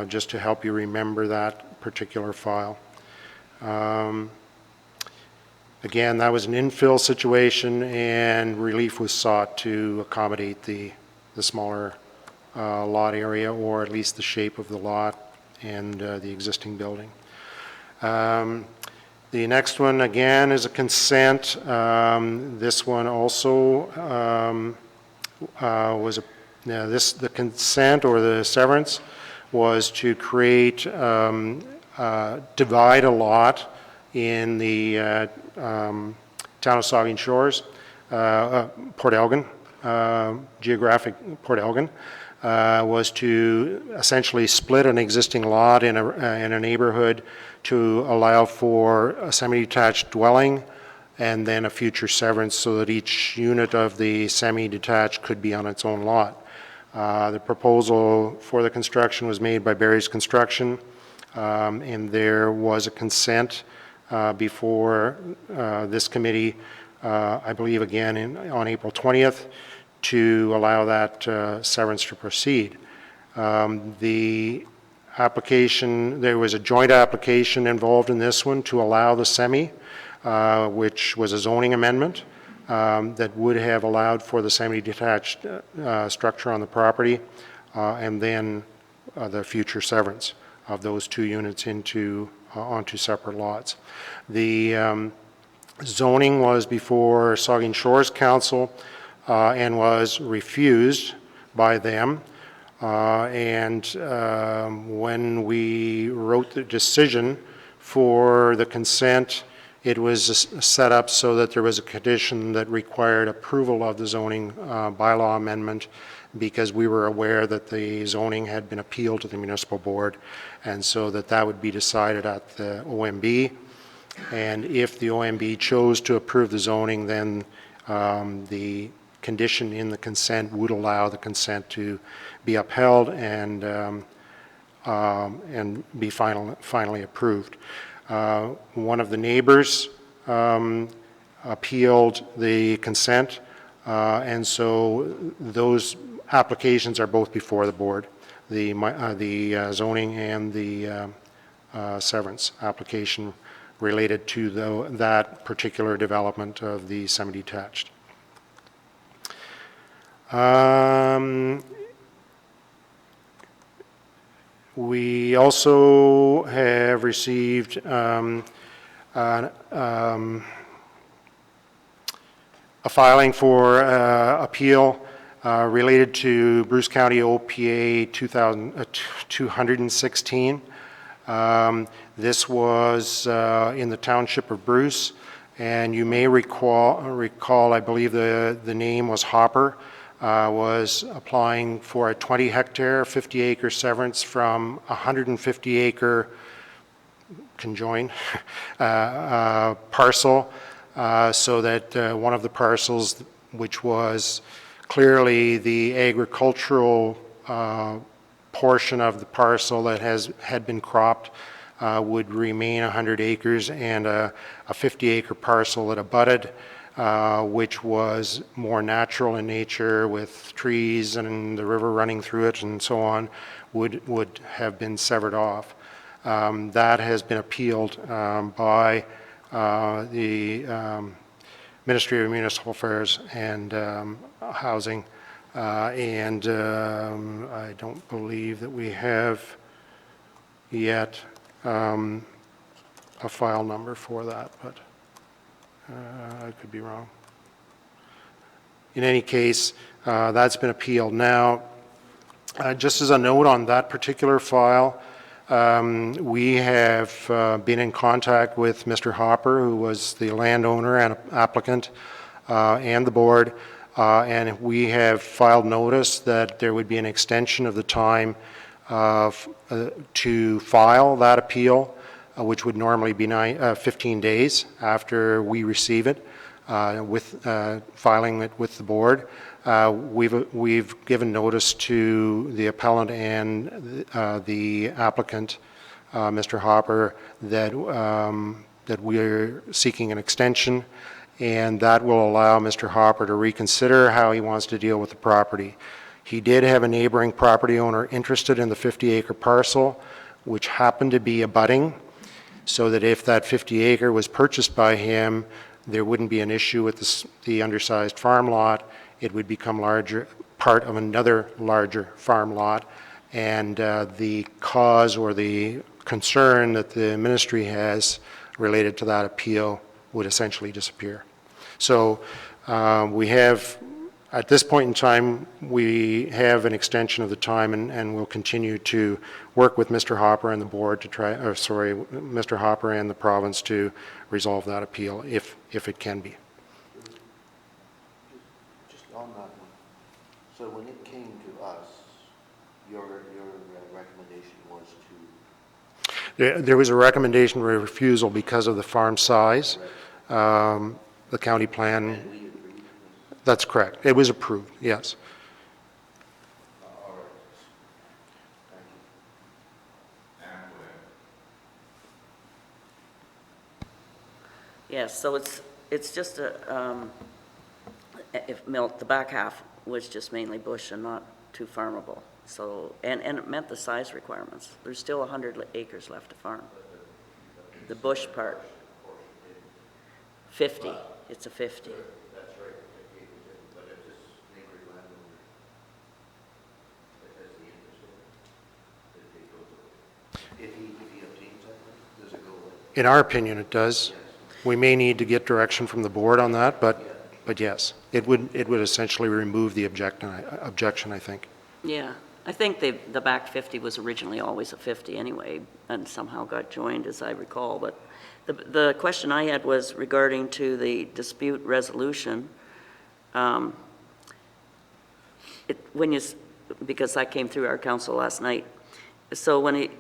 just to help you remember that particular file. Again, that was an infill situation, and relief was sought to accommodate the smaller lot area, or at least the shape of the lot and the existing building. The next one, again, is a consent. This one also was the consent or the severance was to create, divide a lot in the town of Saugeen Shores, Port Elgin, geographic Port Elgin, was to essentially split an existing lot in a neighborhood to allow for a semi-detached dwelling and then a future severance so that each unit of the semi-detached could be on its own lot. The proposal for the construction was made by Barry's Construction, and there was a consent before this committee, I believe again on April 20th, to allow that severance to proceed. The application, there was a joint application involved in this one to allow the semi, which was a zoning amendment that would have allowed for the semi-detached structure on the property, and then the future severance of those two units onto separate lots. The zoning was before Saugeen Shores Council and was refused by them. When we wrote the decision for the consent, it was set up so that there was a condition that required approval of the zoning bylaw amendment, because we were aware that the zoning had been appealed to the municipal board, and so that would be decided at the OMB. And if the OMB chose to approve the zoning, then the condition in the consent would allow the consent to be upheld and be finally approved. One of the neighbors appealed the consent, and so those applications are both before the board, the zoning and the severance application related to that particular development of the semi-detached. We also have received a filing for appeal related to Bruce County OPA 216. This was in the township of Bruce, and you may recall, I believe the name was Hopper, was applying for a 20-hectare, 50-acre severance from a 150-acre conjoined parcel, so that one of the parcels, which was clearly the agricultural portion of the parcel that had been cropped, would remain 100 acres, and a 50-acre parcel that abutted, which was more natural in nature with trees and the river running through it and so on, would have been severed off. That has been appealed by the Ministry of Municipal Affairs and Housing, and I don't believe that we have yet a file number for that, but I could be wrong. In any case, that's been appealed. Now, just as a note on that particular file, we have been in contact with Mr. Hopper, who was the landowner and applicant, and the board, and we have filed notice that there would be an extension of the time to file that appeal, which would normally be 15 days after we receive it, with filing it with the board. We've given notice to the appellant and the applicant, Mr. Hopper, that we're seeking an extension, and that will allow Mr. Hopper to reconsider how he wants to deal with the property. He did have a neighboring property owner interested in the 50-acre parcel, which happened to be abutting, so that if that 50 acre was purchased by him, there wouldn't be an issue with the undersized farm lot. It would become part of another larger farm lot, and the cause or the concern that the ministry has related to that appeal would essentially disappear. So we have, at this point in time, we have an extension of the time, and we'll continue to work with Mr. Hopper and the board to try, or sorry, Mr. Hopper and the province to resolve that appeal if it can be. Just on that one, so when it came to us, your recommendation was to? There was a recommendation for refusal because of the farm size. The county plan, that's correct. It was approved, yes. Yes, so it's just a, the back half was just mainly bush and not too farmable. So, and it met the size requirements. There's still 100 acres left to farm. The bush part, 50, it's a 50. In our opinion, it does. We may need to get direction from the board on that, but yes, it would essentially remove the objection, I think. Yeah, I think the back 50 was originally always a 50 anyway, and somehow got joined, as I recall. But the question I had was regarding to the dispute resolution. Because I came through our council last night. So when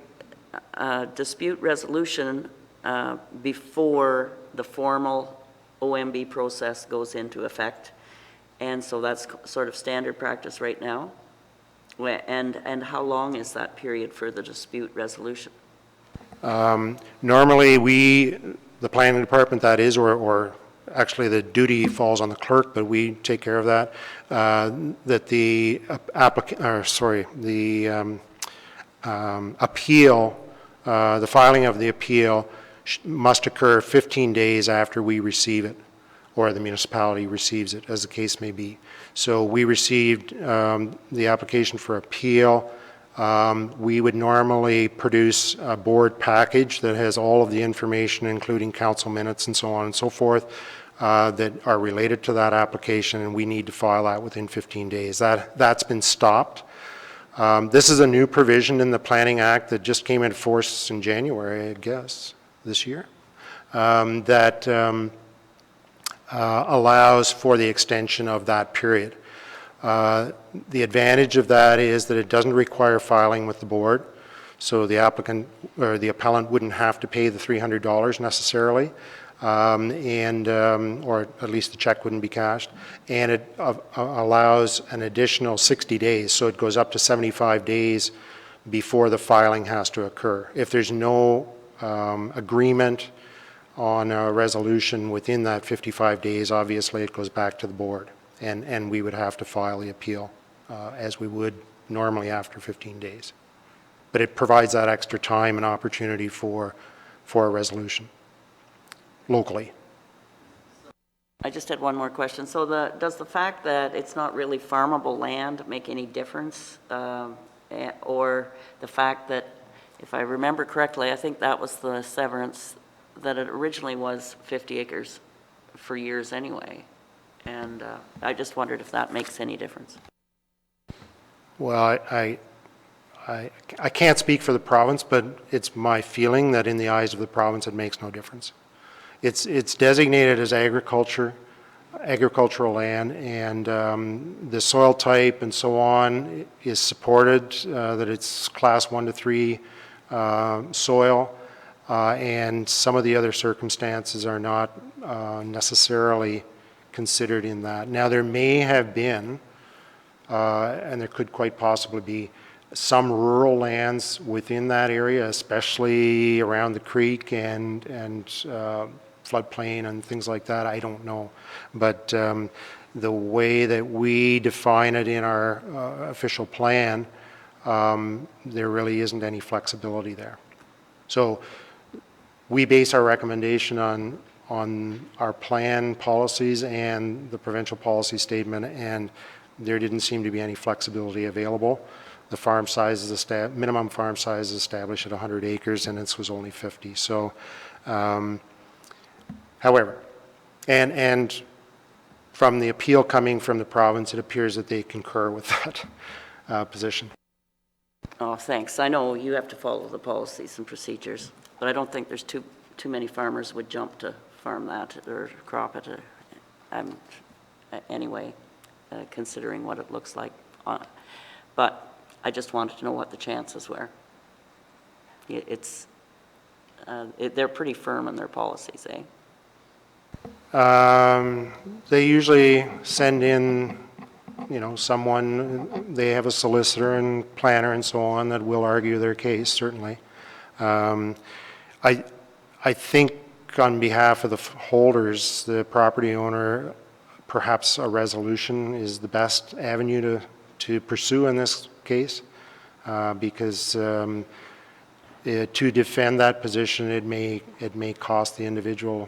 a dispute resolution before the formal OMB process goes into effect, and so that's sort of standard practice right now. And how long is that period for the dispute resolution? Normally, the planning department, that is, or actually the duty falls on the clerk, but we take care of that. That the appeal, the filing of the appeal must occur 15 days after we receive it, or the municipality receives it, as the case may be. So we received the application for appeal. We would normally produce a board package that has all of the information, including council minutes and so on and so forth, that are related to that application, and we need to file that within 15 days. That's been stopped. This is a new provision in the Planning Act that just came into force in January, I guess, this year, that allows for the extension of that period. The advantage of that is that it doesn't require filing with the board, so the applicant or the appellant wouldn't have to pay the $300 necessarily, or at least the check wouldn't be cashed, and it allows an additional 60 days, so it goes up to 75 days before the filing has to occur. If there's no agreement on a resolution within that 55 days, obviously it goes back to the board, and we would have to file the appeal as we would normally after 15 days. but it provides that extra time and opportunity for a resolution locally. I just had one more question. So does the fact that it's not really farmable land make any difference? Or the fact that, if I remember correctly, I think that was the severance, that it originally was 50 acres for years anyway. And I just wondered if that makes any difference. Well, I can't speak for the province, but it's my feeling that in the eyes of the province, it makes no difference. It's designated as agricultural land, and the soil type and so on is supported, that it's class 1 to 3 soil, and some of the other circumstances are not necessarily considered in that. Now, there may have been, and there could quite possibly be, some rural lands within that area, especially around the creek and floodplain and things like that. I don't know. But the way that we define it in our official plan, there really isn't any flexibility there. So we base our recommendation on our plan policies and the provincial policy statement, and there didn't seem to be any flexibility available. The farm size is minimum farm size is established at 100 acres, and this was only 50. So, however, and from the appeal coming from the province, it appears that they concur with that position. Oh, thanks. I know you have to follow the policies and procedures, but I don't think there's too many farmers would jump to farm that or crop it. Anyway, considering what it looks like. But I just wanted to know what the chances were. They're pretty firm in their policies, eh? They usually send in, someone, they have a solicitor and planner and so on that will argue their case, certainly. I think on behalf of the holders, the property owner, perhaps a resolution is the best avenue to pursue in this case, because to defend that position, it may cost the individual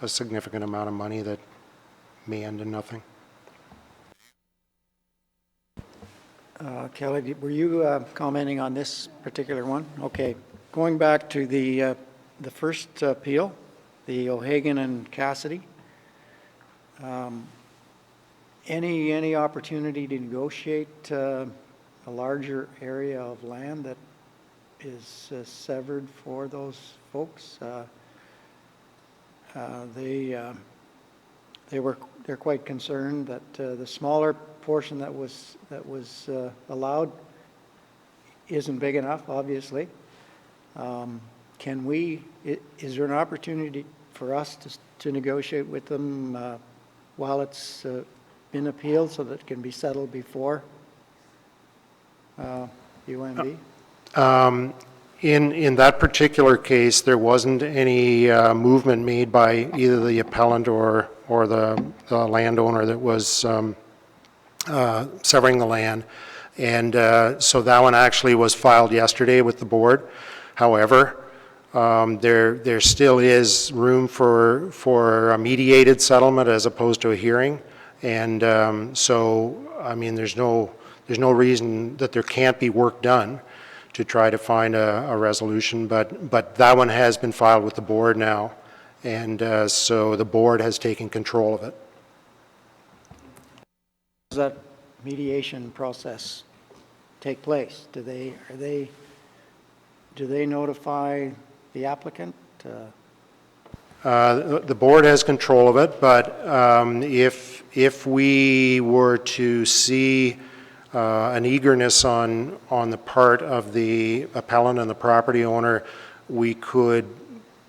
a significant amount of money that may end in nothing. Kelly, were you commenting on this particular one? Okay, going back to the first appeal, the O'Hagan and Cassidy. Any opportunity to negotiate a larger area of land that is severed for those folks? They're quite concerned that the smaller portion that was allowed isn't big enough, obviously. Is there an opportunity for us to negotiate with them while it's been appealed so that it can be settled before UMB? In that particular case, there wasn't any movement made by either the appellant or the landowner that was severing the land. And so that one actually was filed yesterday with the board. However, there still is room for a mediated settlement as opposed to a hearing. And so, I mean, there's no reason that there can't be work done to try to find a resolution, but that one has been filed with the board now, and so the board has taken control of it. Does that mediation process take place? Do they notify the applicant? The board has control of it, but if we were to see an eagerness on the part of the appellant and the property owner, we could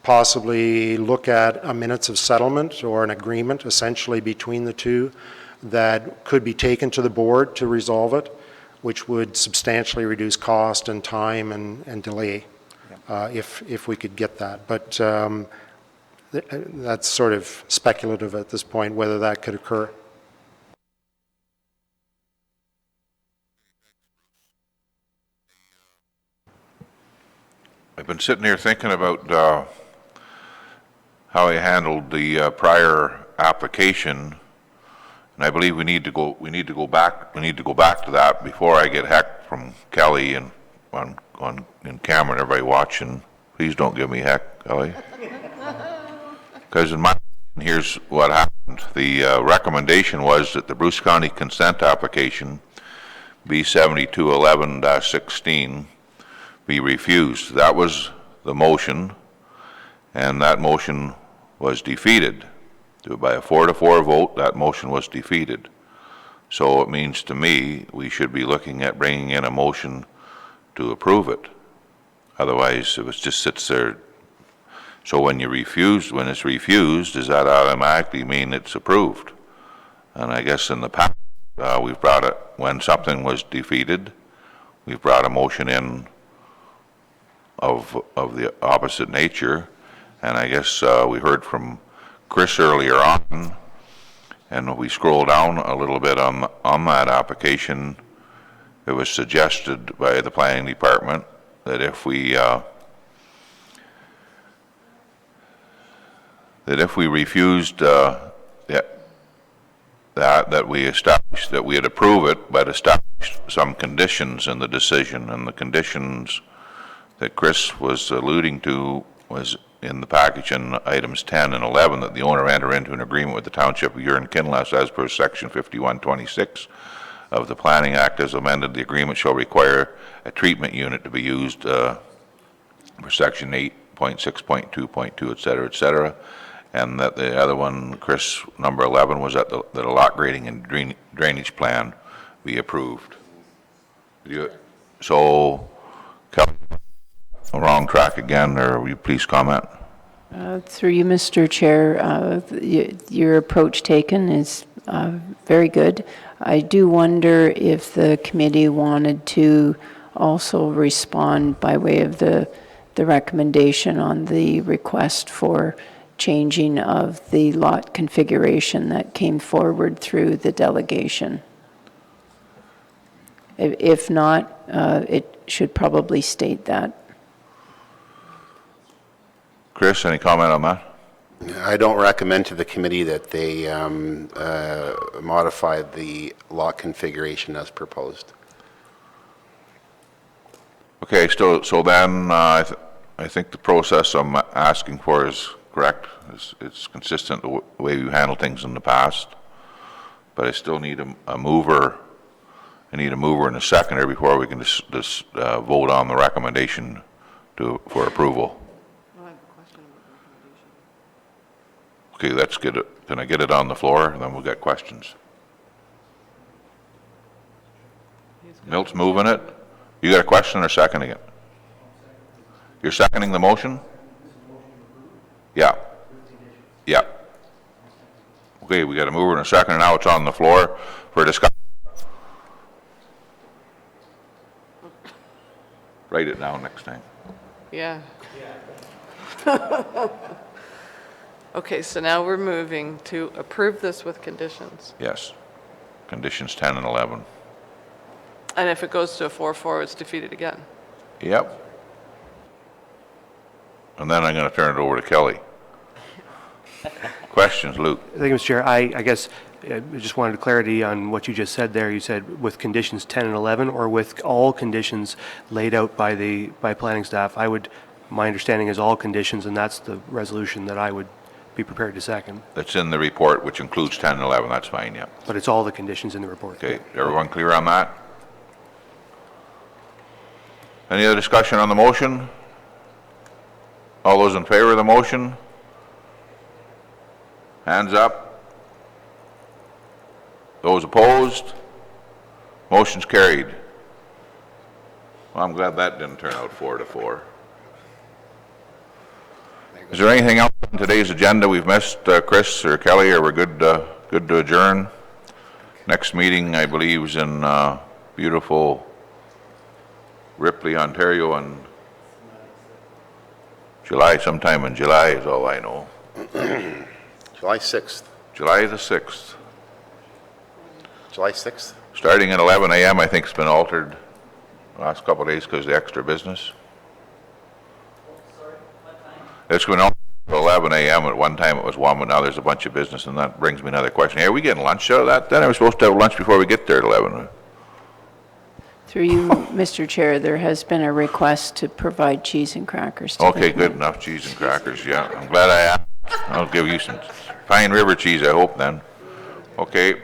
possibly look at a minutes of settlement or an agreement essentially between the two that could be taken to the board to resolve it, which would substantially reduce cost and time and delay if we could get that. But that's sort of speculative at this point, whether that could occur. I've been sitting here thinking about how I handled the prior application, and I believe we need to go back to that before I get heck from Kelly and in camera and everybody watching. Please don't give me heck, Kelly. Because in my opinion, here's what happened. The recommendation was that the Bruce County consent application B7211-16 be refused. That was the motion, and that motion was defeated. By a 4-4 vote, that motion was defeated. So it means to me, we should be looking at bringing in a motion to approve it. Otherwise, if it just sits there. So when it's refused, does that automatically mean it's approved? And I guess in the past, we've brought it, when something was defeated, we've brought a motion in of the opposite nature. And I guess we heard from Chris earlier on, and we scroll down a little bit on that application. It was suggested by the planning department that if we refused that we'd approve it, but establish some conditions in the decision, and the conditions that Chris was alluding to was in the package in items 10 and 11, that the owner enter into an agreement with the Township of Huron-Kinloss as per section 5126 of the Planning Act as amended. The agreement shall require a treatment unit to be used for section 8.6.2.2, et cetera, and that the other one, Chris, number 11, was that a lot grading and drainage plan be approved. So, Kelly, wrong track again, or will you please comment? Through you, Mr. Chair, your approach taken is very good. I do wonder if the committee wanted to also respond by way of the recommendation on the request for changing of the lot configuration that came forward through the delegation. If not, it should probably state that. Chris, any comment on that? I don't recommend to the committee that they modify the lot configuration as proposed. Okay, so then I think the process I'm asking for is correct. It's consistent with the way we've handled things in the past, but I still need a mover. I need a mover and a seconder before we can just vote on the recommendation for approval. Okay, let's get it. Can I get it on the floor, and then we'll get questions? Milt's moving it. You got a question or seconding it? You're seconding the motion? Yeah. Yeah. Okay, we got a mover and a second, and now it's on the floor for discussion. Write it down next time. Yeah. Okay, so now we're moving to approve this with conditions. Yes. Conditions 10 and 11. And if it goes to a 4-4, it's defeated again. Yep. And then I'm going to turn it over to Kelly. Questions, Luke? Thank you, Mr. Chair. I guess I just wanted clarity on what you just said there. You said with conditions 10 and 11, or with all conditions laid out by planning staff. My understanding is all conditions, and that's the resolution that I would be prepared to second. That's in the report, which includes 10 and 11. That's fine, yeah. But it's all the conditions in the report. Okay, everyone clear on that? Any other discussion on the motion? All those in favor of the motion? Hands up. Those opposed? Motion's carried. Well, I'm glad that didn't turn out 4-4. Is there anything else on today's agenda we've missed, Chris or Kelly, or we're good to adjourn? Next meeting, I believe, is in beautiful Ripley, Ontario, in July. Sometime in July is all I know. July 6th. July the 6th. July 6th? Starting at 11 a.m., I think it's been altered the last couple of days because of the extra business. It's going on to 11 a.m. At one time it was 1, but now there's a bunch of business, and that brings me another question. Hey, are we getting lunch out of that? Then are we supposed to have lunch before we get there at 11? Through you, Mr. Chair, there has been a request to provide cheese and crackers to the Okay, good enough, cheese and crackers, yeah. I'm glad I asked. I'll give you some fine river cheese, I hope, then. Okay,